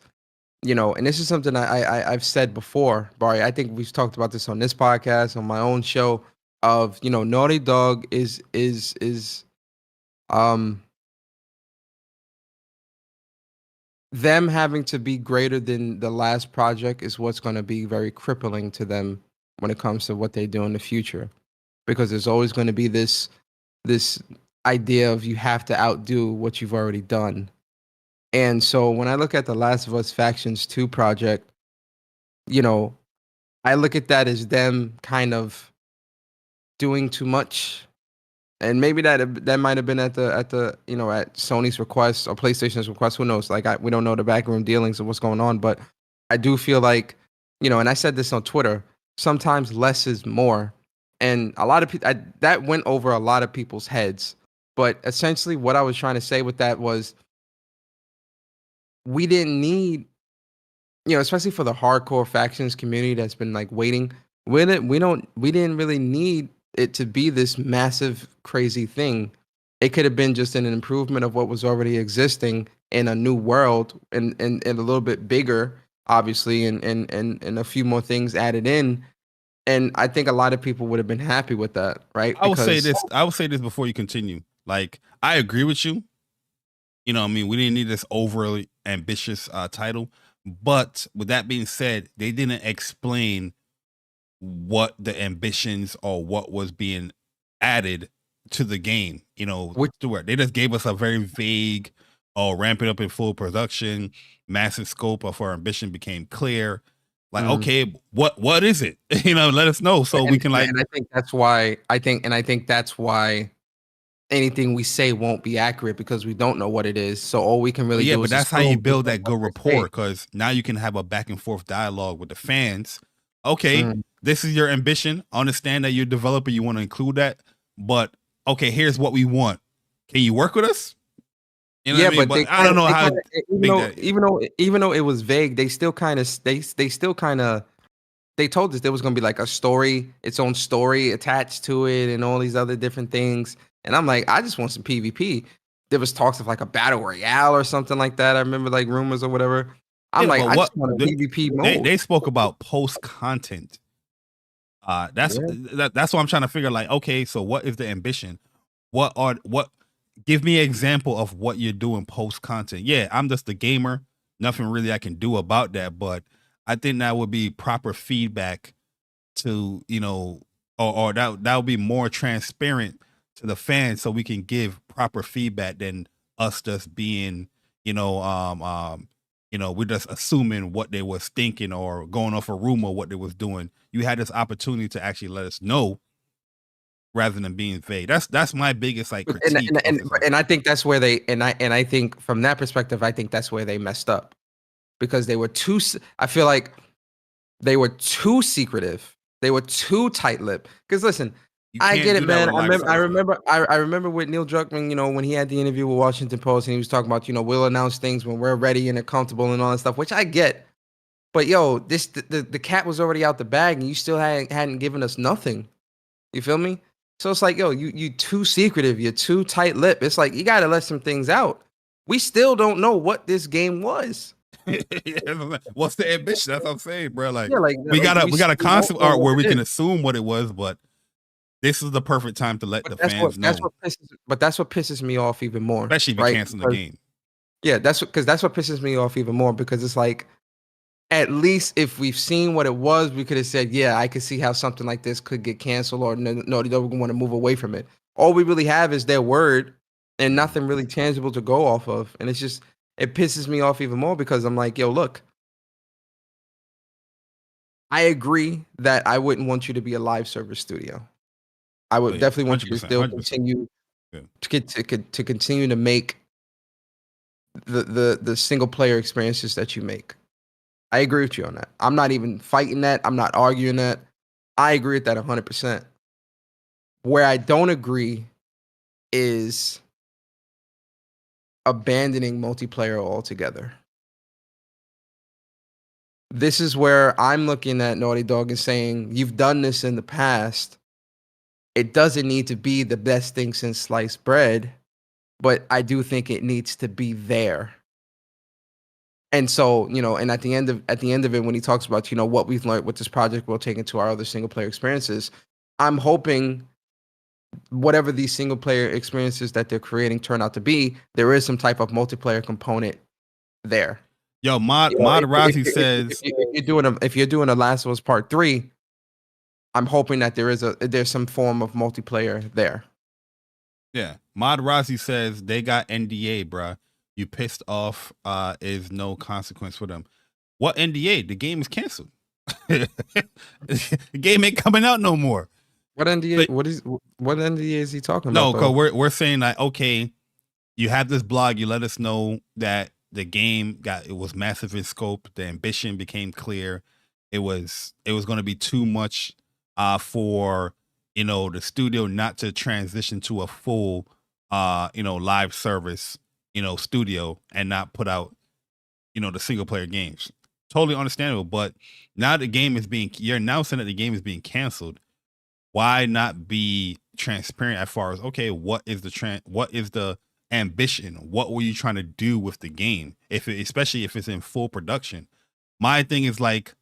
and this is something I've said before, Bari. I think we've talked about this on this podcast, on my own show. Of Naughty Dog is them having to be greater than the last project is what's going to be very crippling to them when it comes to what they do in the future, because there's always going to be this idea of you have to outdo what you've already done. And so when I look at the Last of Us Factions 2 project, I look at that as them kind of doing too much. And maybe that might have been at Sony's request or PlayStation's request. Who knows? Like we don't know the backroom dealings of what's going on, but I do feel like, and I said this on Twitter, sometimes less is more. And a lot of people that went over a lot of people's heads. But essentially, what I was trying to say with that was, we didn't need, especially for the hardcore factions community that's been like waiting. We didn't really need it to be this massive, crazy thing. It could have been just an improvement of what was already existing in a new world and a little bit bigger, obviously, and a few more things added in. And I think a lot of people would have been happy with that, right? I will say this before you continue. Like, I agree with you. We didn't need this overly ambitious title. But with that being said, they didn't explain what the ambitions or what was being added to the game. They just gave us a very vague, ramping up in full production, massive scope of our ambition became clear. Like, okay, what is it? Let us know so we can like. And I think that's why anything we say won't be accurate, because we don't know what it is. So all we can really do is. But that's how you build that good rapport, because now you can have a back and forth dialogue with the fans. Okay, this is your ambition. Understand that you're a developer, you want to include that. But okay, here's what we want. Can you work with us? But I don't know how. Even though it was vague, they still kind of they told us there was gonna be like a story, its own story attached to it, and all these other different things. And I'm like, I just want some PvP. There was talks of like a battle royale or something like that. I remember like rumors or whatever. I just want a PvP mode. They spoke about post content. That's what I'm trying to figure. Like, okay, so what is the ambition? Give me an example of what you're doing post content. Yeah, I'm just a gamer. Nothing really I can do about that. But I think that would be proper feedback to, or that would be more transparent to the fans, so we can give proper feedback than us just being, we're just assuming what they was thinking or going off a rumor what they was doing. You had this opportunity to actually let us know, rather than being vague. That's my biggest like critique. And I think that's where I think from that perspective, I think that's where they messed up, because they were I feel like they were too secretive. They were too tight-lipped. Because listen, I get it, man. I remember with Neil Druckmann, when he had the interview with Washington Post and he was talking about, we'll announce things when we're ready and they're comfortable and all that stuff, which I get. But the cat was already out the bag and you still hadn't given us nothing. You feel me? So it's like, you too secretive, you're too tight-lipped. It's like, you got to let some things out. We still don't know what this game was. What's the ambition? That's what I'm saying, bro. Like, we got a concept art where we can assume what it was, but this is the perfect time to let the fans know. That's what pisses me off even more. Especially if you cancel the game. Yeah, that's what pisses me off even more, because it's like, at least if we've seen what it was, we could have said, yeah, I could see how something like this could get canceled, or no, they don't want to move away from it. All we really have is their word and nothing really tangible to go off of. And it's just, it pisses me off even more, because I'm like, look, I agree that I wouldn't want you to be a live service studio. I would definitely want you to still 100%. Continue to continue to make the single player experiences that you make. I agree with you on that. I'm not even fighting that. I'm not arguing that. I agree with that 100%. Where I don't agree is abandoning multiplayer altogether. This is where I'm looking at Naughty Dog and saying, you've done this in the past. It doesn't need to be the best thing since sliced bread. but I do think it needs to be there. And so, and at the end of it, when he talks about, what we've learned with this project, we'll take into our other single player experiences. I'm hoping whatever these single player experiences that they're creating turn out to be, there is some type of multiplayer component there. Yo, Mod Rossi says if you're doing a Last of Us Part 3, I'm hoping that there's some form of multiplayer there. Yeah, Mod Rossi says they got NDA, bruh. You pissed off is no consequence for them. What NDA? The game is canceled. The game ain't coming out no more. What NDA? What NDA is he talking about? No, because we're saying like, okay, you have this blog, you let us know that the game it was massive in scope, the ambition became clear. It was going to be too much for the studio not to transition to a full live service studio and not put out the single player games. Totally understandable, but now you're announcing that the game is being canceled. Why not be transparent as far as, okay, what is the ambition? What were you trying to do with the game? Especially if it's in full production. My thing is like,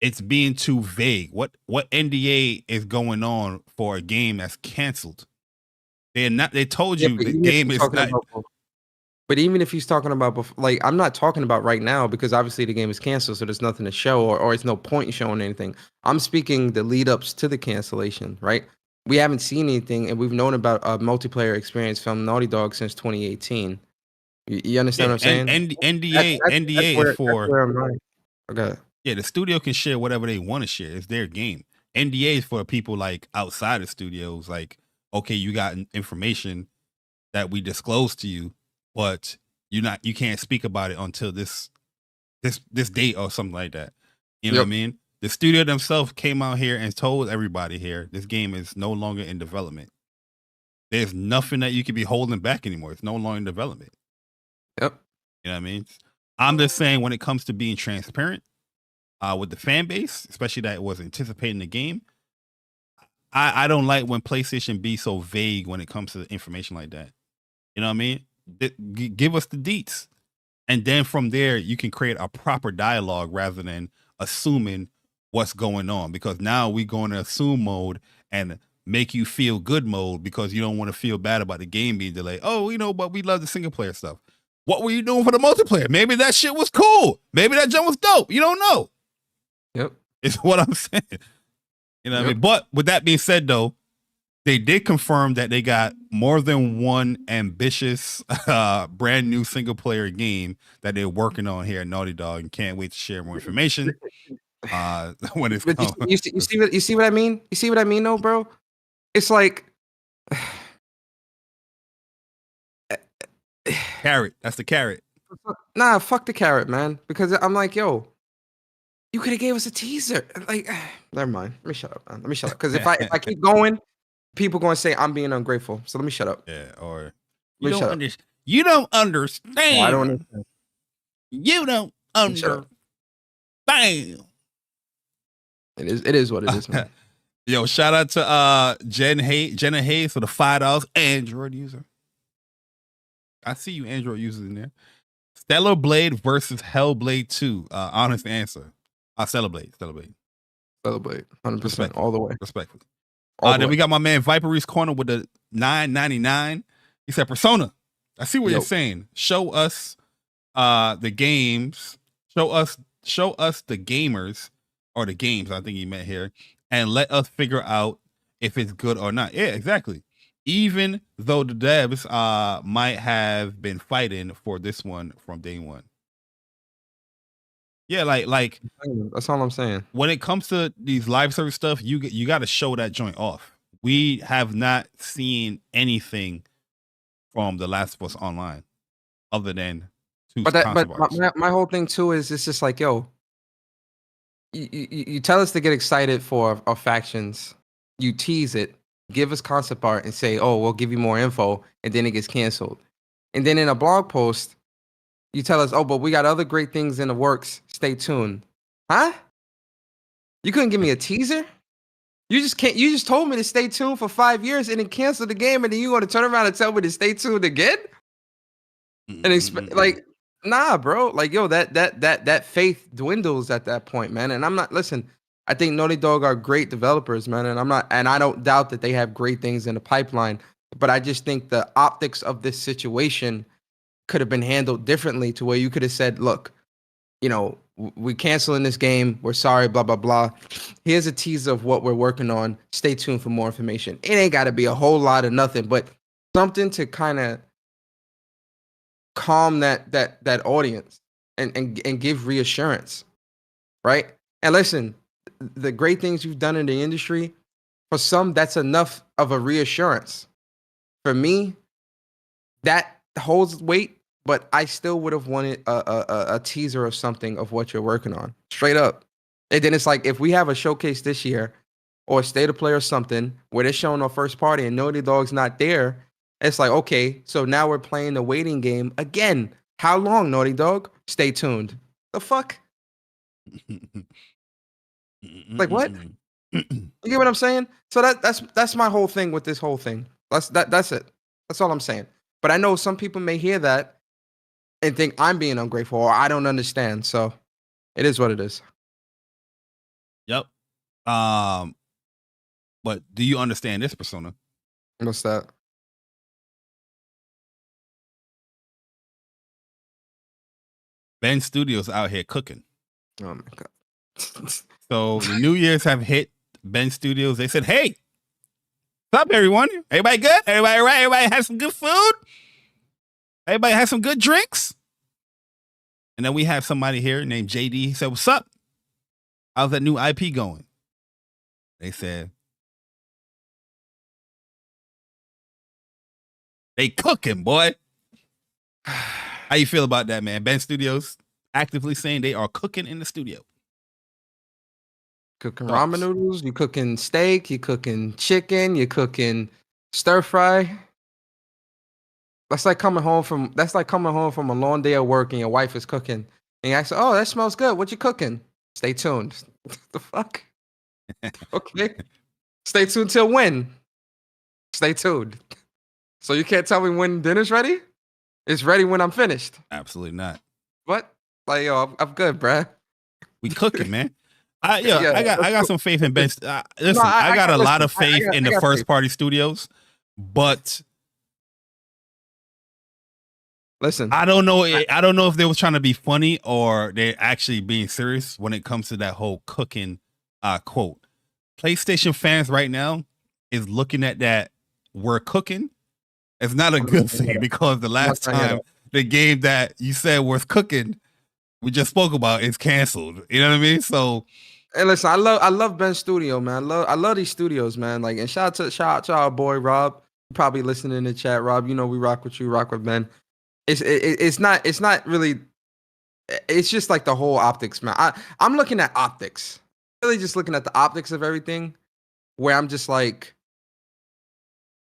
it's being too vague. What NDA is going on for a game that's canceled? They told you the game is not. But even if he's talking about, like, I'm not talking about right now because obviously the game is canceled, so there's nothing to show or it's no point in showing anything. I'm speaking the lead ups to the cancellation, right? We haven't seen anything, and we've known about a multiplayer experience from Naughty Dog since 2018. You understand what I'm saying? NDA is for. Okay. Yeah, the studio can share whatever they want to share. It's their game. NDA is for people like outside of studios. Like, okay, you got information that we disclosed to you, but you can't speak about it until this date or something like that. You know what I mean? The studio themselves came out here and told everybody here this game is no longer in development. There's nothing that you could be holding back anymore. It's no longer in development. Yep. You know what I mean? I'm just saying when it comes to being transparent with the fan base, especially that it was anticipating the game, I don't like when PlayStation be so vague when it comes to information like that. You know what I mean? Give us the deets. And then from there, you can create a proper dialogue rather than assuming what's going on. Because now we go into assume mode and make you feel good mode because you don't want to feel bad about the game being delayed. Oh, but we love the single player stuff. What were you doing for the multiplayer? Maybe that shit was cool. Maybe that jump was dope. You don't know. Yep. It's what I'm saying. You know what I mean? But with that being said, though, they did confirm that they got more than one ambitious, brand new single player game that they're working on here at Naughty Dog, and can't wait to share more information when it's come. You see what I mean? You see what I mean, though, bro? It's like carrot. That's the carrot. Nah, fuck the carrot, man. Because I'm like, yo, you could have gave us a teaser. Like, never mind. Let me shut up, man. Let me shut up. Because if I keep going, people going to say I'm being ungrateful. So let me shut up. Yeah, or you don't understand. You don't understand. Oh, I don't understand. You don't understand. It is what it is, man. Yo, shout out to Jenna Hayes for the $5 Android user. I see you Android users in there. Stellar Blade versus Hellblade 2. Honest answer. Stellar Blade. 100% all the way. Respectfully. Then we got my man Vipery's Corner with the $9.99. He said, Persona, I see what you're saying. Show us the games. Show us the gamers or the games, I think he meant here, and let us figure out if it's good or not. Yeah, exactly. Even though the devs might have been fighting for this one from day one. Yeah, like that's all I'm saying. When it comes to these live service stuff, you got to show that joint off. We have not seen anything from The Last of Us Online other than two. But my whole thing too is it's just like, yo, you tell us to get excited for our factions, you tease it, give us concept art, and say, oh, we'll give you more info, and then it gets canceled. And then in a blog post, you tell us, oh, but we got other great things in the works. Stay tuned. Huh? You couldn't give me a teaser? You just can't. You just told me to stay tuned for 5 years and then cancel the game, and then you going to turn around and tell me to stay tuned again? And like, nah, bro. Like, yo, that faith dwindles at that point, man. And I'm not. Listen, I think Naughty Dog are great developers, man, and I don't doubt that they have great things in the pipeline. But I just think the optics of this situation could have been handled differently, to where you could have said, look, you know, we canceling this game. We're sorry, blah, blah, blah. Here's a teaser of what we're working on. Stay tuned for more information. It ain't got to be a whole lot of nothing, but something to kind of calm that audience and give reassurance, right? And listen, the great things you've done in the industry, for some, that's enough of a reassurance. For me, that holds weight, but I still would have wanted a teaser of something of what you're working on, straight up. And then it's like, if we have a showcase this year or a state of play or something where they're showing our first party and Naughty Dog's not there, it's like, okay, so now we're playing the waiting game again. How long, Naughty Dog? Stay tuned. The fuck? Like, what? You get what I'm saying? So that's my whole thing with this whole thing. That's it. That's all I'm saying. But I know some people may hear that and think I'm being ungrateful or I don't understand. So it is what it is. Yep. But do you understand this, Persona? What's that? Ben Studios out here cooking. Oh my god. So the New Year's have hit Ben Studios. They said, hey, what's up, everyone? Everybody good? Everybody right? Everybody has some good food? Everybody has some good drinks? And then we have somebody here named JD. He said, what's up? How's that new IP going? They said, they cooking, boy. How you feel about that, man? Ben Studios actively saying they are cooking in the studio. Cooking ramen noodles, you cooking steak, you cooking chicken, you cooking stir fry. That's like coming home from a long day of work and your wife is cooking. And you ask, oh, that smells good. What you cooking? Stay tuned. What the fuck? Okay. Stay tuned till when? Stay tuned. So you can't tell me when dinner's ready? It's ready when I'm finished. Absolutely not. What? Like, yo, I'm good, bruh. We cooking, man. I got some faith in Ben. Listen, I got a lot of faith in the first party studios, but listen, I don't know if they were trying to be funny or they're actually being serious when it comes to that whole cooking quote. PlayStation fans right now is looking at that we're cooking. It's not a good thing because the last time the game that you said was cooking, we just spoke about, is canceled. You know what I mean? So, hey, listen, I love Ben Studio, man. I love these studios, man. Like, and shout out to our boy Rob. You're probably listening in the chat, Rob. You know we rock with you, rock with Ben. It's not really. It's just like the whole optics, man. I'm looking at optics. Really, just looking at the optics of everything. Where I'm just like,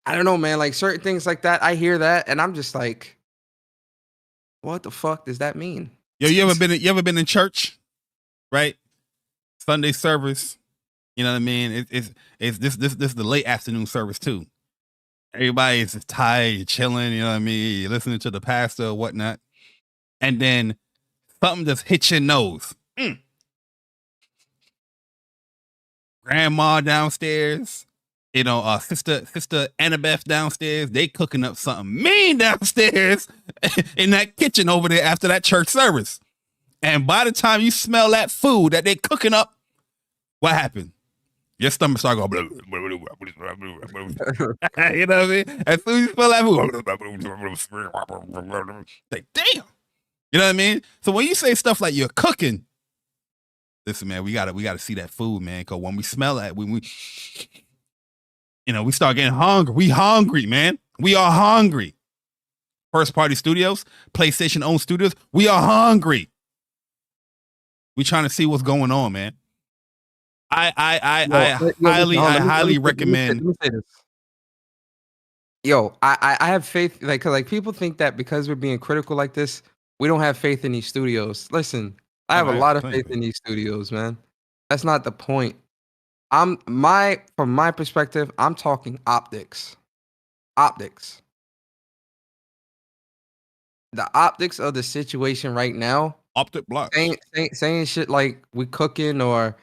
I don't know, man. Like certain things like that, I hear that, and I'm just like, what the fuck does that mean? Yo, you ever been in church, right? Sunday service, you know what I mean? It's this the late afternoon service too. Everybody is tired, you're chilling, you know what I mean? You're listening to the pastor or whatnot, and then something just hits your nose. Grandma downstairs, you know, sister Annabeth downstairs, they cooking up something mean downstairs in that kitchen over there after that church service. And by the time you smell that food that they cooking up, what happened? Your stomach start going, blah, blah, blah, blah, blah, blah. You know what I mean? As soon as you smell that food, like, damn. You know what I mean? So when you say stuff like you're cooking, listen, man, we gotta see that food, man. Cause when we smell that, when we you know, we start getting hungry. We hungry, man. We are hungry. First party studios, PlayStation owned studios, we are hungry. We trying to see what's going on, man. I highly recommend. Let me say this. Yo, I have faith, like, cause like people think that because we're being critical like this, we don't have faith in these studios. Listen, I have a lot of faith in these studios, man. That's not the point. From my perspective, I'm talking optics. Optics. The optics of the situation right now, Optic blocks. saying shit like we cooking or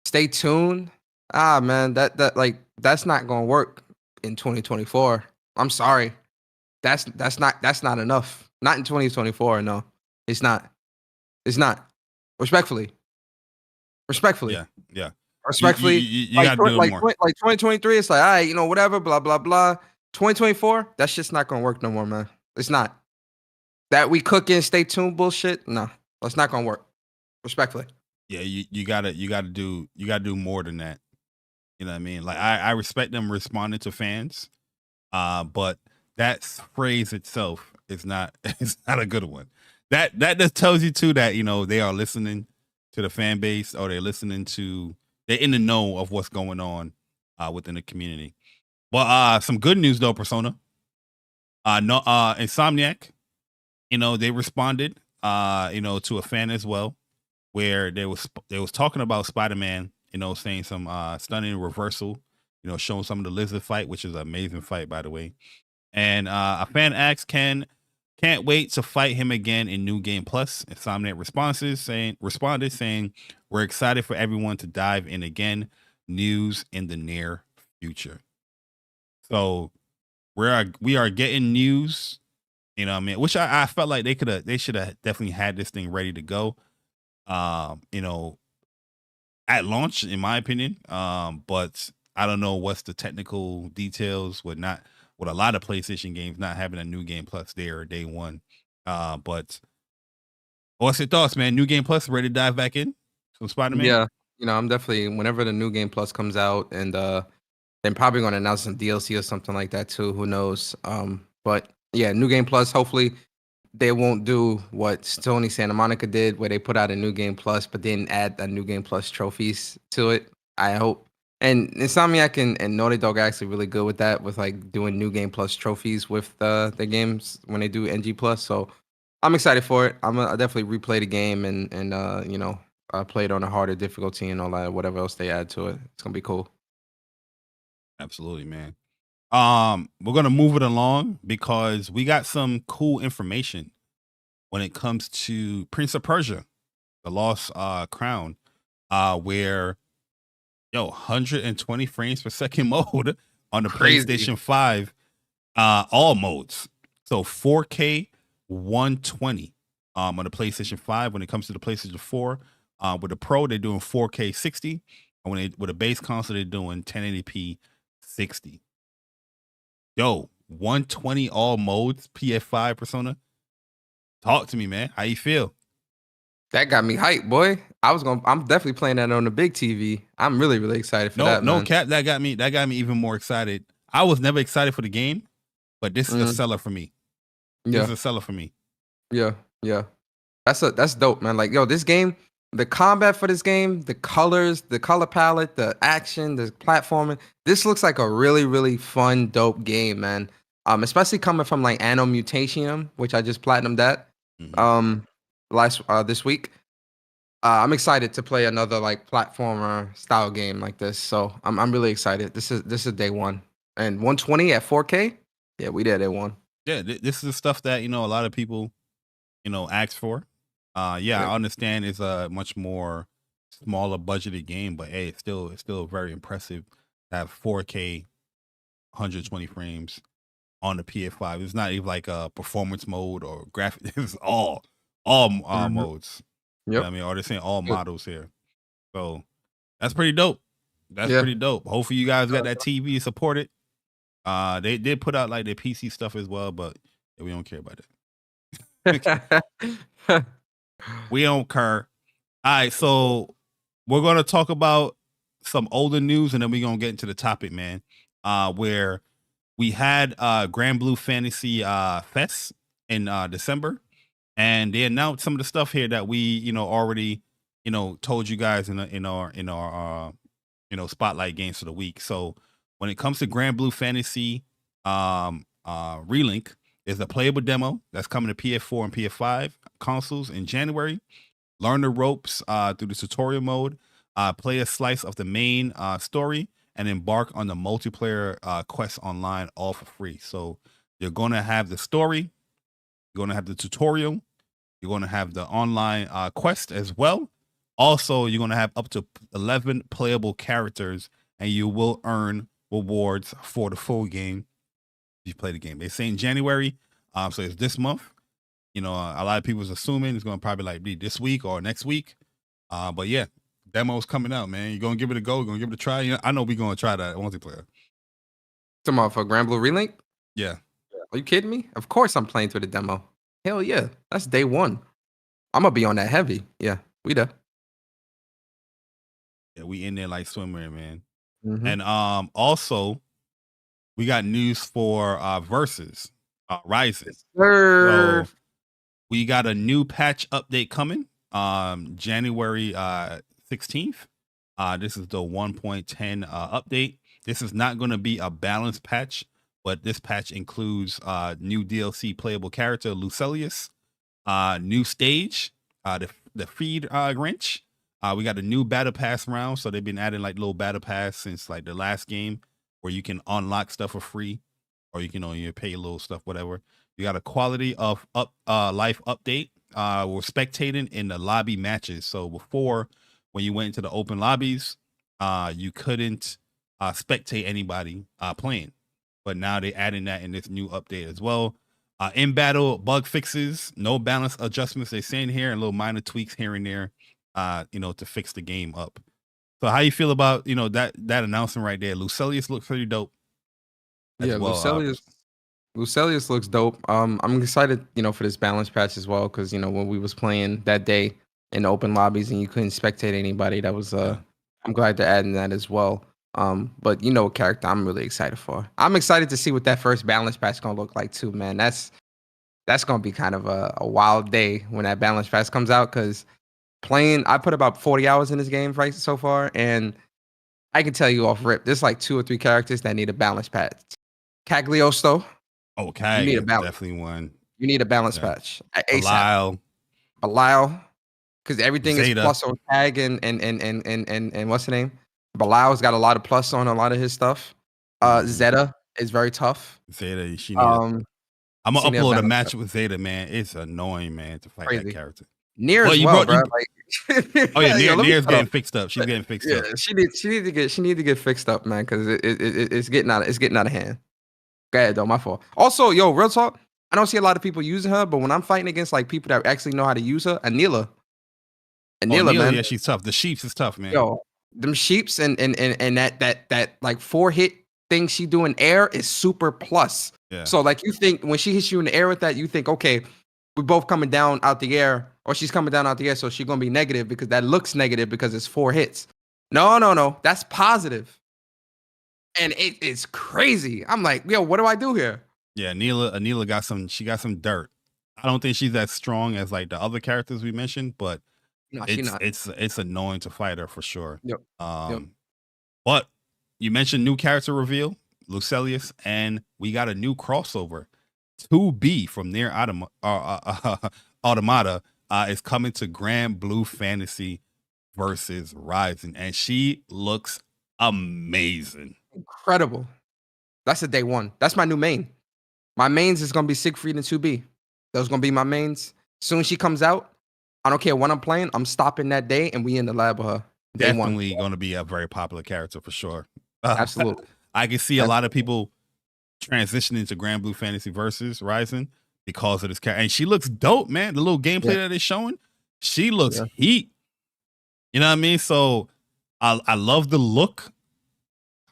stay tuned. Ah man, that's not gonna work in 2024. I'm sorry. That's not enough. Not in 2024, no. It's not. It's not. Respectfully. Yeah, yeah. Respectfully. You gotta do it more. Like 2023, it's like, all right, whatever, blah, blah, blah. 2024, that shit's not gonna work no more, man. It's not. That we cooking, stay tuned bullshit. No, that's not gonna work. Respectfully. Yeah, you gotta do more than that. You know what I mean? Like I respect them responding to fans, but that phrase itself is not it's not a good one. That just tells you too that they are listening to the fan base, or they're in the know of what's going on within the community. But some good news though, Persona. Insomniac, they responded to a fan as well, where they was talking about Spider-Man, saying some stunning reversal, showing some of the lizard fight, which is an amazing fight, by the way. And a fan asked, can't wait to fight him again in New Game Plus. Insomniac responded saying, we're excited for everyone to dive in again. News in the near future. So we are getting news, which I felt like they should have definitely had this thing ready to go. At launch, in my opinion. But I don't know what's the technical details with a lot of PlayStation games not having a New Game Plus there day one. But what's your thoughts, man? New Game Plus, ready to dive back in? Some Spider-Man? Yeah. I'm definitely, whenever the New Game Plus comes out, and they're probably going to announce some DLC or something like that too. Who knows? But yeah, New Game Plus, hopefully they won't do what Sony Santa Monica did, where they put out a New Game Plus, but didn't add the New Game Plus trophies to it. I hope. And Insomniac and Naughty Dog are actually really good with that, with like doing New Game Plus trophies with the games when they do NG Plus. So I'm excited for it. I'll definitely replay the game and play it on a harder difficulty and all that, whatever else they add to it. It's gonna be cool. Absolutely, man. We're gonna move it along because we got some cool information when it comes to Prince of Persia, the Lost Crown, where 120 frames per second mode on the Crazy. PlayStation 5, all modes. So 4K 120 on the PlayStation 5. When it comes to the PlayStation 4, with the Pro, they're doing 4K 60, and with a base console, they're doing 1080p 60. 120 all modes, PS5 Persona. Talk to me, man. How you feel? That got me hyped, boy. I'm definitely playing that on the big TV. I'm really, really excited for that. No man. cap. That got me even more excited. I was never excited for the game, but this is a seller for me. Yeah. This is a seller for me. Yeah. That's dope, man. Like, this game, the combat for this game, the colors, the color palette, the action, the platforming. This looks like a really, really fun, dope game, man. Especially coming from like Anno Mutationum, which I just platinumed that. This week. I'm excited to play another like platformer style game like this. So I'm really excited. This is day one. And 120 at 4K? Yeah, we did day one. Yeah, this is the stuff that a lot of people ask for. I understand it's a much more smaller budgeted game, but hey, it's still very impressive to have 4K 120 frames on the PS5. It's not even like a performance mode or graphic. It's all modes. Yep. You know what I mean, or they're saying all models here. So that's pretty dope. That's pretty dope. Hopefully you guys got that TV to support it. They did put out like their PC stuff as well, but we don't care about that. We don't care. All right, so we're gonna talk about some older news, and then we're gonna get into the topic, man. Where we had Gran Blue Fantasy Fest in December, and they announced some of the stuff here that we already told you guys in our spotlight games for the week. So when it comes to Gran Blue Fantasy Relink, is a playable demo that's coming to PS4 and PS5 consoles in January. Learn the ropes through the tutorial mode. play a slice of the main story, and embark on the multiplayer quest online, all for free. So you're going to have the story, you're going to have the tutorial, you're going to have the online quest as well. Also, you're going to have up to 11 playable characters, and you will earn rewards for the full game if you play the game. They're saying January, so it's this month. You know, a lot of people's assuming it's going to probably like be this week or next week. But yeah, demo's coming out, man. You're going to give it a go. You're going to give it a try. You know, I know we're going to try that multiplayer. Tomorrow for Grand Blue Relink? Yeah. Are you kidding me? Of course I'm playing through the demo. Hell yeah. That's day one. I'm going to be on that heavy. Yeah, we there. Yeah, we in there like swimwear, man. Mhm. And also, we got news for Versus Rising. Sir. So we got a new patch update coming January 16th. This is the 1.10 update. This is not going to be a balanced patch, but this patch includes new DLC playable character Lucilius, new stage, the feed wrench. We got a new battle pass round, so they've been adding like little battle pass since like the last game, where you can unlock stuff for free, or you can only pay a little stuff, whatever. You got a quality of life update. We're spectating in the lobby matches. So before, when you went into the open lobbies, you couldn't spectate anybody playing, but now they're adding that in this new update as well. In battle bug fixes, no balance adjustments they're saying here, and little minor tweaks here and there, you know, to fix the game up. So how you feel about, you know, that announcement right there? Lucilius looks pretty dope. Yeah, Lucilius looks dope. I'm excited, you know, for this balance patch as well, because you know when we was playing that day in the open lobbies and you couldn't spectate anybody, that was I'm glad they're adding that as well. But you know what character I'm really excited for. I'm excited to see what that first balance patch gonna look like too, man. That's gonna be kind of a wild day when that balance patch comes out, because I put about 40 hours in this game right so far, and I can tell you off rip, there's like 2 or 3 characters that need a balance patch. Cagliostro. Okay, You need a balance. definitely one. You need a balance patch. Belial. Belial, because everything Zeta. is plus on tag and what's the name? Belial's got a lot of plus on a lot of his stuff. Zeta is very tough. Zeta, she need. I'm gonna she need a upload a balance match patch. with Zeta, man. It's annoying, man, to fight that Crazy. character. Nier Well, as you well, brought- bro. you- Like, Oh yeah, yo, let me Nier's shut getting up. fixed up. She's getting fixed Yeah, up. she need to get fixed up, man, because it's getting out of hand. Go ahead though, my fault. Also, yo, real talk. I don't see a lot of people using her, but when I'm fighting against like people that actually know how to use her, Anila, Anila, man, yeah, she's tough. The Sheeps is tough, man. yo, them sheeps and that like 4-hit thing she do in air is super plus. Yeah. So like you think when she hits you in the air with that, you think, okay, we're both coming down out the air, or she's coming down out the air, so she's gonna be negative because that looks negative because it's 4 hits. No, that's positive. And it's crazy. I'm like, yo, what do I do here? Yeah, Anila got some dirt. I don't think she's as strong as like the other characters we mentioned, but No, she not. it's annoying to fight her for sure. Yep. But you mentioned new character reveal, Lucilius, and we got a new crossover. 2B from Nier Automata is coming to Grand Blue Fantasy versus Rising, and she looks amazing. Incredible. That's a day one. That's my new main. My mains is gonna be Siegfried and 2B. Those gonna be my mains. Soon as she comes out, I don't care when I'm playing. I'm stopping that day, and we in the lab with her. Day Definitely one. going to be a very popular character for sure. Absolutely. I can see a lot of people transitioning to Grand Blue Fantasy versus Rising because of this character, and she looks dope, man. The little gameplay that they're showing, she looks heat. You know what I mean? So I love the look.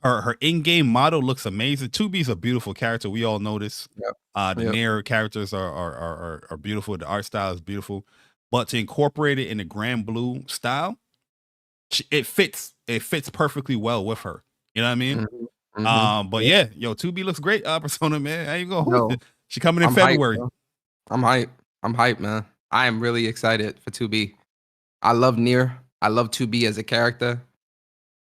Her in-game model looks amazing. 2B's a beautiful character. We all know this. The Nier characters are beautiful. The art style is beautiful. But to incorporate it in the Grand Blue style, it fits perfectly well with her. You know what I mean? Mm-hmm. But yeah, yo, 2B looks great. Persona, man. How you go? Yo, She coming in I'm February. Hyped, I'm hyped, man. I am really excited for 2B. I love Nier. I love 2B as a character.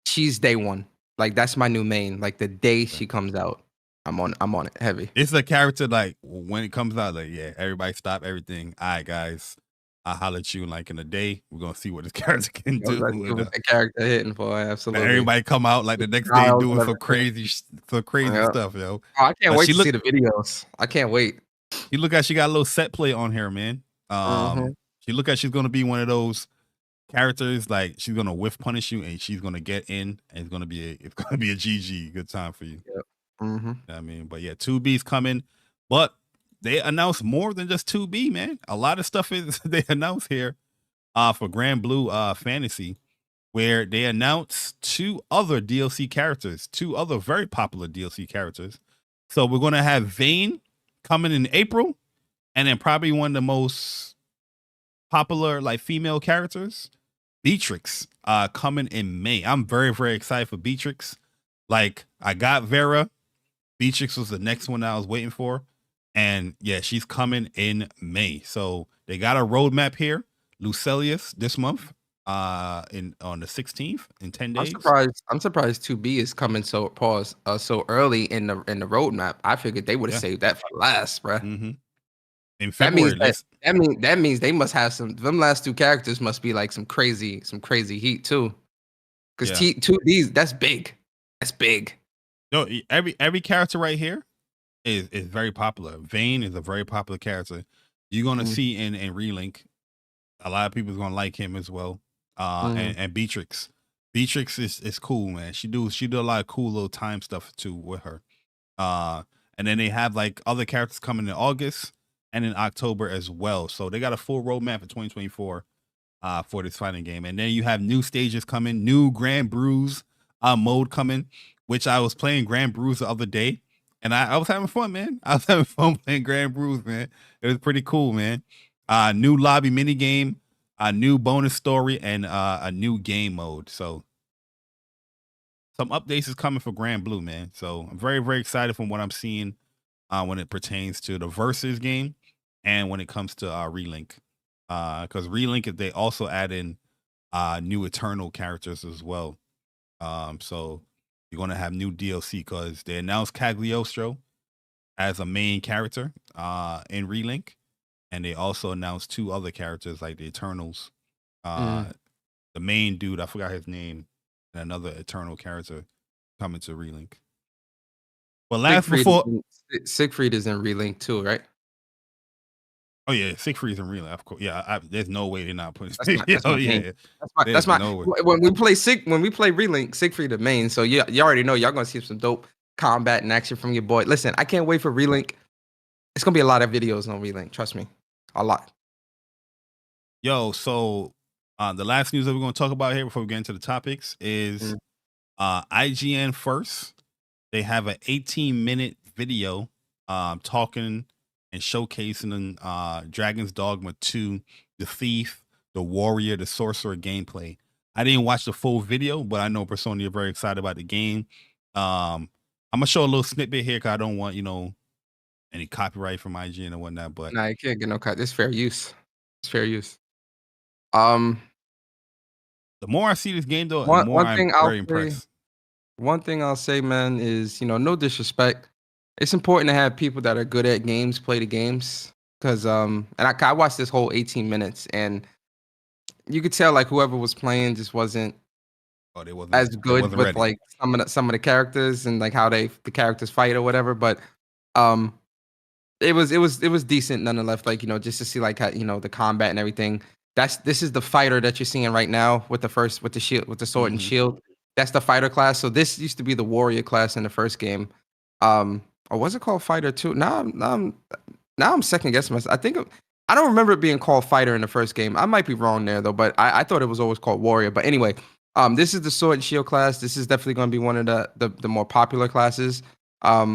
She's day one. Like that's my new main. Like the day she comes out, I'm on it heavy. It's a character like when it comes out, like, yeah, everybody stop everything. All right, guys. I'll holler at you like in a day. We're gonna see what this character can do. Let's see what the character hitting for. Man, Absolutely. everybody come out like the next day Styles doing and some everything. crazy Yeah. stuff, yo. Oh, I can't But wait she to see the videos. I can't wait. You look at she got a little set play on here, man. Mhm. She look at she's gonna be one of those characters like she's gonna whiff punish you and she's gonna get in and it's gonna be a GG good time for you. Yep. Mhm. You know what I mean, but yeah, 2B's coming, but they announced more than just 2B, man. A lot of stuff is they announced here for Grand Blue Fantasy, where they announced 2 other DLC characters, 2 other very popular DLC characters. So we're gonna have Vayne coming in April, and then probably one of the most popular like female characters, Beatrix, coming in May. I'm very, very excited for Beatrix. Like I got Vera. Beatrix was the next one that I was waiting for. And yeah, she's coming in May. So they got a roadmap here. Lucilius this month, on the 16th in 10 days. I'm surprised 2B is coming so early in the roadmap. I figured they would have saved that for last, bro. Mm-hmm. In That means February, that means they must have them last 2 characters must be like some crazy heat too. Because 2B's that's big. That's big. No, every character right here is very popular. Vayne is a very popular character. You're gonna see in Relink, a lot of people's gonna like him as well. And Beatrix. Beatrix is cool, man. She do a lot of cool little time stuff too with her. And then they have like other characters coming in August and in October as well. So they got a full roadmap for 2024 for this fighting game. And then you have new stages coming, new Grand Brews mode coming, which I was playing Grand Brews the other day. And I was having fun, man. I was having fun playing Grand Brews, man. It was pretty cool, man. New lobby mini game, a new bonus story, and a new game mode. So some updates is coming for Grand Blue, man. So I'm very, very excited from what I'm seeing when it pertains to the Versus game and when it comes to Relink. Because Relink, they also add in new Eternal characters as well. So you're going to have new DLC because they announced Cagliostro as a main character in Relink. And they also announced 2 other characters like the Eternals. The main dude, I forgot his name, and another Eternal character coming to Relink. But Siegfried is in Relink too, right? Oh yeah, Siegfried's in Relink, of course. Yeah, there's no way they're not putting. That's my when we play Relink, Siegfried the main. So you already know y'all gonna see some dope combat and action from your boy. Listen, I can't wait for Relink. It's gonna be a lot of videos on Relink. Trust me, a lot. Yo, so the last news that we're gonna talk about here before we get into the topics is IGN first. They have an 18-minute video talking and showcasing Dragon's Dogma 2, the Thief, the Warrior, the Sorcerer gameplay. I didn't watch the full video, but I know personally you're very excited about the game. I'm gonna show a little snippet here because I don't want any copyright from IGN or whatnot. But Nah, you can't get no cut. It's fair use. It's fair use. The more I see this game, though, the more I'm very impressed. One thing I'll say, man, is no disrespect. It's important to have people that are good at games play the games because and I watched this whole 18 minutes and you could tell like whoever was playing just wasn't as good with like some of the characters and like how the characters fight or whatever. But it was decent nonetheless. Like just to see like how the combat and everything. This is the fighter that you're seeing right now with the shield with the sword and shield. That's the fighter class. So this used to be the warrior class in the first game. Or was it called fighter 2? Now I'm second guessing myself. I don't remember it being called fighter in the first game. I might be wrong there though, but I thought it was always called warrior. But anyway, this is the sword and shield class. This is definitely going to be one of the more popular classes. He's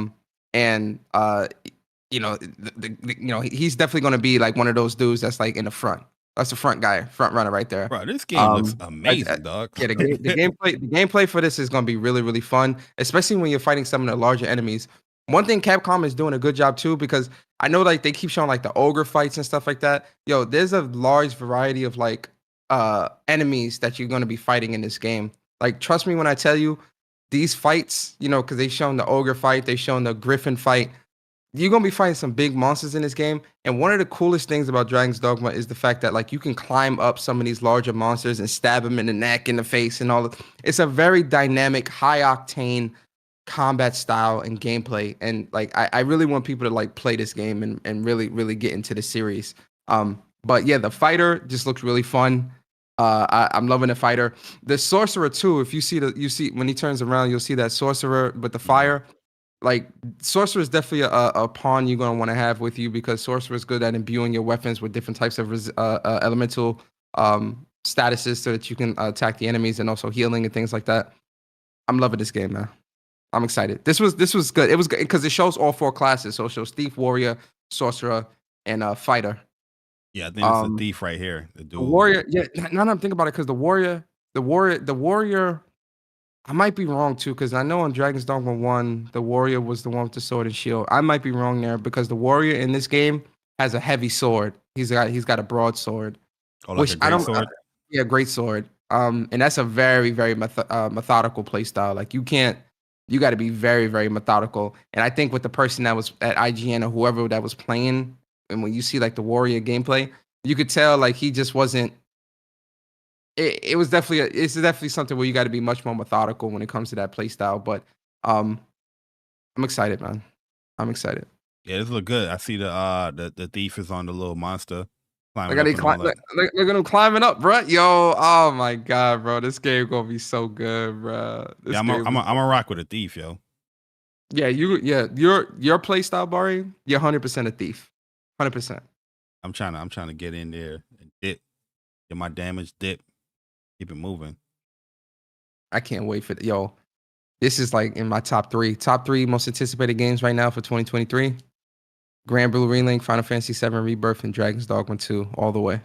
definitely going to be like one of those dudes that's like in the front. That's the front runner right there. Bro, this game looks amazing, dog. Yeah, the gameplay for this is going to be really, really fun, especially when you're fighting some of the larger enemies. One thing Capcom is doing a good job too, because I know like they keep showing like the ogre fights and stuff like that. Yo, there's a large variety of like enemies that you're going to be fighting in this game. Like, trust me when I tell you, these fights, because they've shown the ogre fight, they've shown the griffin fight. you're gonna be fighting some big monsters in this game. And one of the coolest things about Dragon's Dogma is the fact that like you can climb up some of these larger monsters and stab them in the neck, in the face, and all. It's a very dynamic, high octane combat style and gameplay. And like I really want people to like play this game and really, really get into the series. But yeah, the fighter just looks really fun. I'm loving the fighter. The sorcerer too. If you see when he turns around, you'll see that sorcerer with the fire. Like sorcerer is definitely a pawn you're gonna want to have with you because sorcerer is good at imbuing your weapons with different types of elemental statuses so that you can attack the enemies and also healing and things like that. I'm loving this game, man. I'm excited. This was good. It was good because it shows all 4 classes. So it shows thief, warrior, sorcerer, and fighter. Yeah, I think it's a thief right here. The warrior. Yeah, now I'm thinking about it because the warrior. I might be wrong too, because I know on Dragon's Dogma 1, the warrior was the one with the sword and shield. I might be wrong there because the warrior in this game has a heavy sword. He's got a broadsword. Oh, like a great sword? Yeah, great sword. And that's a very, very methodical play style. Like you got to be very, very methodical. And I think with the person that was at IGN or whoever that was playing, and when you see like the warrior gameplay, you could tell like he just wasn't. It's definitely something where you got to be much more methodical when it comes to that play style. But I'm excited, man. I'm excited. Yeah, this look good. I see the thief is on the little monster. Look at him climbing up, bro. Yo, oh my god, bro, this game gonna be so good, bro. Yeah, I'm a rock with a thief, yo. Yeah, your play style, Bari, you're 100% a thief, 100%. I'm trying to get in there and dip, get my damage, dip, keep it moving. I can't wait for yo. This is like in my top three most anticipated games right now for 2023. Gran Blue Relink, Final Fantasy VII Rebirth, and Dragon's Dogma 2 all the way.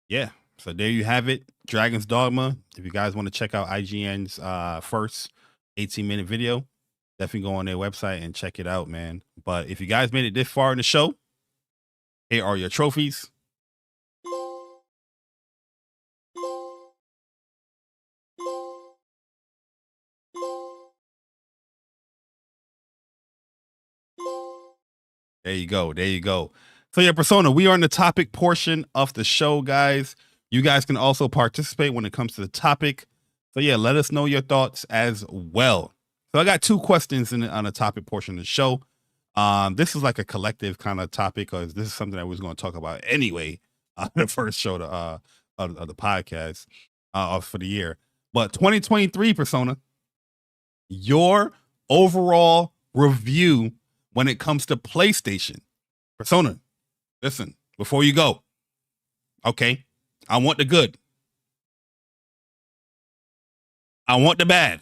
Yeah, so there you have it. Dragon's Dogma. If you guys want to check out IGN's first 18-minute video, definitely go on their website and check it out, man. But if you guys made it this far in the show, here are your trophies. There you go. There you go. So yeah, Persona, we are in the topic portion of the show, guys. You guys can also participate when it comes to the topic. So yeah, let us know your thoughts as well. So I got 2 questions on the topic portion of the show. This is like a collective kind of topic because this is something that we was going to talk about anyway on the first show of the podcast for the year. But 2023 Persona, your overall review when it comes to PlayStation. Persona, listen, before you go, okay, I want the good. I want the bad.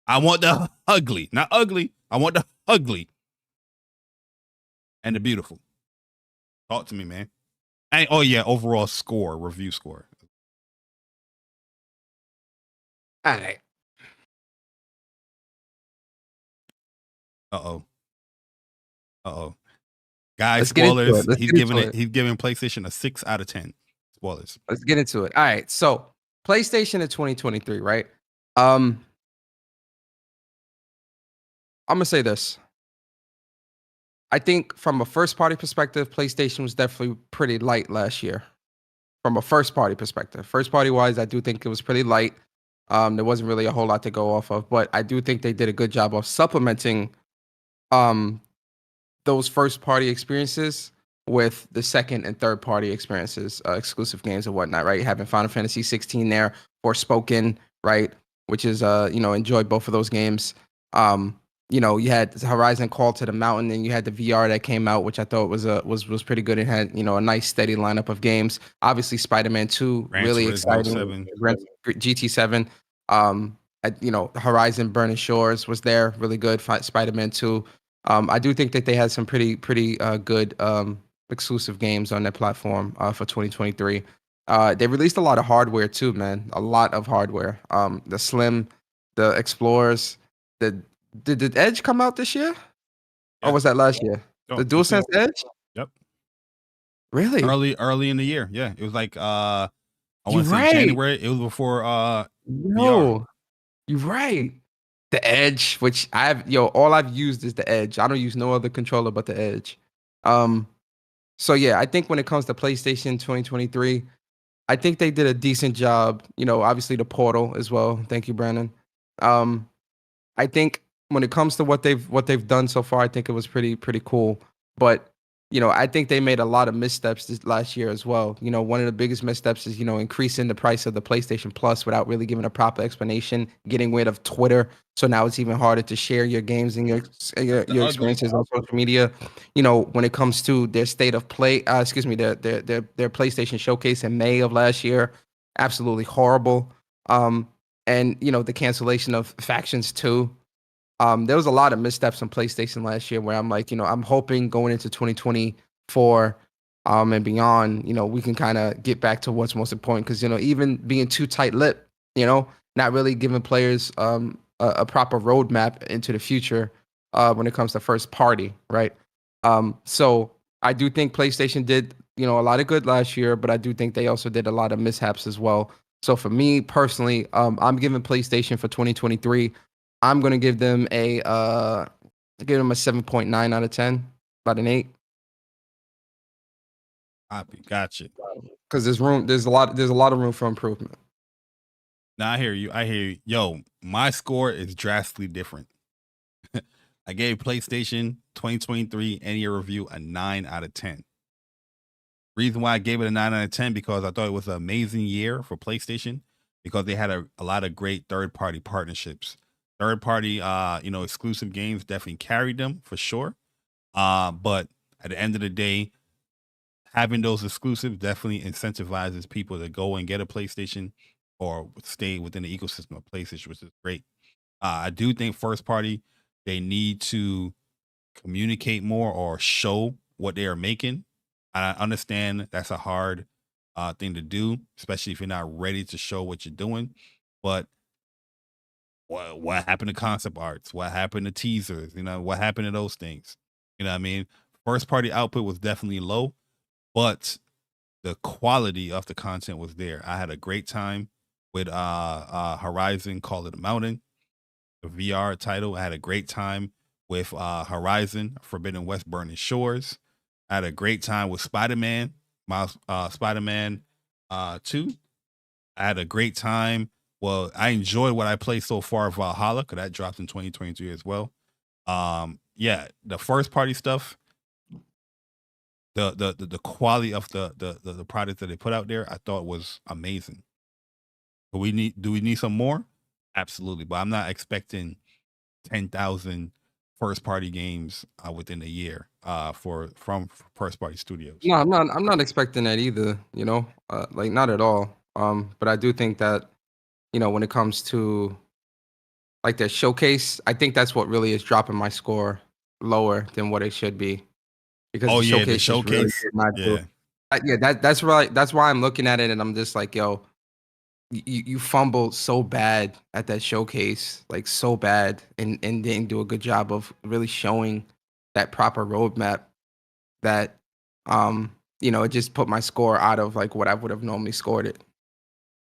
I want the ugly. Not ugly. I want the ugly. And the beautiful. Talk to me, man. And, oh, yeah, overall score, review score. All right. Uh-oh. Guys, spoilers. He's giving PlayStation a 6 out of 10. Spoilers. Let's get into it. All right. So PlayStation in 2023, right? I'm gonna say this. I think from a first party perspective, PlayStation was definitely pretty light last year. From a first party perspective. First party wise, I do think it was pretty light. There wasn't really a whole lot to go off of, but I do think they did a good job of supplementing those first party experiences with the second and third party experiences, exclusive games and whatnot, right? Having Final Fantasy 16 there, Forspoken, right? Which is enjoyed both of those games. You had Horizon Call to the Mountain, and you had the VR that came out, which I thought was pretty good. It had a nice steady lineup of games. Obviously, Spider-Man 2, really exciting. GT7, Horizon Burning Shores was there, really good. Spider-Man 2. I do think that they had some pretty good exclusive games on their platform for 2023. They released a lot of hardware too, man. A lot of hardware. The Slim, the Explorers, did the Edge come out this year? Yeah. Or was that last year? The DualSense Edge? Yep. Really? Early in the year. Yeah. It was like I want to say January. It was before VR. You're right. the Edge, which all I've used is the Edge. I don't use no other controller but the Edge. So yeah, I think when it comes to PlayStation 2023, I think they did a decent job. Obviously the Portal as well. Thank you, Brandon. Um, I think when it comes to what they've done so far, I think it was pretty cool. But I think they made a lot of missteps this last year as well. One of the biggest missteps is increasing the price of the PlayStation Plus without really giving a proper explanation, getting rid of Twitter. So now it's even harder to share your games and your experiences on social media. When it comes to their state of play, their PlayStation showcase in May of last year, absolutely horrible. And the cancellation of Factions 2. There was a lot of missteps on PlayStation last year where I'm like, I'm hoping going into 2024 and beyond, we can kind of get back to what's most important. Because, even being too tight-lipped, not really giving players a proper roadmap into the future when it comes to first party, right? So I do think PlayStation did, a lot of good last year, but I do think they also did a lot of mishaps as well. So for me personally, I'm giving PlayStation for 2023. I'm gonna give them a 7.9 out of 10, about an 8. Copy. Gotcha. Because there's a lot of room for improvement. Now I hear you. Yo, my score is drastically different. I gave PlayStation 2023 any review a 9 out of 10. Reason why I gave it a 9 out of 10 because I thought it was an amazing year for PlayStation because they had a lot of great third-party partnerships. Third-party, exclusive games definitely carried them for sure. But at the end of the day, having those exclusives definitely incentivizes people to go and get a PlayStation or stay within the ecosystem of PlayStation, which is great. I do think first party, they need to communicate more or show what they are making. I understand that's a hard thing to do, especially if you're not ready to show what you're doing. But what happened to concept arts? What happened to teasers? What happened to those things? You know what I mean? First party output was definitely low, but the quality of the content was there. I had a great time with Horizon Call of the Mountain, the VR title. I had a great time with Horizon Forbidden West Burning Shores. I had a great time with Spider-Man, Spider-Man 2. I had a great time. Well, I enjoyed what I played so far of Valhalla because that dropped in 2023 as well. Yeah, the first party stuff, the quality of the product that they put out there, I thought was amazing. Do we need some more? Absolutely, but I'm not expecting 10,000 first party games within a year from first party studios. No, I'm not expecting that either. Like not at all. But I do think that when it comes to like their showcase, I think that's what really is dropping my score lower than what it should be. Because the showcase, that's right. That's why I'm looking at it and I'm just like, yo, you fumbled so bad at that showcase, like so bad, and didn't do a good job of really showing that proper roadmap that it just put my score out of like what I would have normally scored it.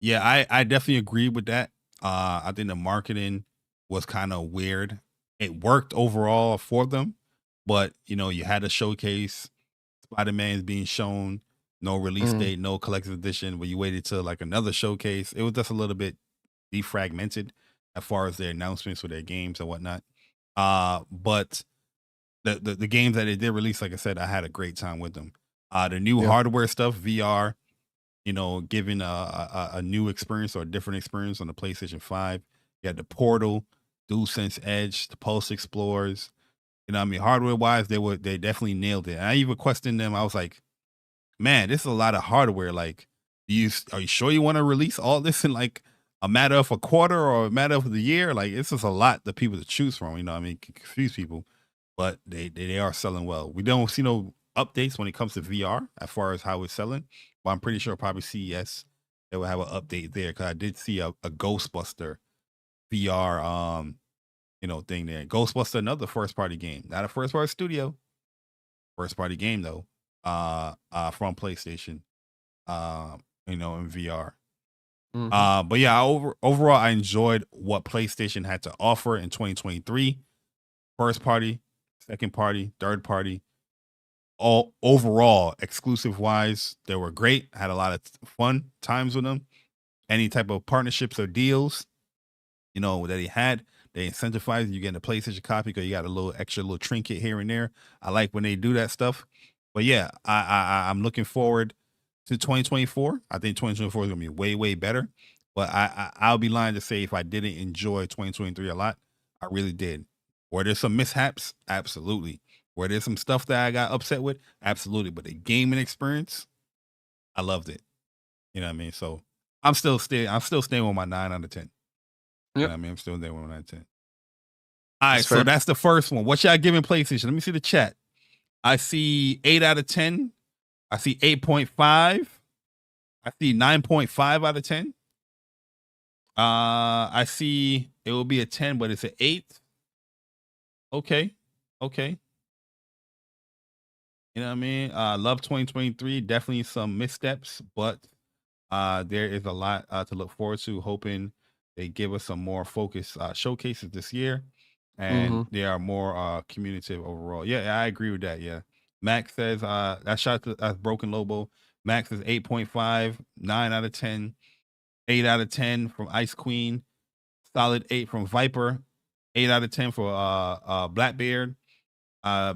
Yeah, I definitely agree with that. I think the marketing was kind of weird. It worked overall for them, but you had a showcase, Spider-Man is being shown, no release date, no collector's edition, but you waited till like another showcase. It was just a little bit defragmented as far as their announcements for their games and whatnot. But the games that they did release, like I said, I had a great time with them. The new hardware stuff, VR, giving a new experience or a different experience on the PlayStation 5. You had the Portal, DualSense Edge, the Pulse Explorers. Hardware wise, they definitely nailed it. And I even questioned them. I was like, man, this is a lot of hardware. Like, are you sure you want to release all this in like a matter of a quarter or a matter of the year? Like, it's just a lot of people to choose from. Confuse people, but they are selling well. We don't see no updates when it comes to VR as far as how it's selling. But I'm pretty sure probably CES they will have an update there because I did see a Ghostbuster VR thing there. Ghostbuster, another first party game, not a first party studio, first party game though. From PlayStation, in VR. But yeah, overall, I enjoyed what PlayStation had to offer in 2023. First party, second party, third party. All overall, exclusive wise, they were great. I had a lot of fun times with them. Any type of partnerships or deals, that he had, they incentivize you getting a PlayStation copy because you got a little extra little trinket here and there. I like when they do that stuff. But yeah, I'm looking forward to 2024. I think 2024 is gonna be way, way better. But I'll be lying to say if I didn't enjoy 2023 a lot, I really did. Were there some mishaps? Absolutely. Were there some stuff that I got upset with? Absolutely. But the gaming experience, I loved it. You know what I mean? So I'm still staying with my 9 out of 10. You know what I mean? I'm still there with my 9 out of 10. All right, so that's the first one. What y'all giving PlayStation? Let me see the chat. I see 8 out of 10. I see 8.5. I see 9.5 out of 10. I see it will be a 10, but it's an 8. Okay. You know what I mean? Love 2023. Definitely some missteps, but there is a lot to look forward to. Hoping they give us some more focused showcases this year, and they are more communicative overall. Yeah, I agree with that. Yeah, Max says that shot to Broken Lobo. Max is 8.5, 9 out of 10, 8 out of 10 from Ice Queen, solid 8 from Viper, 8 out of 10 for Blackbeard.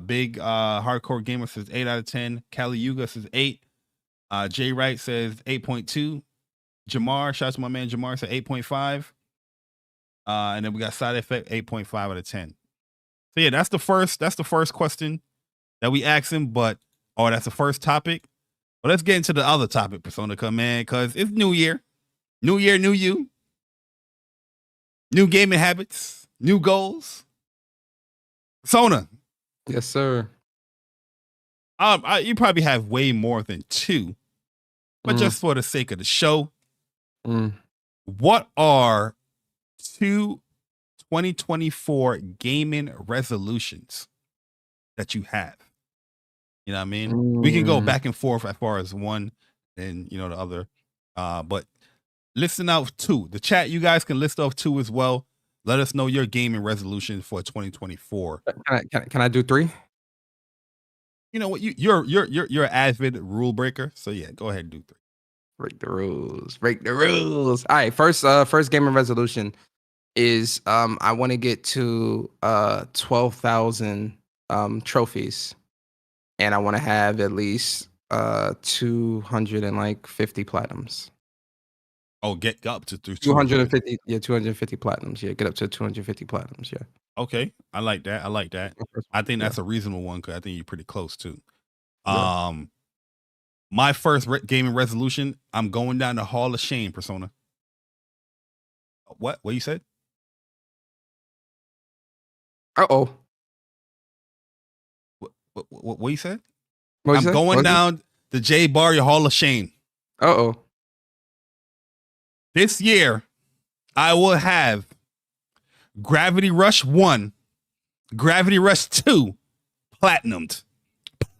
Big Hardcore Gamer says 8 out of 10. Kali Yuga says 8. Jay Wright says 8.2. Jamar, shout out to my man Jamar, said 8.5. And then we got Side Effect 8.5 out of 10. So yeah, that's the first question that we asked him, that's the first topic. But let's get into the other topic, Persona, because it's New Year. New Year, new you. New gaming habits, new goals. Persona. Yes, sir. You probably have way more than 2, but just for the sake of the show, what are 2 2024 gaming resolutions that you have? You know what I mean? We can go back and forth as far as one and the other, but listen out 2. The chat, you guys can list off 2 as well. Let us know your gaming resolution for 2024. Can I do 3? You know what? You're an avid rule breaker, so yeah, go ahead and do 3. Break the rules. All right, first gaming resolution is I want to get to 12,000 trophies, and I want to have at least 250 platinums. Oh, get up to 250. Yeah, 250 platinums. Yeah, get up to 250 platinums. Yeah. Okay, I like that. I think that's a reasonable one because I think you're pretty close too. Yeah. My first gaming resolution, I'm going down the Hall of Shame, Persona. What you said? Uh-oh. What you said? I'm going down the J Bari Hall of Shame. Uh-oh. This year, I will have Gravity Rush 1, Gravity Rush 2, platinumed.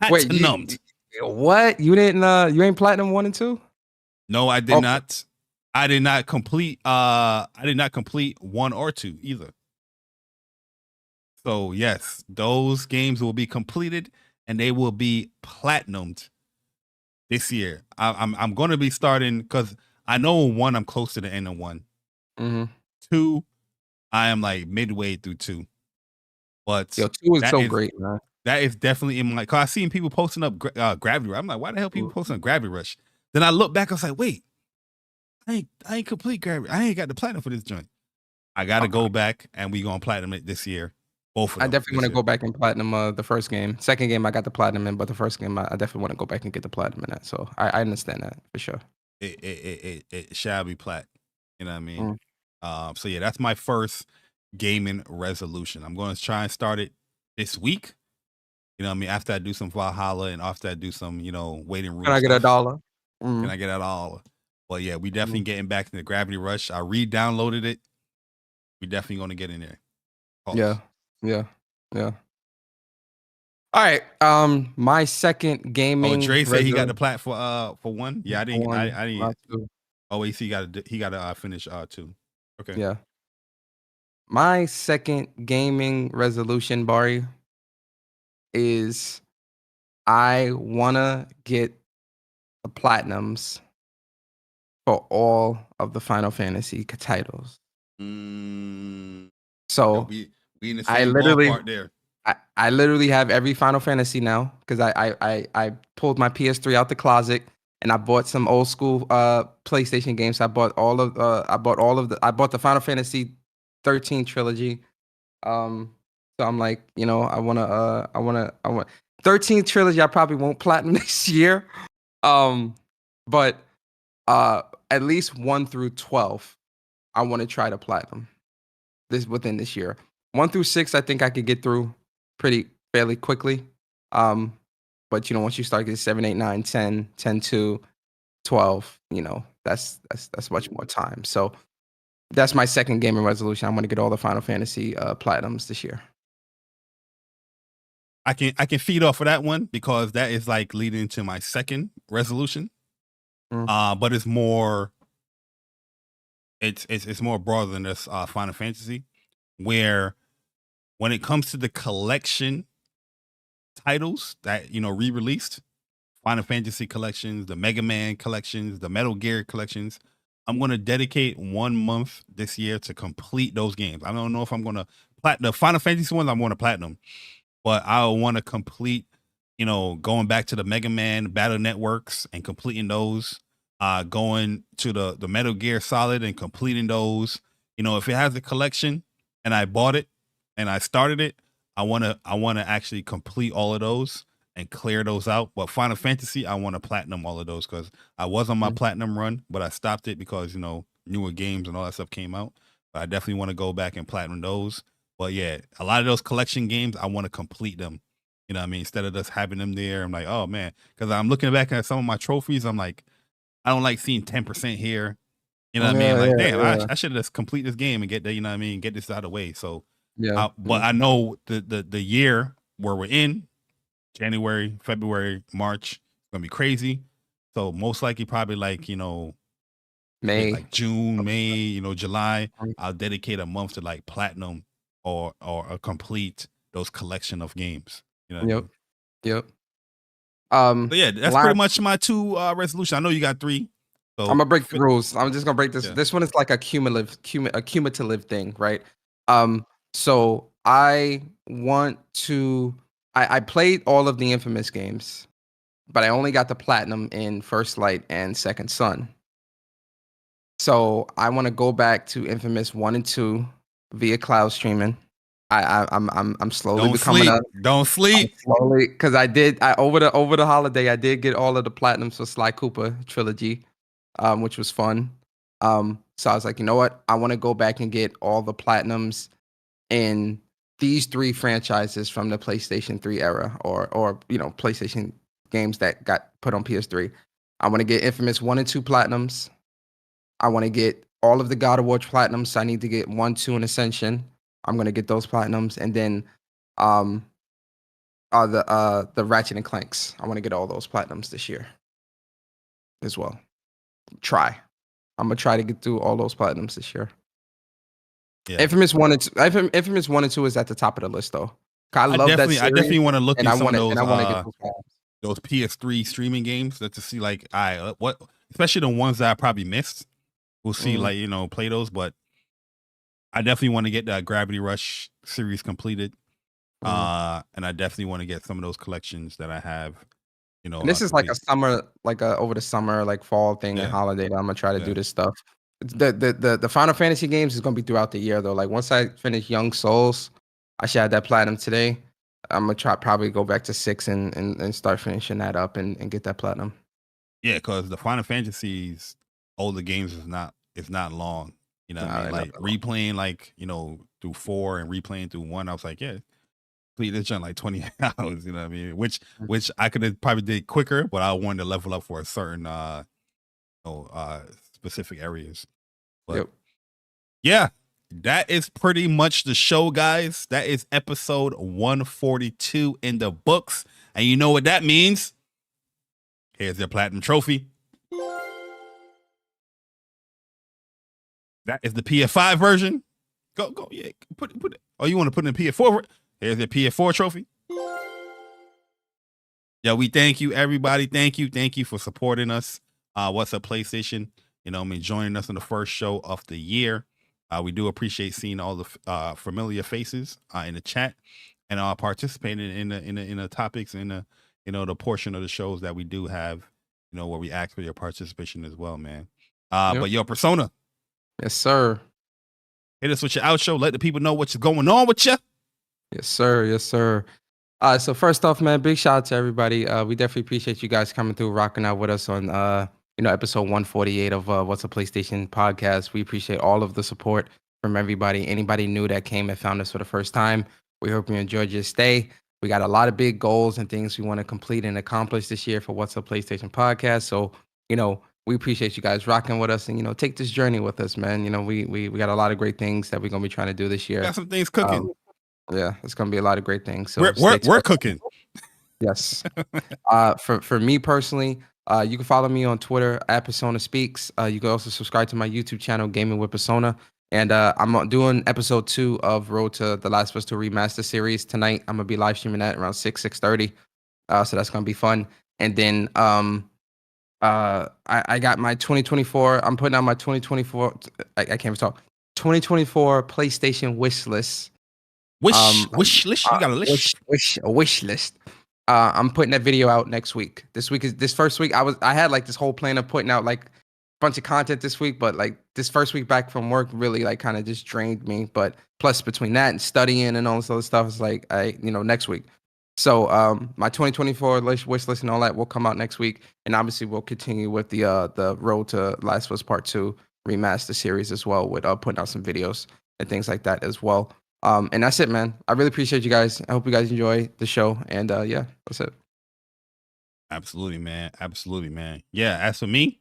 Platinumed. What? You didn't you ain't platinum 1 and 2? No, I did not. I did not complete 1 or 2 either. So yes, those games will be completed and they will be platinumed this year. I'm going to be starting because I know 1 I'm close to the end of 1. 2 I am like midway through 2. But 2 is so great, man. That is definitely in my. Cause I seen people posting up Gravity Rush. I'm like, why the hell people posting up Gravity Rush? Then I look back, I was like, wait, I ain't complete Gravity. I ain't got the platinum for this joint. I got to go back and we gonna platinum it this year. Both of them. I definitely want to go back and platinum the first game. Second game, I got the platinum in, but the first game, I definitely want to go back and get the platinum in that. So I understand that for sure. It shall be plat. You know what I mean? So yeah, that's my first gaming resolution. I'm going to try and start it this week. You know what I mean? After I do some Valhalla and after I do some, waiting room. Can I get $1? Can I get $1? But yeah, we definitely getting back to the Gravity Rush. I re-downloaded it. We definitely going to get in there. Pause. Yeah. All right. My second gaming. Oh, Dre said he got the plat for 1. Yeah, I didn't. Oh, AC he got to finish 2. Okay. Yeah. My second gaming resolution, Bari, is I wanna get the platinums for all of the Final Fantasy titles. Mm, yo, So we in the I same literally, ballpark there. I literally have every Final Fantasy now because I pulled my PS3 out the closet and I bought some old school PlayStation games. I bought all of I bought the Final Fantasy 13 trilogy. So I'm like, I want 13 trilogy. I probably won't platinum this year. But at least 1 through 12, I want to try to platinum within this year. 1 through 6, I think I could get through fairly quickly. But once you start getting 7, 8, 9, 10, 10 to 12, that's much more time. So that's my second gaming resolution. I want to get all the Final Fantasy platinums this year. I can feed off of that one because that is like leading to my second resolution. But it's more more broader than this Final Fantasy, where when it comes to the collection titles that re-released, Final Fantasy collections, the Mega Man collections, the Metal Gear collections, I'm going to dedicate 1 month this year to complete those games. I don't know if I'm going to the Final Fantasy ones. I'm going to platinum, but I want to complete, going back to the Mega Man Battle Networks and completing those, going to the Metal Gear Solid and completing those. If it has a collection and I bought it and I started it, I want to actually complete all of those and clear those out. But Final Fantasy, I want to platinum all of those because I was on my platinum run, but I stopped it because, newer games and all that stuff came out. But I definitely want to go back and platinum those. But yeah, a lot of those collection games, I want to complete them. You know what I mean? Instead of just having them there, I'm like, oh man, because I'm looking back at some of my trophies. I'm like, I don't like seeing 10% here. You know what I mean? Like, damn, I should just complete this game and get the, get this out of the way. So, but I know the year where we're in, January, February, March, it's gonna be crazy. So most likely, probably like May, like June, May, July. I'll dedicate a month to like platinum or complete those collection of games. Yep. But yeah, that's pretty much my 2 resolution. I know you got 3. So I'm gonna break the rules. I'm just gonna break this. Yeah. This one is like a cumulative thing, right? So I want to. I played all of the Infamous games, but I only got the platinum in First Light and Second Son. So I want to go back to Infamous 1 and 2 via cloud streaming. I'm slowly becoming Don't sleep. Slowly, because over the holiday I did get all of the platinums for Sly Cooper trilogy, which was fun. So I was like, you know what? I want to go back and get all the platinums in these 3 franchises from the PlayStation 3 era, or PlayStation games that got put on PS3. I want to get Infamous 1 and 2 platinums. I want to get all of the God of War platinums. So I need to get 1, 2, and Ascension. I'm gonna get those platinums, and then the Ratchet and Clanks. I want to get all those platinums this year as well. I'm gonna try to get through all those platinums this year. Yeah. Infamous 1 and 2 is at the top of the list though. I love that series, I definitely want to look at some of those. I want to get those PS3 streaming games to see like especially the ones that I probably missed. We'll see play those, but I definitely want to get that Gravity Rush series completed. And I definitely want to get some of those collections that I have. And this is like a summer, over the summer, like fall thing and holiday. I'm gonna try to do this stuff. The Final Fantasy games is gonna be throughout the year though. Like once I finish Young Souls, I should have that platinum today. I'm gonna probably go back to 6 and start finishing that up and get that platinum. Yeah, because the Final Fantasies older games is not long. Like replaying through 4 and replaying through 1. I was like, yeah, complete this in like 20 hours. You know what I mean? Which I could have probably did quicker, but I wanted to level up for a certain specific areas. But yeah, that is pretty much the show, guys. That is episode 142 in the books, and you know what that means. Here's your platinum trophy. That is the PS5 version. Go, yeah. Put it. Oh, you want to put it in PS4? Here's the PS4 trophy. Yeah, we thank you, everybody. Thank you for supporting us. What's up, PlayStation? Joining us on the first show of the year. We do appreciate seeing all the familiar faces in the chat and participating in the topics and the portion of the shows that we do have. Where we ask for your participation as well, man. But your Persona. Yes, sir. Hit us with your outro. Let the people know what's going on with you. Yes, sir. Yes, sir. So first off, man, big shout out to everybody. We definitely appreciate you guys coming through, rocking out with us on, episode 148 of What's a PlayStation podcast. We appreciate all of the support from everybody. Anybody new that came and found us for the first time, we hope you enjoyed your stay. We got a lot of big goals and things we want to complete and accomplish this year for What's a PlayStation podcast. So, we appreciate you guys rocking with us and, take this journey with us, man. We got a lot of great things that we're going to be trying to do this year. Got some things cooking. Yeah, it's going to be a lot of great things. So we're cooking. Yes. For me personally, you can follow me on Twitter at Persona Speaks. You can also subscribe to my YouTube channel, Gaming with Persona. And I'm doing episode 2 of Road to The Last of Us 2 Remaster series tonight. I'm going to be live streaming that around 6:30. So that's going to be fun. And then I got my 2024. I'm putting out my 2024. I can't even talk. 2024 PlayStation wish list. Wish list. You got a list. A wish list. I'm putting that video out next week. This first week. I had like this whole plan of putting out like a bunch of content this week, but like this first week back from work really like kind of just drained me. But plus between that and studying and all this other stuff, it's like next week. So my 2024 wish list and all that will come out next week, and obviously we'll continue with the Road to Last of Us Part 2 Remaster series as well, with putting out some videos and things like that as well. And that's it, man. I really appreciate you guys. I hope you guys enjoy the show, and yeah, that's it. Absolutely, man. Absolutely, man. Yeah. As for me,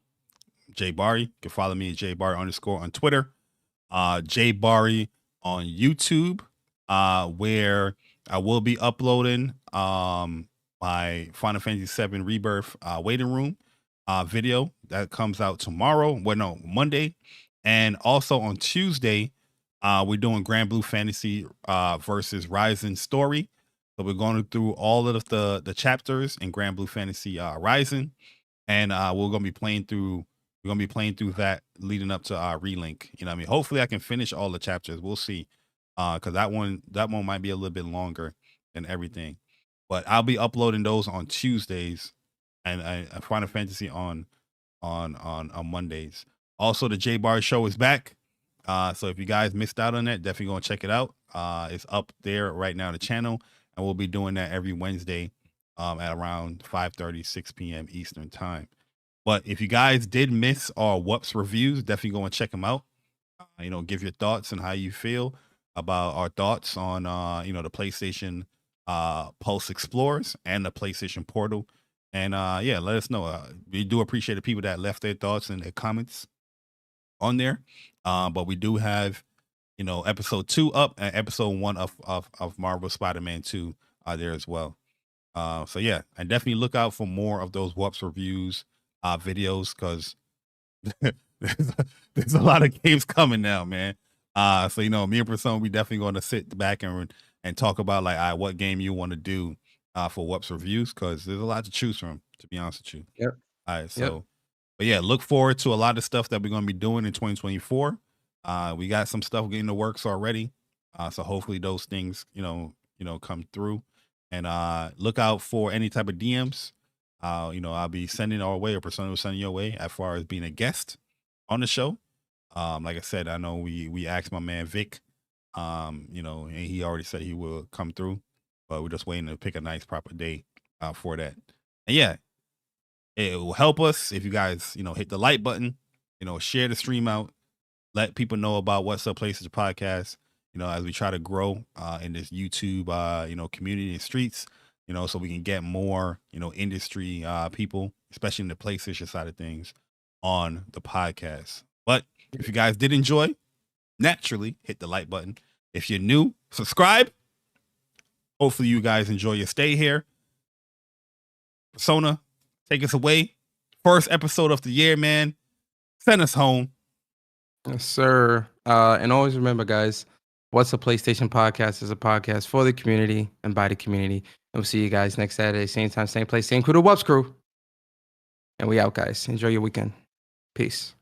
Jay Bari, you can follow me at JBari _ on Twitter, Jay Bari on YouTube, where I will be uploading my Final Fantasy VII Rebirth waiting room video that comes out tomorrow. Monday. And also on Tuesday, we're doing Grand Blue Fantasy versus Rising story. So we're going through all of the chapters in Grand Blue Fantasy Rising, and we're gonna be playing through that leading up to Relink. Hopefully I can finish all the chapters. We'll see. Because that one might be a little bit longer than everything, but I'll be uploading those on Tuesdays, and Final Fantasy on Mondays. Also, the J Bar Show is back, so if you guys missed out on that, definitely go and check it out. It's up there right now on the channel, and we'll be doing that every Wednesday at around 5:30, 6 p.m. Eastern time. But if you guys did miss our WUPS reviews, definitely go and check them out. Give your thoughts and how you feel about our thoughts on the PlayStation Pulse Explorers and the PlayStation Portal, and let us know. We do appreciate the people that left their thoughts and their comments on there, but we do have episode 2 up and episode 1 of Marvel Spider-Man 2 there as well. So yeah, and definitely look out for more of those WUPS reviews videos, because there's a lot of games coming now, man. So me and Persona, we definitely going to sit back and talk about like what game you want to do for WUPS reviews, because there's a lot to choose from, to be honest with you. Yep. All right, so but yeah, look forward to a lot of stuff that we're going to be doing in 2024. We got some stuff getting in the works already, so hopefully those things come through, and look out for any type of DMs. I'll be sending our way, or Persona will send your way as far as being a guest on the show. Like I said, I know we asked my man Vic, and he already said he will come through, but we're just waiting to pick a nice proper day for that. And yeah, it will help us if you guys, hit the like button, share the stream out, let people know about What's Up PlayStation podcast, as we try to grow in this YouTube, community and streets, so we can get more, industry people, especially in the PlayStation side of things, on the podcast. But if you guys did enjoy, naturally hit the like button. If you're new, subscribe. Hopefully you guys enjoy your stay here. Persona, take us away. First episode of the year, man. Send us home. Yes, sir. And always remember, guys, What's a PlayStation Podcast is a podcast for the community and by the community. And we'll see you guys next Saturday, same time, same place, same crew, the WUPS crew. And we out, guys. Enjoy your weekend. Peace.